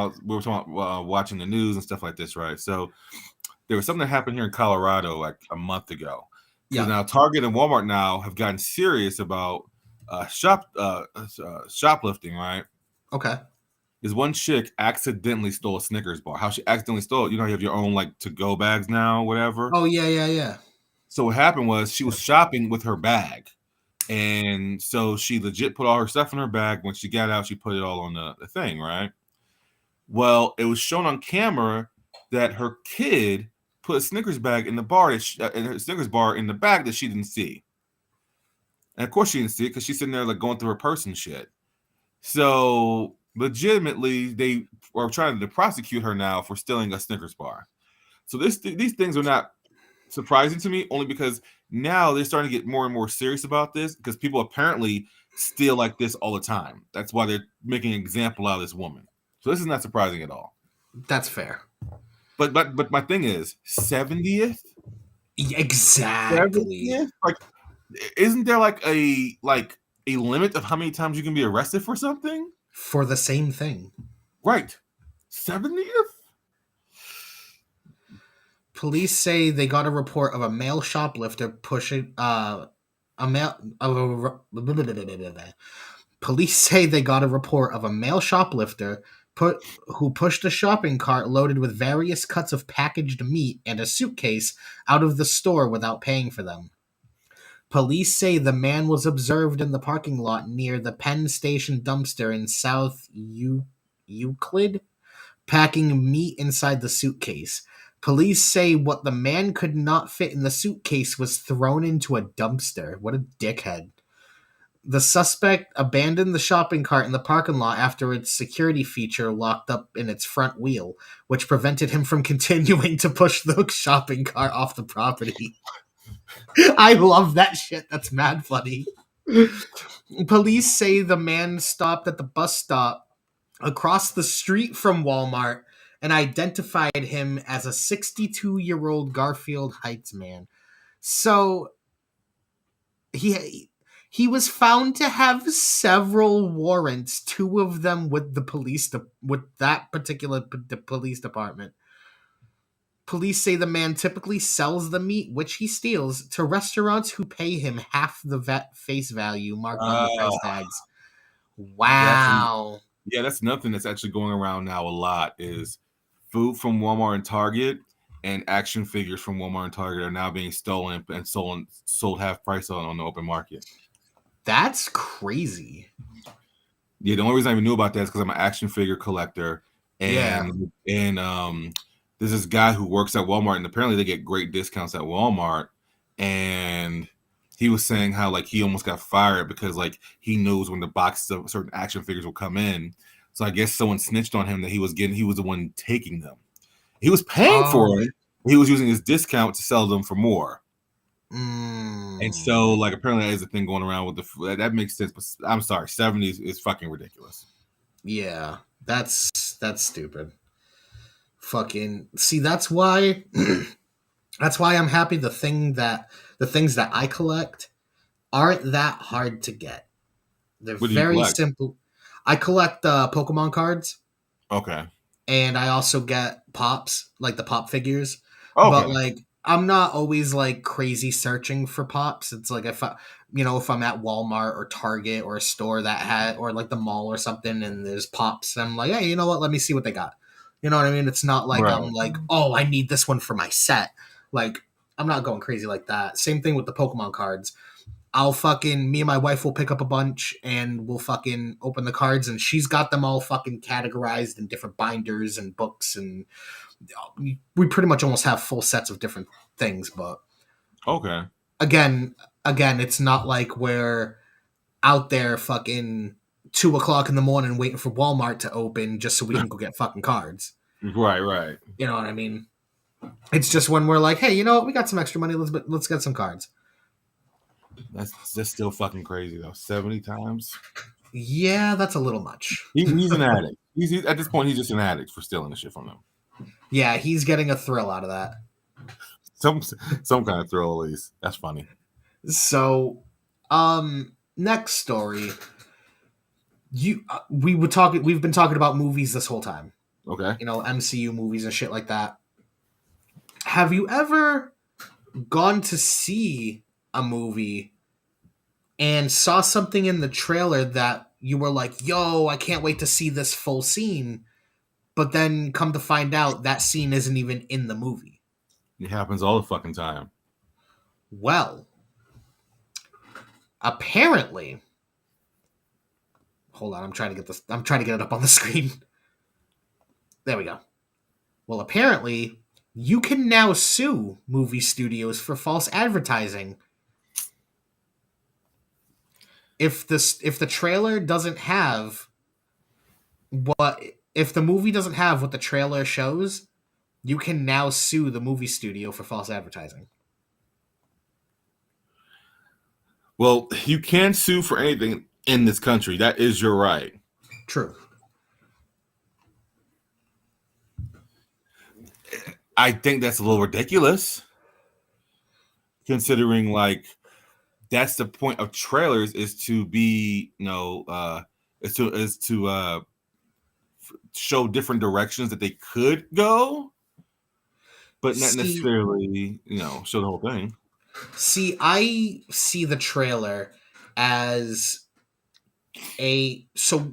about watching the news and stuff like this, right? So there was something that happened here in Colorado like a month ago. Because now Target and Walmart now have gotten serious about shoplifting, right? Okay. This one chick accidentally stole a Snickers bar. How she accidentally stole it? You know, you have your own like to-go bags now, whatever. Oh yeah. So what happened was she was shopping with her bag. And so she legit put all her stuff in her bag. When she got out, she put it all on the thing, right? Well, it was shown on camera that her kid put a Snickers bag in the bar, and her Snickers bar in the bag that she didn't see. And of course she didn't see it because she's sitting there like going through her purse and shit. So legitimately, they are trying to prosecute her now for stealing a Snickers bar. So these things are not surprising to me, only because now they're starting to get more and more serious about this, because people apparently steal like this all the time. That's why they're making an example out of this woman. So this is not surprising at all. That's fair. But my thing is 70th? Exactly. 70th? Like, isn't there like a limit of how many times you can be arrested for something? For the same thing. Right. 70th? Police say they got a report of a male shoplifter pushing Police say they got a report of a male shoplifter who pushed a shopping cart loaded with various cuts of packaged meat and a suitcase out of the store without paying for them. Police say the man was observed in the parking lot near the Penn Station dumpster in South Euclid, packing meat inside the suitcase. Police say what the man could not fit in the suitcase was thrown into a dumpster. What a dickhead. The suspect abandoned the shopping cart in the parking lot after its security feature locked up in its front wheel, which prevented him from continuing to push the shopping cart off the property. I love that shit. That's mad funny. Police say the man stopped at the bus stop across the street from Walmart and identified him as a 62-year-old Garfield Heights man. So he was found to have several warrants, two of them with with that particular police department. Police say the man typically sells the meat, which he steals, to restaurants who pay him half the face value marked on the price tags. Wow. That's nothing that's actually going around now a lot is food from Walmart and Target and action figures from Walmart and Target are now being stolen and sold half price on the open market. That's crazy. Yeah, the only reason I even knew about that is because I'm an action figure collector, and there's this guy who works at Walmart, and apparently they get great discounts at Walmart, and he was saying how like he almost got fired because like he knows when the boxes of certain action figures will come in. So I guess someone snitched on him that he was the one taking them. He was paying for it. He was using his discount to sell them for more. And so like apparently there's a thing going around with that makes sense, but I'm sorry, 70s is fucking ridiculous. Yeah, that's stupid. Fucking see, that's why I'm happy the things that I collect aren't that hard to get. They're very simple. I collect Pokemon cards. Okay. And I also get pops, like the pop figures. Okay. But like I'm not always like crazy searching for pops. It's like if I'm at Walmart or Target or a store that had or like the mall or something and there's pops, I'm like, hey, you know what? Let me see what they got. You know what I mean? It's not like I'm like, oh, I need this one for my set. Like I'm not going crazy like that. Same thing with the Pokemon cards. Me and my wife will pick up a bunch and we'll fucking open the cards and she's got them all fucking categorized in different binders and books and we pretty much almost have full sets of different things. But okay, again, it's not like we're out there fucking 2:00 in the morning waiting for Walmart to open just so we can go get fucking cards. Right. You know what I mean? It's just when we're like, hey, you know what? We got some extra money. Let's get some cards. That's still fucking crazy though. 70 times. Yeah, that's a little much. He's an addict. He's at this point he's just an addict for stealing the shit from them. Yeah, he's getting a thrill out of that. Some kind of thrill at least. That's funny. So, next story. We've been talking about movies this whole time. Okay. You know, MCU movies and shit like that. Have you ever gone to see a movie and saw something in the trailer that you were like, yo, I can't wait to see this full scene, but then come to find out that scene isn't even in the movie? It happens all the fucking time. Well, apparently, hold on, I'm trying to get it up on the screen. There we go. Well, apparently, you can now sue movie studios for false advertising. If the trailer doesn't have if the movie doesn't have what the trailer shows, you can now sue the movie studio for false advertising. Well, you can sue for anything in this country. That is your right. True. I think that's a little ridiculous, considering like that's the point of trailers is to be, is to show different directions that they could go, but not necessarily, show the whole thing. See, I see the trailer as here's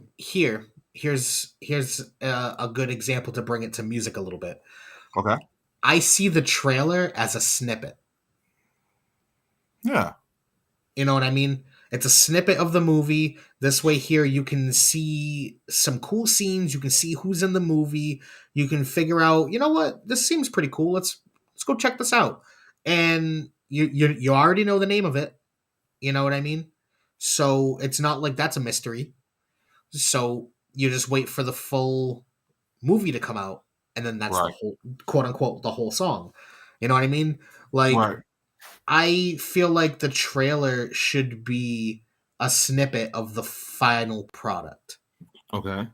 a good example to bring it to music a little bit. Okay. I see the trailer as a snippet. Yeah. You know what I mean? It's a snippet of the movie. This way here you can see some cool scenes, you can see who's in the movie, you can figure out, you know what, this seems pretty cool. Let's go check this out. And you already know the name of it. You know what I mean? So it's not like that's a mystery. So you just wait for the full movie to come out, and then that's the whole, quote unquote, the whole song. You know what I mean? Like, I feel like the trailer should be a snippet of the final product. Okay.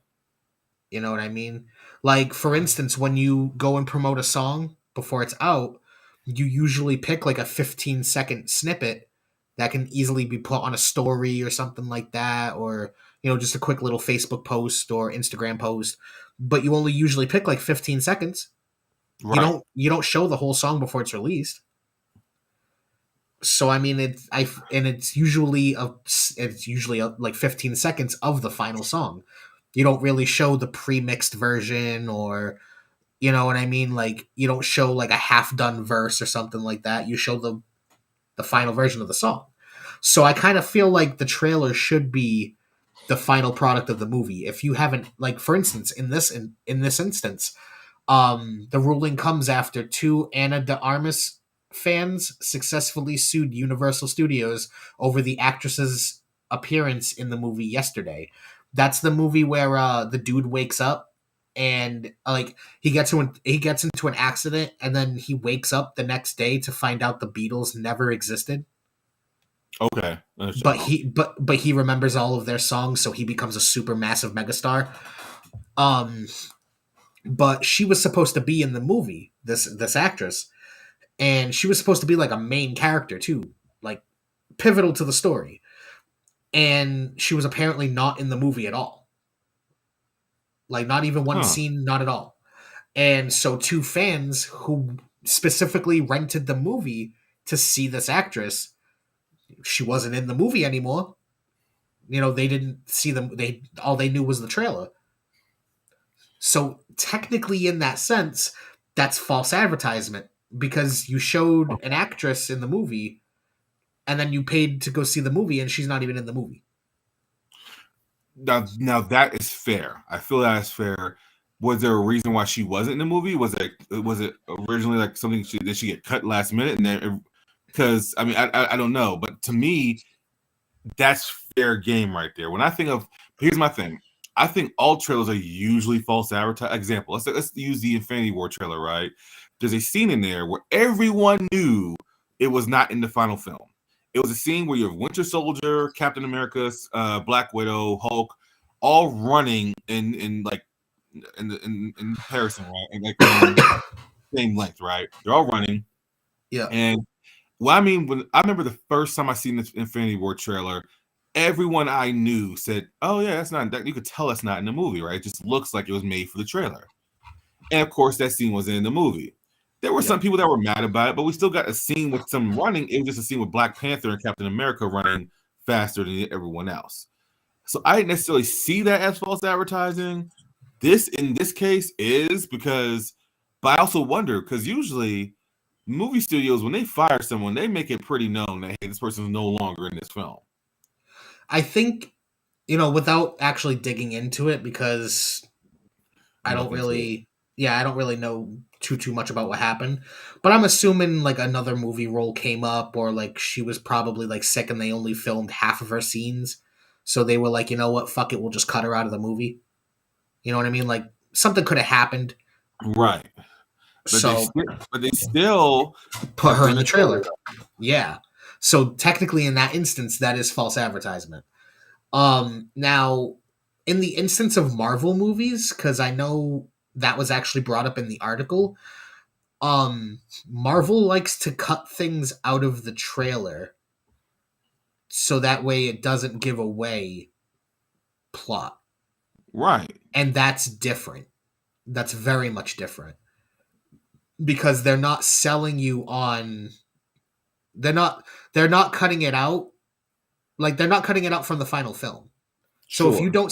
You know what I mean? Like, for instance, when you go and promote a song before it's out, you usually pick like a 15-second snippet that can easily be put on a story or something like that, or, just a quick little Facebook post or Instagram post. But you only usually pick like 15 seconds. Right. You don't show the whole song before it's released. So I mean, it's usually like 15 seconds of the final song. You don't really show the pre-mixed version, or you know what I mean? Like, you don't show like a half-done verse or something like that. You show the final version of the song. So I kind of feel like the trailer should be the final product of the movie. If you haven't, like, for instance, in this instance, the ruling comes after two Ana de Armas fans successfully sued Universal Studios over the actress's appearance in the movie Yesterday. That's the movie where the dude wakes up and like he gets into an accident, and then he wakes up the next day to find out the Beatles never existed. Okay. But he remembers all of their songs, so he becomes a super massive megastar. But she was supposed to be in the movie, this actress, and she was supposed to be like a main character too, like pivotal to the story. And she was apparently not in the movie at all. Like, not even one scene, not at all. And so two fans who specifically rented the movie to see this actress, she wasn't in the movie anymore. They didn't see them. All they knew was the trailer. So technically, in that sense, that's false advertisement, because you showed an actress in the movie and then you paid to go see the movie and she's not even in the movie. Now that is fair. I feel that is fair. Was there a reason why she wasn't in the movie? Was it originally like something did she get cut last minute? And then, because I mean, I don't know, but to me, that's fair game right there. When I think of, here's my thing. I think all trailers are usually false advertising. Example, let's use the Infinity War trailer, right? There's a scene in there where everyone knew it was not in the final film. It was a scene where you have Winter Soldier, Captain America, Black Widow, Hulk, all running in comparison, right? And like same length, right? They're all running. Yeah. And well, I mean, when I remember the first time I seen this Infinity War trailer, everyone I knew said, "Oh yeah, that's not that." You could tell it's not in the movie, right? It just looks like it was made for the trailer. And of course, that scene wasn't in the movie. There were some people that were mad about it, but we still got a scene with some running. It was just a scene with Black Panther and Captain America running faster than everyone else. So I didn't necessarily see that as false advertising. This, in this case, is because, but I also wonder, because usually movie studios, when they fire someone, they make it pretty known that, hey, this person is no longer in this film. I think, without actually digging into it, because I don't really know too much about what happened, but I'm assuming like another movie role came up, or like she was probably like sick and they only filmed half of her scenes, so they were like, you know what, fuck it, we'll just cut her out of the movie. You know what I mean? Like, something could have happened, right? But they still put her in the trailer. Yeah. So technically, in that instance, that is false advertisement. Now, in the instance of Marvel movies, because I know that was actually brought up in the article, Marvel likes to cut things out of the trailer so that way it doesn't give away plot. Right. And that's different. That's very much different. Because they're not selling you on... They're not cutting it out. Like, they're not cutting it out from the final film. So if you don't...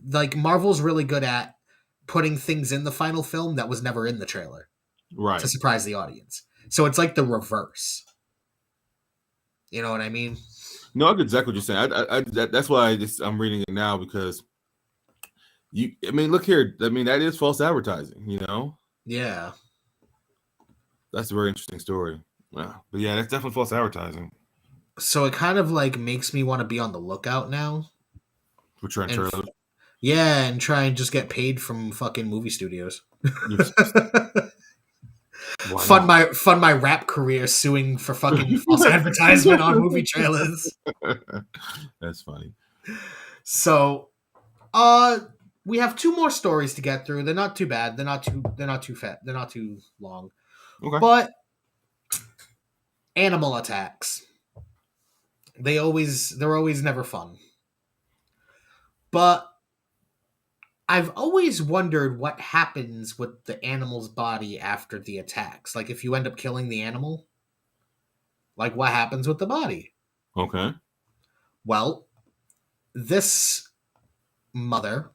Like, Marvel's really good at putting things in the final film that was never in the trailer. Right. To surprise the audience. So it's like the reverse. You know what I mean? No, I get exactly what you're saying. That's why I'm reading it now, because look here. I mean, that is false advertising, Yeah. That's a very interesting story. Wow. But yeah, that's definitely false advertising. So it kind of like makes me want to be on the lookout now. For trying trailers. Yeah, and try and just get paid from fucking movie studios. Fund my rap career suing for fucking false advertisement on movie trailers. That's funny. So, we have two more stories to get through. They're not too bad. They're not too fat. They're not too long. Okay. But animal attacks. They're always never fun. But I've always wondered what happens with the animal's body after the attacks. Like if you end up killing the animal, like what happens with the body? Okay. Well, this mother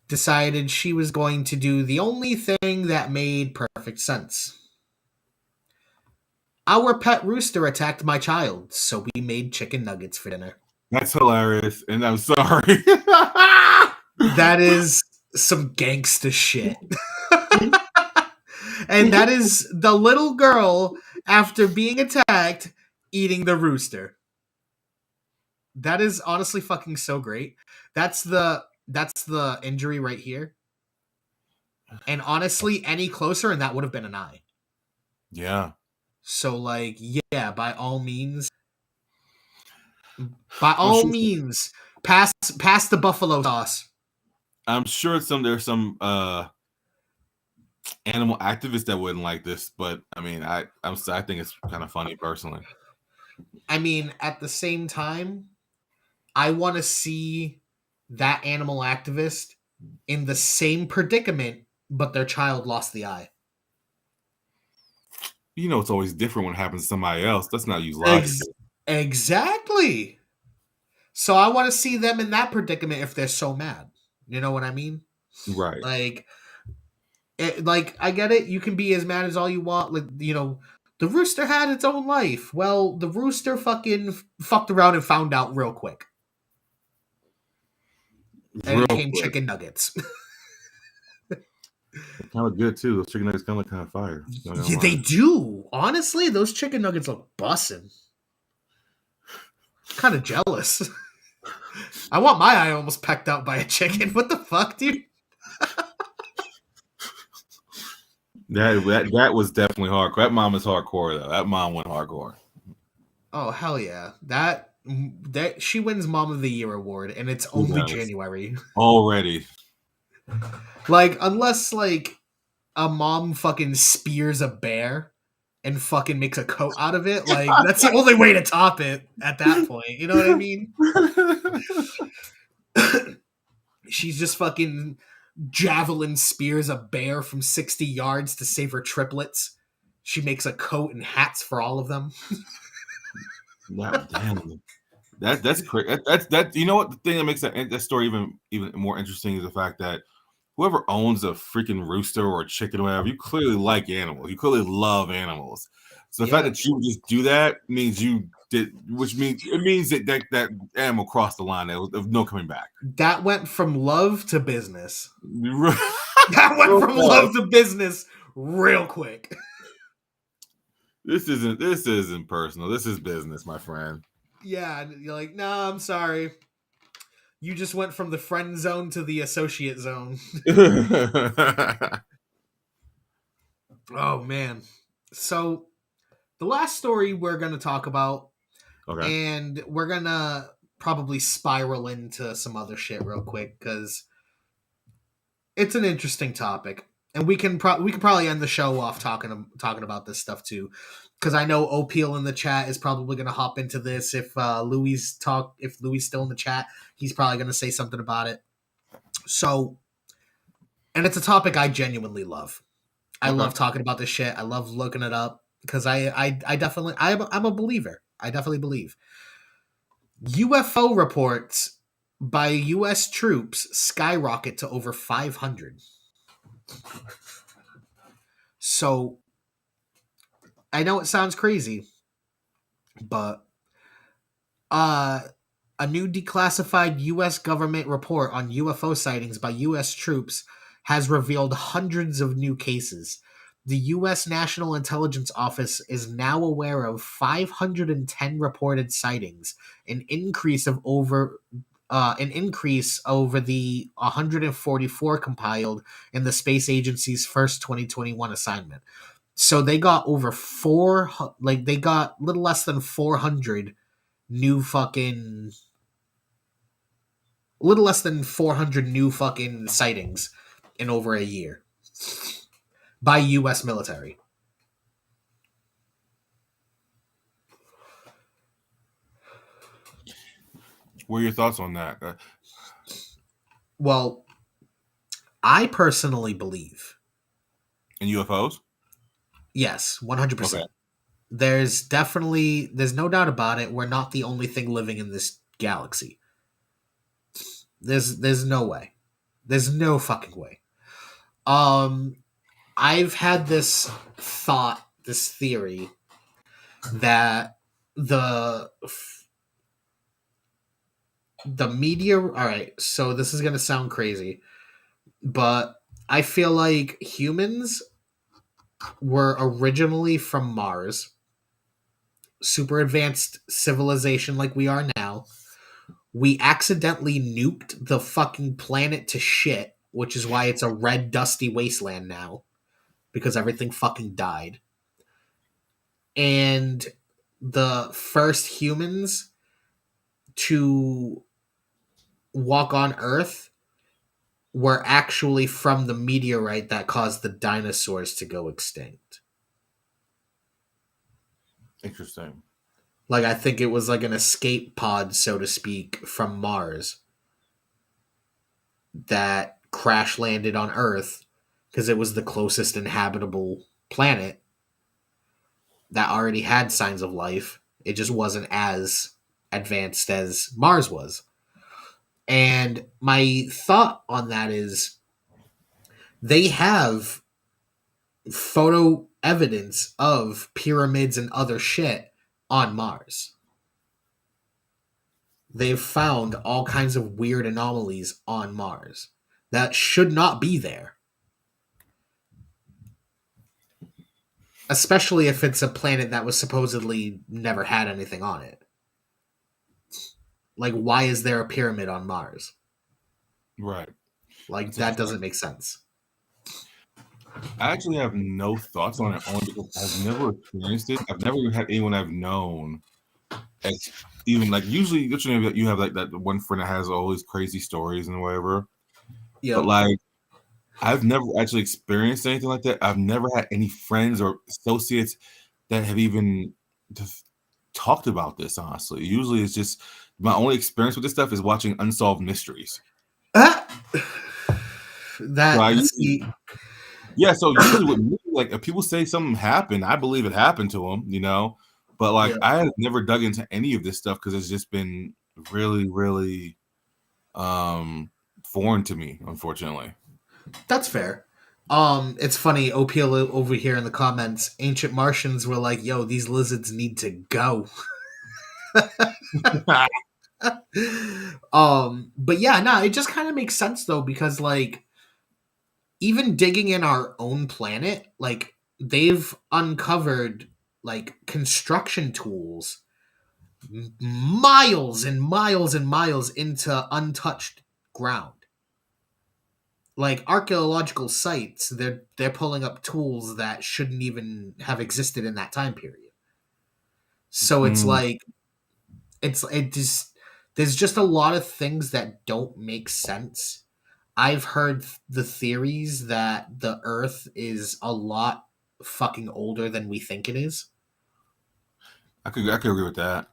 decided she was going to do the only thing that made perfect sense. Our pet rooster attacked my child, so we made chicken nuggets for dinner. That's hilarious, and I'm sorry. That is some gangsta shit. And that is the little girl, after being attacked, eating the rooster. That is honestly fucking so great. That's the injury right here. And honestly, any closer and that would have been an eye. Yeah. So like, yeah, by all means, pass the buffalo sauce. I'm sure there's some animal activists that wouldn't like this, but I mean, I think it's kind of funny personally. I mean, at the same time, I want to see that animal activist in the same predicament, but their child lost the eye. You know, it's always different when it happens to somebody else. Let's not use logic. Exactly. So I want to see them in that predicament if they're so mad. You know what I mean? Right. Like, I get it. You can be as mad as all you want. Like, you know, the rooster had its own life. Well, the rooster fucking fucked around and found out real quick. And it became chicken nuggets. Kind of good too. Those chicken nuggets kind of fire. Yeah, they do. Honestly, those chicken nuggets look bussin'. Kind of jealous. I want my eye almost pecked out by a chicken. What the fuck, dude? That was definitely hardcore. That mom is hardcore though. That mom went hardcore. Oh hell yeah! That she wins Mom of the Year award, and it's only January already. Like, unless like a mom fucking spears a bear and fucking makes a coat out of it, like that's the only way to top it at that point. You know what I mean? She's just fucking javelin spears a bear from 60 yards to save her triplets. She makes a coat and hats for all of them. Wow, damn. That's crazy. That's you know what, the thing that makes that story even more interesting is the fact that whoever owns a freaking rooster or a chicken or whatever, you clearly like animals. You clearly love animals. So the fact that you just do that means you did, which means it means that animal crossed the line of no coming back. That went from love to business. That went from love to business real quick. This isn't personal. This is business, my friend. Yeah, you're like, no, I'm sorry. You just went from the friend zone to the associate zone. Oh, man. So, the last story we're going to talk about, and we're going to probably spiral into some other shit real quick, because it's an interesting topic. And we can probably end the show off talking about this stuff, too. Because I know Opeel in the chat is probably going to hop into this. If Louis still in the chat, he's probably going to say something about it. So, and it's a topic I genuinely love. I love talking about this shit. I love looking it up because I'm a believer. I definitely believe. UFO reports by U.S. troops skyrocket to over 500. So, I know it sounds crazy, but a new declassified U.S. government report on UFO sightings by U.S. troops has revealed hundreds of new cases. The U.S. National Intelligence Office is now aware of 510 reported sightings, an increase over the 144 compiled in the space agency's first 2021 assignment. So they got they got a little less than 400 new fucking A little less than 400 new fucking sightings in over a year by U.S. military. What are your thoughts on that? Well, I personally believe, And UFOs? yes, 100%. Okay. There's no doubt about it. We're not the only thing living in this galaxy. There's no way. There's no fucking way. I've had this thought, this theory that the media. All right, so this is gonna sound crazy, but I feel like humans were originally from Mars, super advanced civilization like we are now. We accidentally nuked the fucking planet to shit, which is why it's a red, dusty wasteland now, because everything fucking died. And the first humans to walk on Earth were actually from the meteorite that caused the dinosaurs to go extinct. Interesting. Like, I think it was like an escape pod, so to speak, from Mars that crash landed on Earth because it was the closest inhabitable planet that already had signs of life. It just wasn't as advanced as Mars was. And my thought on that is they have photo evidence of pyramids and other shit on Mars. They've found all kinds of weird anomalies on Mars that should not be there. Especially if it's a planet that was supposedly never had anything on it. Like, why is there a pyramid on Mars? Right. Like, that doesn't make sense. I actually have no thoughts on it only because I've never experienced it. I've never even had anyone I've known as even like usually you have like that one friend that has all these crazy stories and whatever. Yeah. But like I've never actually experienced anything like that. I've never had any friends or associates that have even just talked about this, honestly. Usually it's just my only experience with this stuff is watching Unsolved Mysteries. Yeah, so usually with me, like if people say something happened, I believe it happened to them, you know. But like I have never dug into any of this stuff because it's just been really, really foreign to me, unfortunately. That's fair. It's funny, OPL over here in the comments, ancient Martians were like, yo, these lizards need to go. But yeah, no, it just kind of makes sense though, because like even digging in our own planet, like they've uncovered like construction tools miles and miles and miles into untouched ground. Like archaeological sites, they're pulling up tools that shouldn't even have existed in that time period. So it's like there's just a lot of things that don't make sense. I've heard the theories that the Earth is a lot fucking older than we think it is. I could agree with that.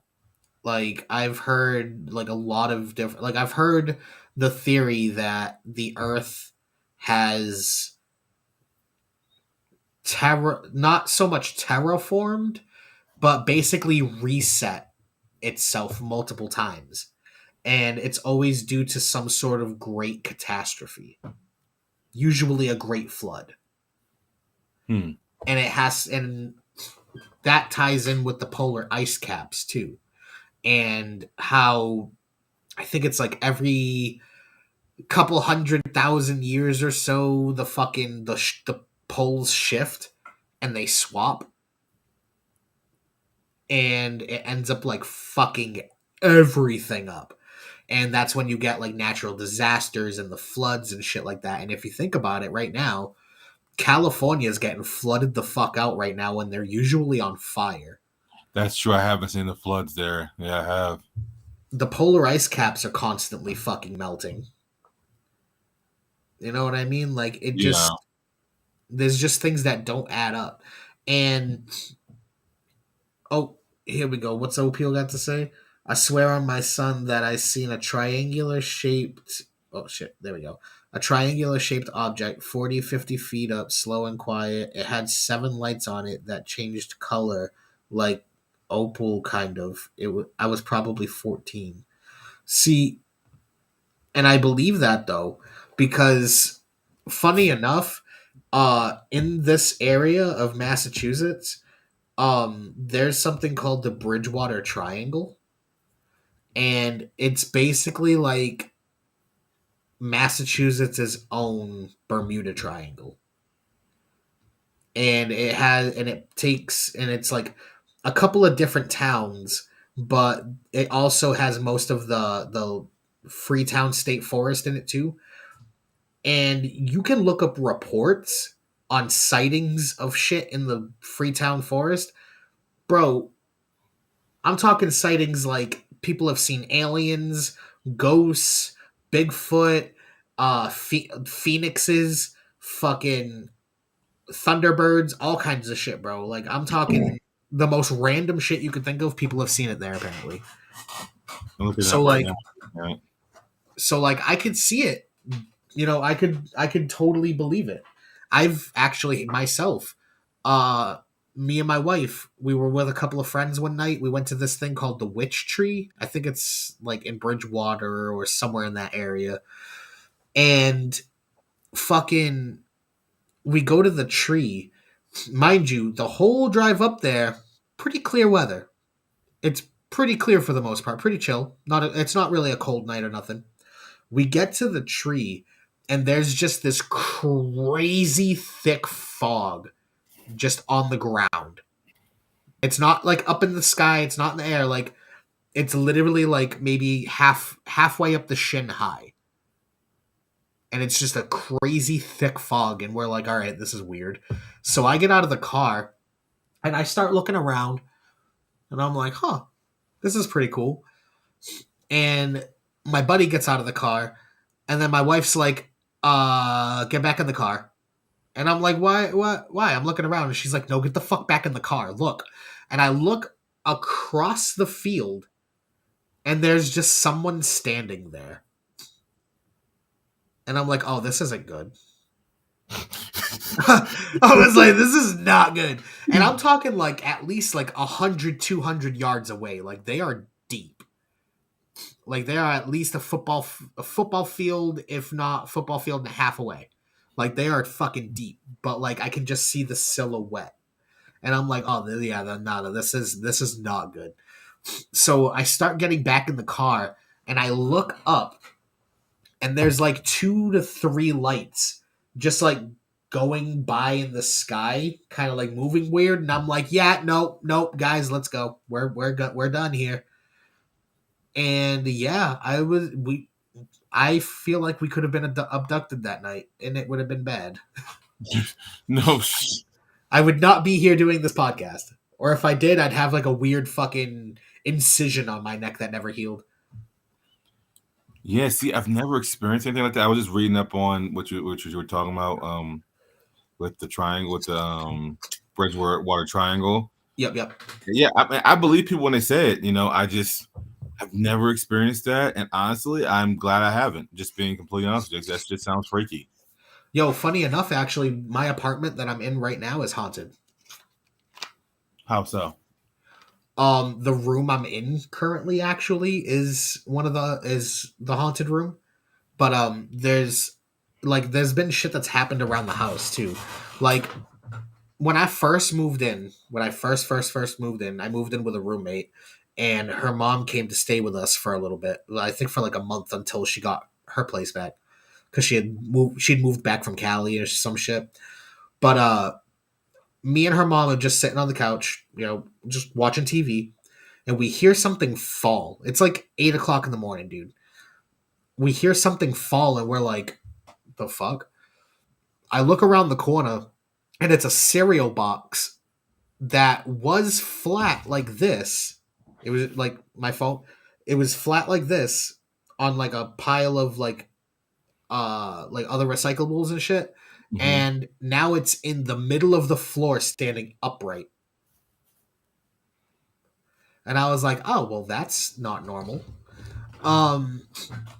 Like I've heard like a lot of different like I've heard the theory that the Earth has not so much terraformed, but basically reset itself multiple times. And it's always due to some sort of great catastrophe. Usually a great flood. And that ties in with the polar ice caps too. And how I think it's like every couple 100,000 years or so the fucking the poles shift and they swap, and it ends up like fucking everything up. And that's when you get like natural disasters and the floods and shit like that. And if you think about it right now, California is getting flooded the fuck out right now when they're usually on fire. That's true. I haven't seen the floods there. Yeah, I have. the polar ice caps are constantly fucking melting. You know what I mean? Like it Yeah. just there's just things that don't add up. And oh, here we go. What's OPL got to say? I swear on my son that I seen a triangular shaped. Oh shit! There we go. A triangular shaped object, 40, 50 feet up, slow and quiet. It had 7 lights on it that changed color, like opal kind of. I was probably 14. See, and I believe that though, because funny enough, in this area of Massachusetts, there's something called the Bridgewater Triangle, and it's basically like Massachusetts' own Bermuda Triangle. And it's like a couple of different towns, but it also has most of the Freetown State Forest in it too. And you can look up reports on sightings of shit in the Freetown Forest. Bro, I'm talking sightings like people have seen aliens, ghosts, Bigfoot, phoenixes, fucking thunderbirds, all kinds of shit, bro. Like I'm talking the most random shit you could think of. People have seen it there apparently. I'm looking it So up right like, now. Yeah. so like I could see it. You know, I could totally believe it. I've actually myself, me and my wife, we were with a couple of friends one night. We went to this thing called the Witch Tree. I think it's like in Bridgewater or somewhere in that area. And fucking we go to the tree. Mind you, the whole drive up there, pretty clear weather. It's pretty clear for the most part, pretty chill. It's not really a cold night or nothing. We get to the tree and there's just this crazy thick fog just on the ground. It's not like up in the sky, it's not in the air, like it's literally like maybe halfway up the shin high. And it's just a crazy thick fog and we're like, all right, this is weird. So I get out of the car and I start looking around and I'm like, huh, this is pretty cool. And my buddy gets out of the car and then my wife's like, get back in the car. And I'm like, why? I'm looking around and she's like, no, get the fuck back in the car. Look. And I look across the field and there's just someone standing there. And I'm like, oh, this isn't good. I was like, this is not good. And I'm talking like at least like 100, 200 yards away. Like they are deep. Like they are at least a football field, if not football field and a half away. Like they are fucking deep. But like I can just see the silhouette. And I'm like, oh yeah, no, this is not good. So I start getting back in the car and I look up and there's like 2 to 3 lights just like going by in the sky, kind of like moving weird. And I'm like, yeah, nope, guys, let's go. We're done here. And yeah, I feel like we could have been abducted that night, and it would have been bad. No. I would not be here doing this podcast, or if I did, I'd have like a weird fucking incision on my neck that never healed. Yeah, see, I've never experienced anything like that. I was just reading up on what you were talking about, with the triangle, with the Bridgewater Triangle. Yep. Yeah, I believe people when they say it. You know, I've never experienced that, and honestly, I'm glad I haven't. Just being completely honest with you, that just sounds freaky. Yo, funny enough, actually, my apartment that I'm in right now is haunted. How so? The room I'm in currently actually is the haunted room, but there's been shit that's happened around the house too. Like when I first moved in, when I first moved in, I moved in with a roommate, and her mom came to stay with us for a little bit. I think for like a month until she got her place back because she'd moved back from Cali or some shit. But me and her mom are just sitting on the couch, you know, just watching TV, and we hear something fall. It's like 8:00 in the morning, dude. We hear something fall, and we're like, the fuck? I look around the corner, and it's a cereal box that was flat like this. It was like my phone. It was flat like this on like a pile of like other recyclables and shit. Mhm. And now it's in the middle of the floor standing upright. And I was like, oh well, that's not normal. Um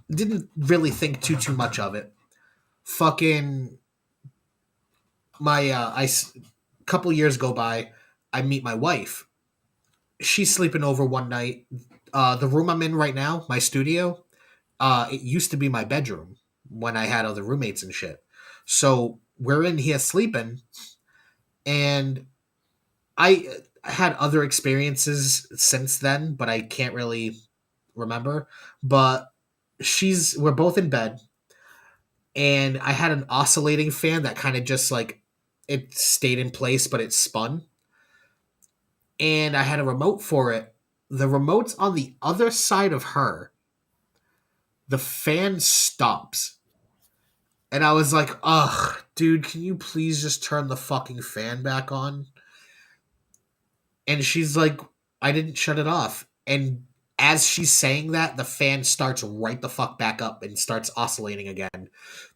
didn't really think too much of it. Fucking my couple years go by, I meet my wife. She's sleeping over one night. The room I'm in right now, my studio, it used to be my bedroom when I had other roommates and shit. So we're in here sleeping, and I had other experiences since then, but I can't really remember. But we're both in bed, and I had an oscillating fan that kind of just like it stayed in place, but it spun. And I had a remote for it. The remote's on the other side of her. The fan stops. And I was like, ugh, dude, can you please just turn the fucking fan back on? And she's like, I didn't shut it off. And as she's saying that, the fan starts right the fuck back up and starts oscillating again.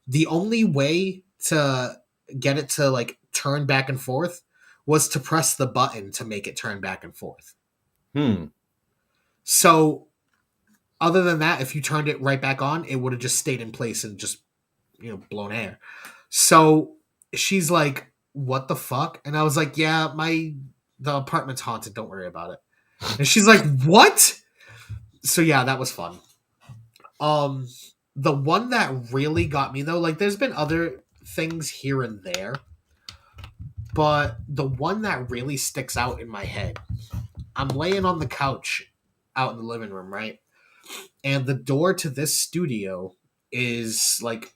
The only way to get it to like turn back and forth was to press the button to make it turn back and forth. So other than that, if you turned it right back on, it would have just stayed in place and just, blown air. So she's like, what the fuck? And I was like, yeah, the apartment's haunted. Don't worry about it. And she's like, what? So yeah, that was fun. The one that really got me though, like there's been other things here and there, but the one that really sticks out in my head, I'm laying on the couch out in the living room, right? And the door to this studio is like,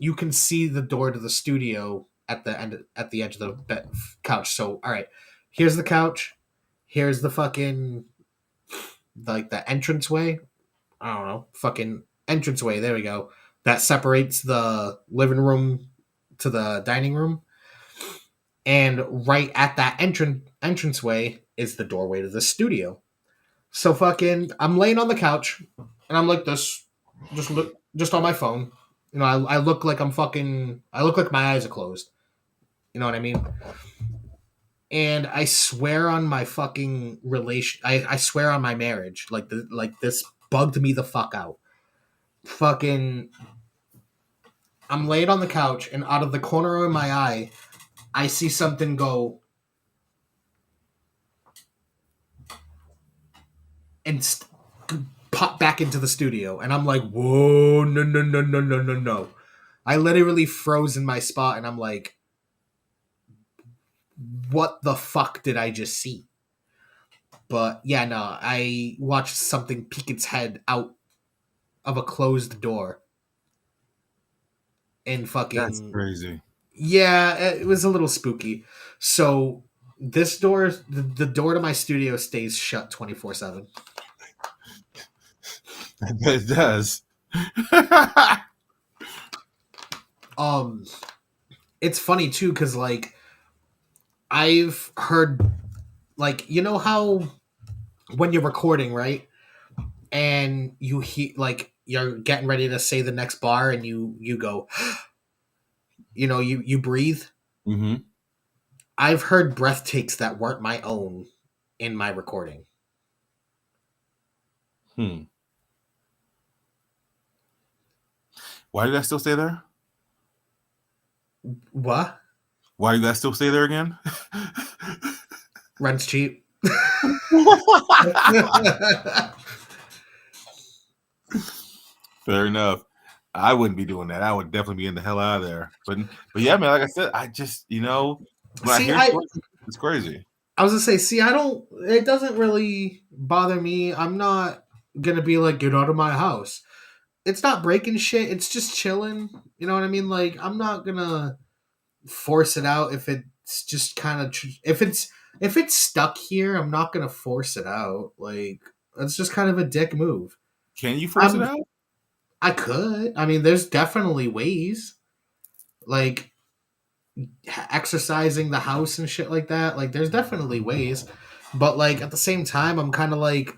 you can see the door to the studio at the edge of the couch. So all right, here's the couch, here's the fucking like the entranceway. I don't know, fucking entranceway. There we go. That separates the living room to the dining room, and right at that entranceway is the doorway to the studio. So fucking, I'm laying on the couch, and I'm like this, just on my phone. I look like I look like my eyes are closed. You know what I mean? And I swear on my fucking relation, I swear on my marriage, like this bugged me the fuck out. Fucking, I'm laid on the couch, and out of the corner of my eye, I see something go and pop back into the studio, and I'm like, whoa, no, no, no, no, no, no, no. I literally froze in my spot, and I'm like, what the fuck did I just see? But yeah, no, I watched something peek its head out of a closed door. And That's fucking, crazy. yeah, it was a little spooky. So this door, the door to my studio stays shut 24/7. It does. It's funny too, because like I've heard, like, how when you're recording, right, and you hear like you're getting ready to say the next bar, and you go, you breathe. Mm-hmm. I've heard breath takes that weren't my own in my recording. Why do you guys still stay there? What? Why do you guys still stay there again? Rent's cheap. Fair enough. I wouldn't be doing that. I would definitely be in the hell out of there. But yeah, man, like I said, I just, when I hear stories, it's crazy. I was gonna say, it doesn't really bother me. I'm not gonna be like, get out of my house. It's not breaking shit. It's just chilling. You know what I mean? Like, I'm not gonna force it out if it's just kind of if it's stuck here. I'm not gonna force it out. Like, that's just kind of a dick move. Can you force it out? I could. I mean, there's definitely ways, like exercising the house and shit like that. Like, there's definitely ways, but like at the same time, I'm kind of like,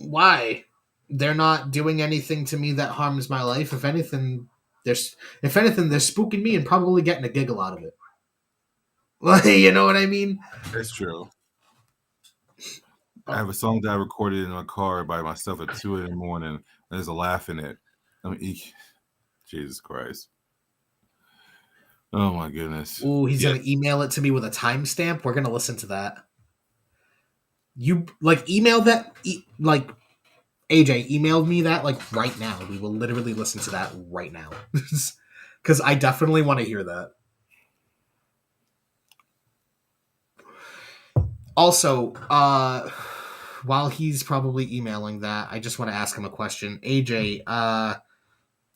Why? They're not doing anything to me that harms my life. If anything, they're spooking me and probably getting a giggle out of it. Like, you know what I mean? That's true. I have a song that I recorded in my car by myself at 2 a.m. and there's a laugh in it. I mean, Jesus Christ. Oh my goodness. Ooh, he's gonna email it to me with a timestamp. We're gonna listen to that. You email that like AJ emailed me that right now. We will literally listen to that right now. Because I definitely want to hear that. Also, while he's probably emailing that, I just want to ask him a question. AJ,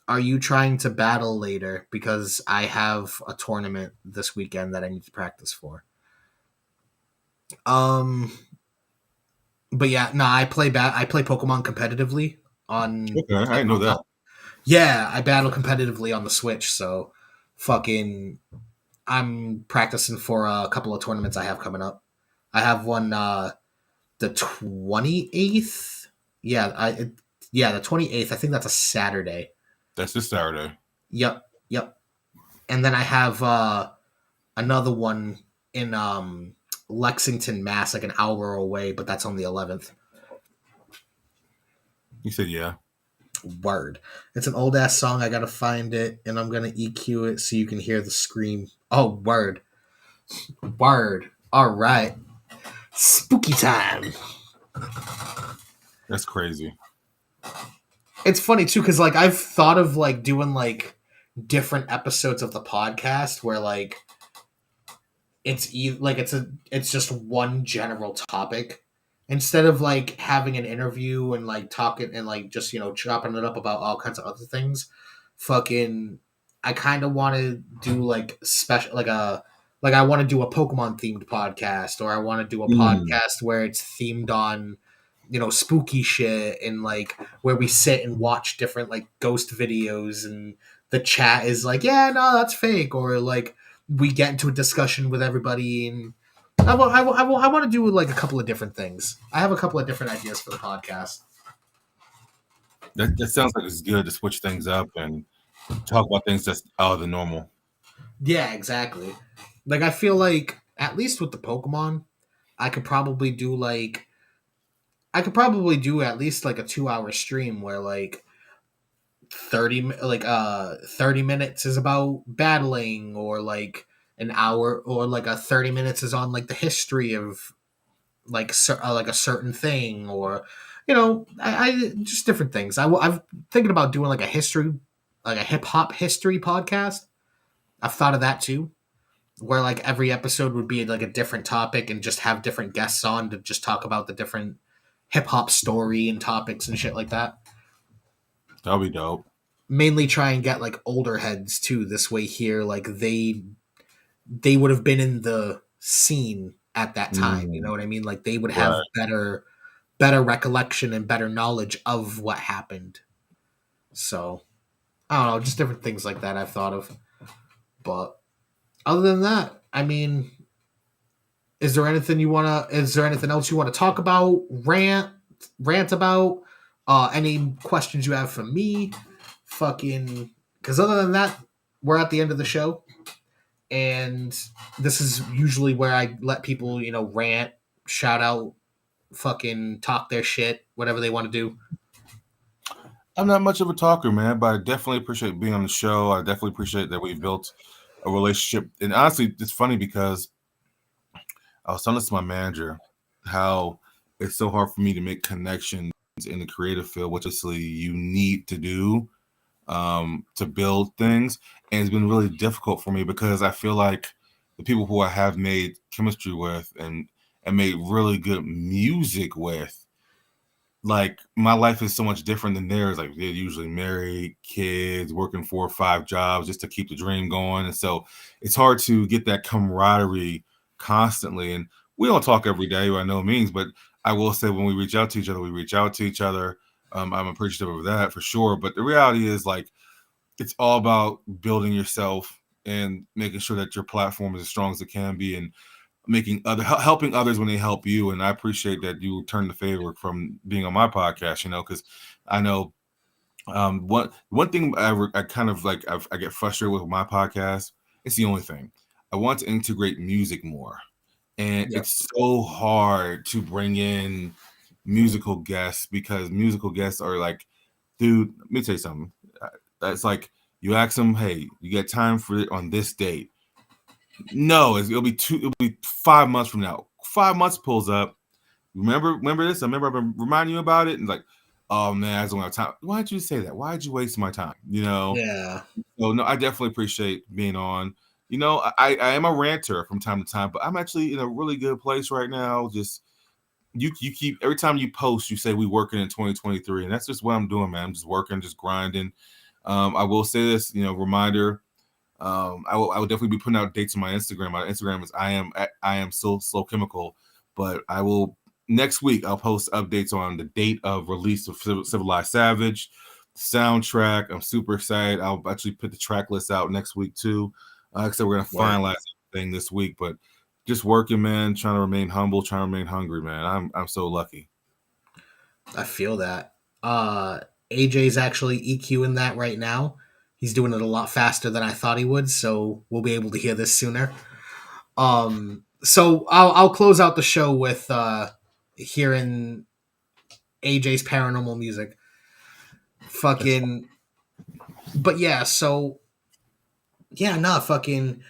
are you trying to battle later? Because I have a tournament this weekend that I need to practice for. But yeah, no, I play Pokemon competitively on. Okay, I didn't know that. Yeah, I battle competitively on the Switch, so fucking I'm practicing for a couple of tournaments I have coming up. I have one the 28th. Yeah, the 28th. I think that's a Saturday. That's this Saturday. Yep. And then I have another one in Lexington, Mass, like an hour away, but that's on the 11th. You said yeah. Word. It's an old ass song. I gotta find it, and I'm gonna EQ it so you can hear the scream. Oh, word. All right. Spooky time. That's crazy. It's funny too, because I've thought of doing different episodes of the podcast where it's just one general topic instead of having an interview and talking and just chopping it up about all kinds of other things. Fucking, I kind of want to do special I want to do a Pokemon themed podcast, or I want to do a podcast where it's themed on spooky shit, and where we sit and watch different ghost videos, and the chat is yeah, no, that's fake, or we get into a discussion with everybody, and I want to do a couple of different things. I have a couple of different ideas for the podcast. That sounds like it's good to switch things up and talk about things that's out of the normal. Yeah, exactly. I feel at least with the Pokemon, I could probably do at least a 2-hour stream where 30 minutes is about battling, or an hour, or 30 minutes is on the history of a certain thing, or I just different things. I'm thinking about doing a history, a hip hop history podcast. I've thought of that too, where every episode would be a different topic, and just have different guests on to just talk about the different hip hop story and topics and shit like that. That'll be dope. Mainly try and get older heads too. This way here, they would have been in the scene at that time. You know what I mean? They would have better recollection and better knowledge of what happened. So I don't know, just different things like that I've thought of. But other than that, I mean, is there anything else you want to talk about? Rant about? Any questions you have for me? Fucking, because other than that, we're at the end of the show, and this is usually where I let people, rant, shout out, fucking talk their shit, whatever they want to do. I'm not much of a talker, man, but I definitely appreciate being on the show. I definitely appreciate that we've built a relationship. And honestly, it's funny because I was telling this to my manager how it's so hard for me to make connections in the creative field, which obviously you need to do to build things. And it's been really difficult for me because I feel like the people who I have made chemistry with and made really good music with, my life is so much different than theirs. They're usually married, kids, working 4 or 5 jobs just to keep the dream going. And so it's hard to get that camaraderie constantly. And we don't talk every day by no means, but I will say when we reach out to each other, we reach out to each other. I'm appreciative of that for sure. But the reality is it's all about building yourself and making sure that your platform is as strong as it can be. And helping others when they help you. And I appreciate that you returned the favor from being on my podcast, because I know one thing I kind of like I get frustrated with my podcast. It's the only thing. I want to integrate music more, and it's so hard to bring in musical guests because musical guests are like, dude, let me tell you something. That's like you ask them, hey, you get time for it on this date? No, it'll be 5 months from now. 5 months pulls up. Remember this? I remember I've been reminding you about it, and like, oh man, I don't have time. Why did you say that? Why did you waste my time? Yeah. So no, I definitely appreciate being on. I am a ranter from time to time, but I'm actually in a really good place right now. Just you keep every time you post, you say we working in 2023, and that's just what I'm doing, man. I'm just working, just grinding. I will say this, reminder. I will definitely be putting out dates on my Instagram. My Instagram is I am so slow chemical, but I will next week I'll post updates on the date of release of Civilized Savage soundtrack. I'm super excited. I'll actually put the track list out next week too. Like I said, we're gonna finalize everything this week, but just working, man, trying to remain humble, trying to remain hungry, man. I'm so lucky. I feel that. AJ's actually EQing that right now. He's doing it a lot faster than I thought he would, so we'll be able to hear this sooner. So I'll close out the show with hearing AJ's paranormal music. Fucking, but yeah. So yeah, nah, fucking.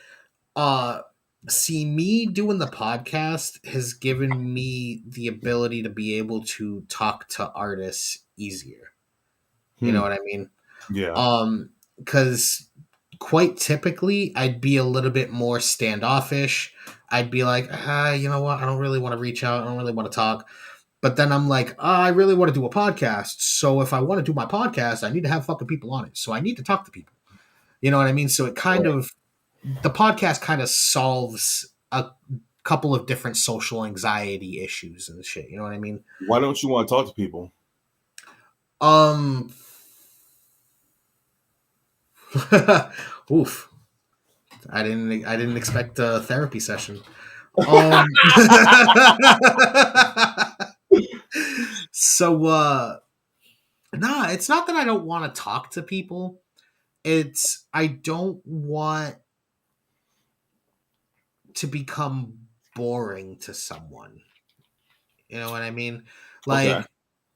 See, me doing the podcast has given me the ability to be able to talk to artists easier. You know what I mean? Yeah. Because quite typically I'd be a little bit more standoffish. I'd be like, you know what? I don't really want to reach out. I don't really want to talk. But then I'm like, I really want to do a podcast. So if I want to do my podcast, I need to have fucking people on it. So I need to talk to people. You know what I mean? So it kind of, the podcast kind of solves a couple of different social anxiety issues and shit. You know what I mean? Why don't you want to talk to people? Oof. I didn't expect a therapy session. So nah, it's not that I don't want to talk to people. It's I don't want to become boring to someone. You know what I mean? Like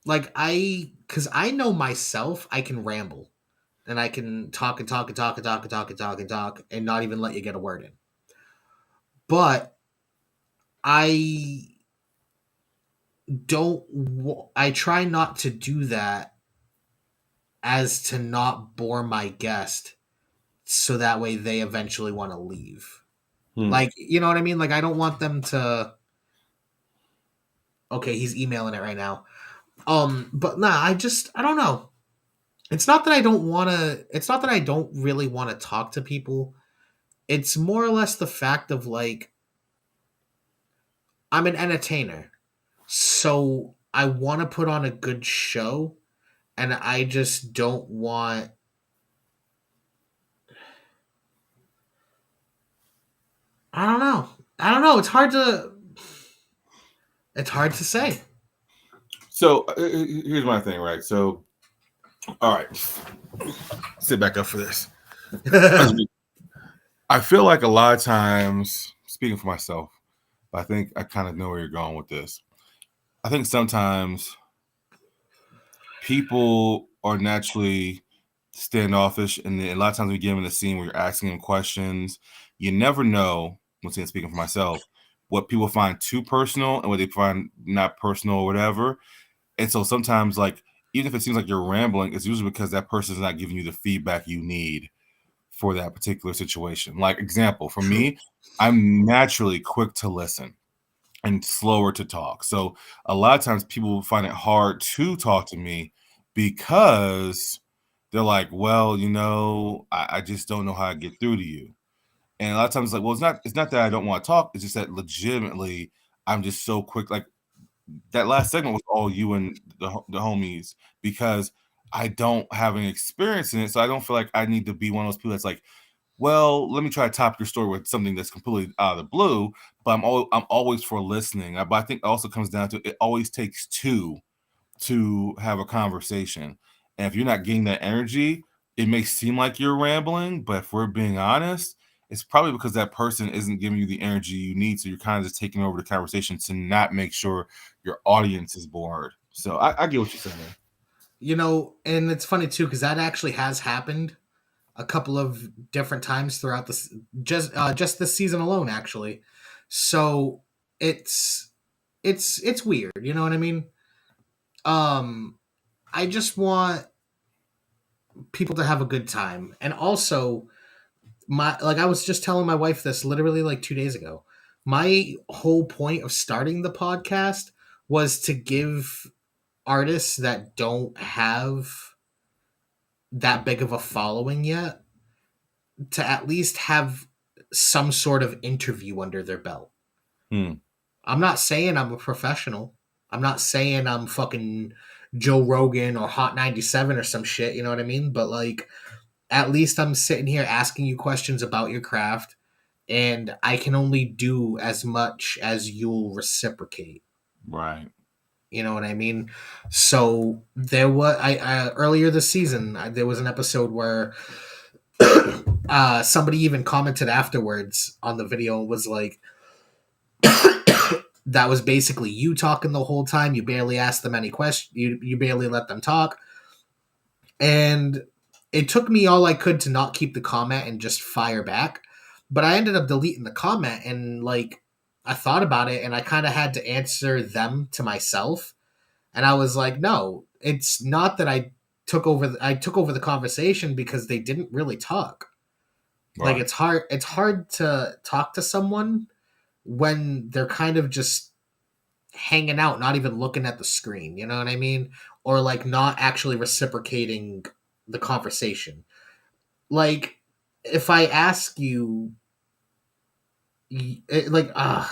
because I know myself, I can ramble. And I can talk and talk and talk and talk and talk and talk and talk and not even let you get a word in. But I try not to do that as to not bore my guest so that way they eventually want to leave. Like, you know what I mean? Like, I don't want them to. Okay, he's emailing it right now. But nah, I don't know. It's not that I don't really want to talk to people. It's more or less the fact of like, I'm an entertainer. So I want to put on a good show, and I just don't want. I don't know. It's hard to say. So here's my thing, right? So, all right, sit back up for this. I feel like a lot of times, speaking for myself, but I think I kind of know where you're going with this. I think sometimes people are naturally standoffish, and a lot of times we get them in a scene where you're asking them questions. You never know, once again, speaking for myself, what people find too personal and what they find not personal or whatever. And so sometimes, like, even if it seems like you're rambling, it's usually because that person is not giving you the feedback you need for that particular situation. Like, example, for me, I'm naturally quick to listen and slower to talk. So a lot of times people find it hard to talk to me because they're like, well, I just don't know how to get through to you. And a lot of times it's like, well, it's not that I don't want to talk. It's just that legitimately I'm just so quick. Like, that last segment was all you and the homies because I don't have any experience in it. So I don't feel like I need to be one of those people that's like, well, let me try to top your story with something that's completely out of the blue. But I'm always for listening. But I think it also comes down to it always takes two to have a conversation. And if you're not getting that energy, it may seem like you're rambling, but if we're being honest, it's probably because that person isn't giving you the energy you need. So you're kind of just taking over the conversation to not make sure your audience is bored. So I get what you're saying. You know, and it's funny too because that actually has happened a couple of different times throughout this just this season alone, actually. So it's weird, you know what I mean? Um, I just want people to have a good time, and also I was just telling my wife this literally like 2 days ago. My whole point of starting the podcast was to give artists that don't have that big of a following yet to at least have some sort of interview under their belt. Hmm. I'm not saying I'm a professional. I'm not saying I'm fucking Joe Rogan or Hot 97 or some shit, you know what I mean? But like at least I'm sitting here asking you questions about your craft, and I can only do as much as you'll reciprocate. Right. You know what I mean? So there was I earlier this season there was an episode where somebody even commented afterwards on the video and was like, "That was basically you talking the whole time. You barely asked them any questions. You barely let them talk." And it took me all I could to not keep the comment and just fire back. But I ended up deleting the comment, and like I thought about it and I kind of had to answer them to myself. And I was like, no, it's not that I took over the conversation because they didn't really talk. Like Right. it's hard to talk to someone when they're kind of just hanging out, not even looking at the screen, you know what I mean? Or like not actually reciprocating the conversation. Like if I ask you like I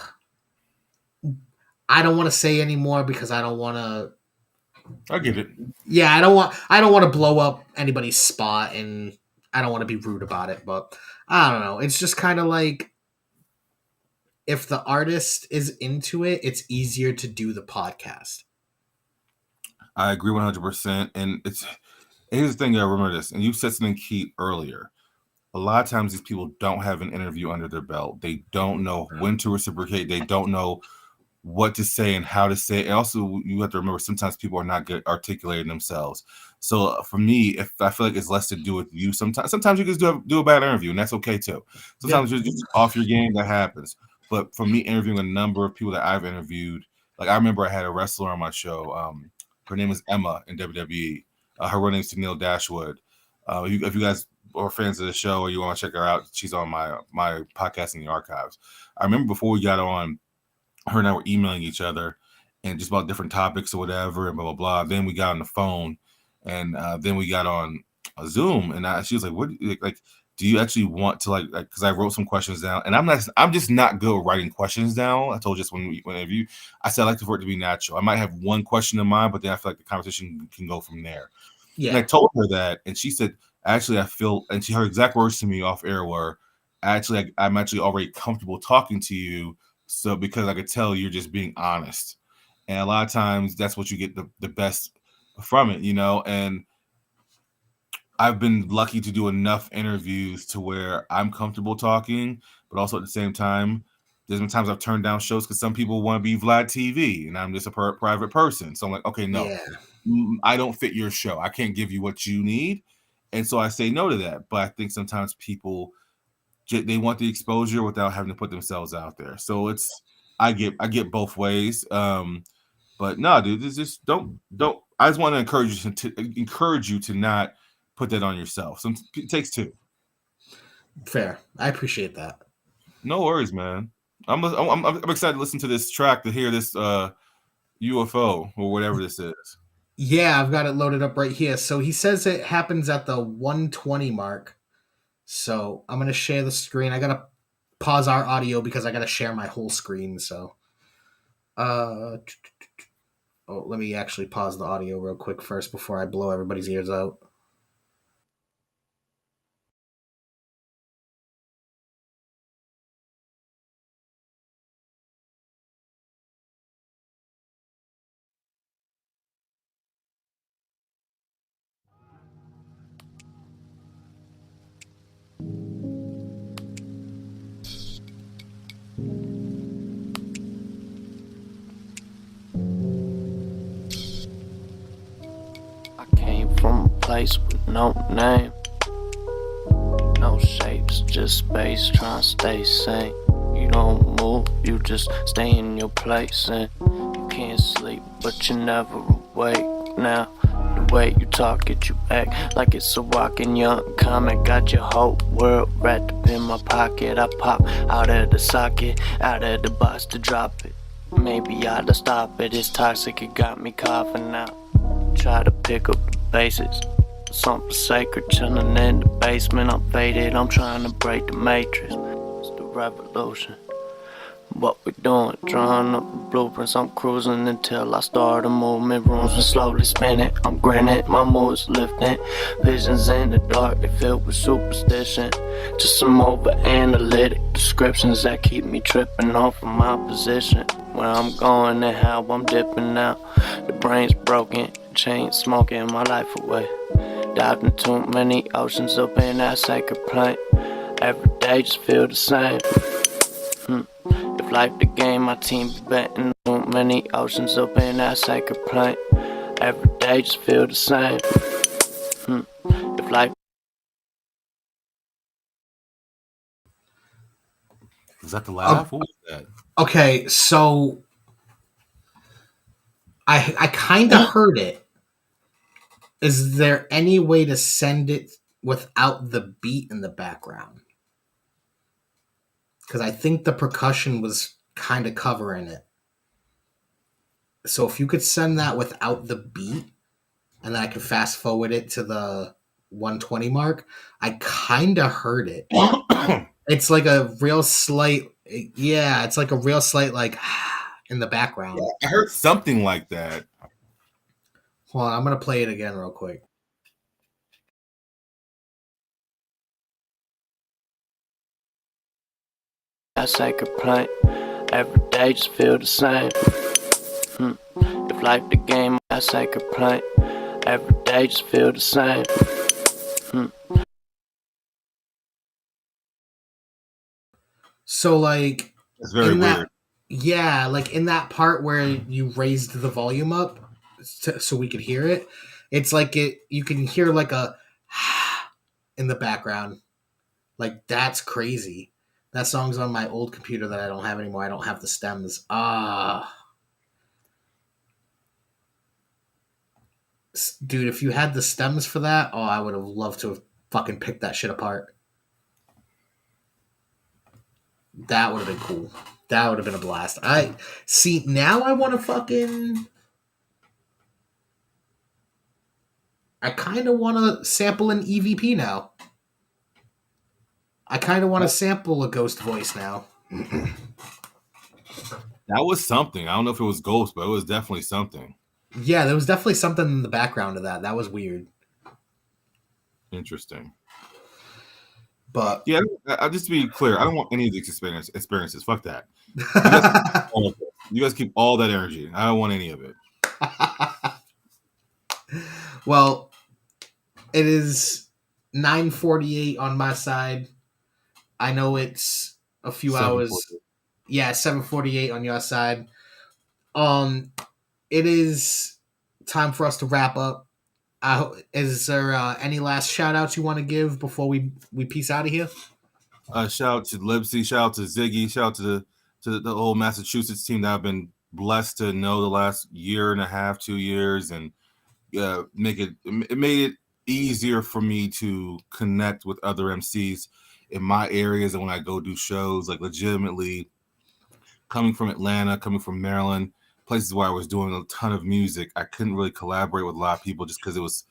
don't want to say anymore because I don't want to I get it. yeah, I don't want to blow up anybody's spot, and I don't want to be rude about it, but I don't know. It's just kind of like if the artist is into it, it's easier to do the podcast. I agree 100%. And here's the thing, I remember this, and you said something key earlier. A lot of times these people don't have an interview under their belt. They don't know when to reciprocate. They don't know what to say and how to say it. And also, you have to remember sometimes people are not good articulating themselves. So for me, if I feel like it's less to do with you, sometimes you just do a bad interview, and that's okay too. Sometimes you're just off your game. That happens. But for me, interviewing a number of people that I've interviewed, like I remember I had a wrestler on my show. Her name is Emma in WWE. Her real name is Tennille Dashwood. If you guys are fans of the show or you want to check her out, she's on my podcast in the archives. I remember before we got on, her and I were emailing each other and just about different topics or whatever and blah, blah, blah. Then we got on the phone and then we got on a Zoom and she was like, what, like, do you actually want to like, cause I wrote some questions down and I'm just not good at writing questions down. I told you this whenever I said, I like for it to be natural. I might have one question in mind, but then I feel like the conversation can go from there. Yeah. And I told her that, and she said, actually, I feel, and her exact words to me off air were, actually, I'm actually already comfortable talking to you. So because I could tell you're just being honest. And a lot of times that's what you get the best from it, and I've been lucky to do enough interviews to where I'm comfortable talking, but also at the same time, there's been times I've turned down shows because some people want to be Vlad TV and I'm just a private person. So I'm like, okay, no, Yeah. I don't fit your show. I can't give you what you need. And so I say no to that. But I think sometimes people, they want the exposure without having to put themselves out there. So I get both ways. But no, dude, this just don't. I just want to encourage you to not put that on yourself. It takes two. Fair. I appreciate that. No worries, man. I'm excited to listen to this track, to hear this UFO or whatever this is. Yeah, I've got it loaded up right here. So he says it happens at the 120 mark. So I'm going to share the screen. I got to pause our audio because I got to share my whole screen. So, let me actually pause the audio real quick first before I blow everybody's ears out. place with no name. No shapes, just space, trying to stay sane. You don't move, you just stay in your place. And you can't sleep, but you're never awake now. The way you talk it, you act like it's a walking young comic. Got your whole world wrapped up in my pocket. I pop out of the socket, out of the box to drop it. Maybe I ought to stop it, it's toxic, it got me coughing out. Try to pick up the bases, something sacred, chilling in the basement. I'm faded, I'm trying to break the matrix. It's the revolution. What we doing, drawing up the blueprints. I'm cruising until I start a movement. Rooms are slowly spinning, I'm grinning, my mood's lifting. Visions in the dark, they filled with superstition. Just some over analytic descriptions that keep me tripping off of my position. Where I'm going and how I'm dipping out. The brain's broken, chain smoking my life away. Dived in too many oceans up in that sacred plane. Every day just feel the same. If life the game, my team be betting. Too many oceans up in that sacred plane. Every day just feel the same. If life. Is that the laugh? What was that? Okay, so I kind of heard it. Is there any way to send it without the beat in the background? Because I think the percussion was kind of covering it. So if you could send that without the beat, and then I could fast forward it to the 120 mark, I kind of heard it. It's like a real slight, it's like a real slight, like, in the background. I heard something like that. Hold on, I'm going to play it again real quick. That sacred plane. Every day just feel the same. If life the game, that sacred plane. Every day just feel the same. So like, it's very weird. Like in that part where you raised the volume up so we could hear it, it's like you can hear like a in the background. Like, that's crazy. That song's on my old computer that I don't have anymore. I don't have the stems. Dude, if you had the stems for that, I would have loved to have fucking picked that shit apart. That would have been cool. That would have been a blast. Now I want to fucking... I kind of want to sample an EVP now. I kind of want to sample a ghost voice now. That was something. I don't know if it was ghost, but it was definitely something. Yeah, there was definitely something in the background of that. That was weird. Interesting. But yeah, just to be clear, I don't want any of these experiences. Fuck that. You guys keep all that energy. I don't want any of it. Well, it is 9:48 on my side. I know it's a few hours. Yeah, 7:48 on your side. It is time for us to wrap up. Is there any last shout outs you want to give before we peace out of here? Shout out to Libsey, shout out to Ziggy, shout out to the whole Massachusetts team that I've been blessed to know the last year and a half, 2 years, and it made it easier for me to connect with other MCs in my areas, and when I go do shows, like legitimately coming from Atlanta, coming from Maryland, places where I was doing a ton of music, I couldn't really collaborate with a lot of people just because it was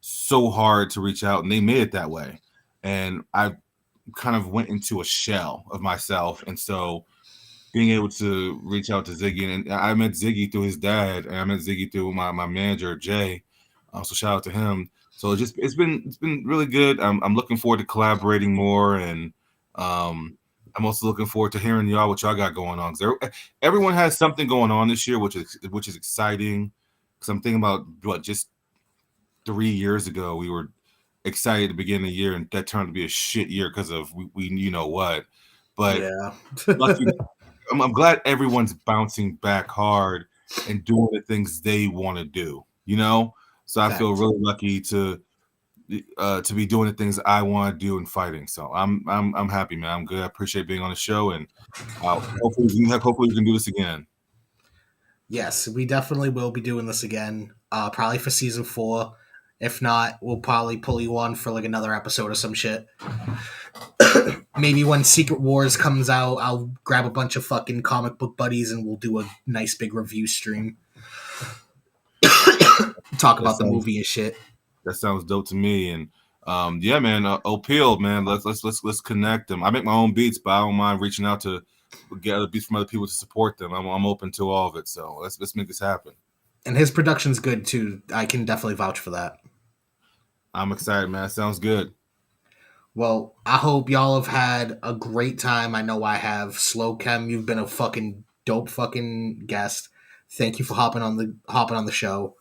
so hard to reach out, and they made it that way. And I kind of went into a shell of myself, and so being able to reach out to Ziggy, and I met Ziggy through his dad, and I met Ziggy through my manager Jay. So shout out to him. So it's been really good. I'm looking forward to collaborating more, and I'm also looking forward to hearing what y'all got going on. Everyone has something going on this year, which is exciting. Because I'm thinking about just 3 years ago we were excited to begin the year, and that turned to be a shit year because of we you know what. But yeah. I'm glad everyone's bouncing back hard and doing the things they want to do. So I feel really lucky to to be doing the things I want to do and fighting. So I'm happy, man. I'm good. I appreciate being on the show, and hopefully we can do this again. Yes, we definitely will be doing this again. Probably for season 4. If not, we'll probably pull you on for like another episode or some shit. Maybe when Secret Wars comes out, I'll grab a bunch of fucking comic book buddies and we'll do a nice big review stream. Talk about the movie and shit. That sounds dope to me. And yeah, man, O'Peel, man, let's connect them. I make my own beats, but I don't mind reaching out to get other beats from other people to support them. I'm open to all of it. So let's make this happen. And his production's good too. I can definitely vouch for that. I'm excited, man. Sounds good. Well, I hope y'all have had a great time. I know I have. Slow Chem, you've been a fucking dope fucking guest. Thank you for hopping on the show.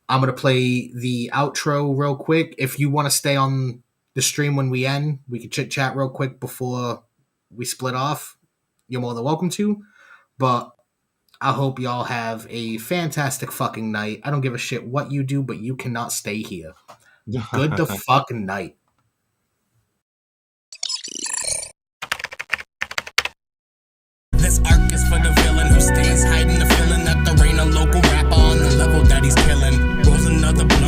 I'm gonna play the outro real quick. If you want to stay on the stream when we end, we can chit chat real quick before we split off. You're more than welcome to. But I hope y'all have a fantastic fucking night. I don't give a shit what you do, but you cannot stay here. Good the fucking night. This arc is for the villain who stands hiding the feeling that there ain't a local rapper on the level that he's killing. Rolls another blow.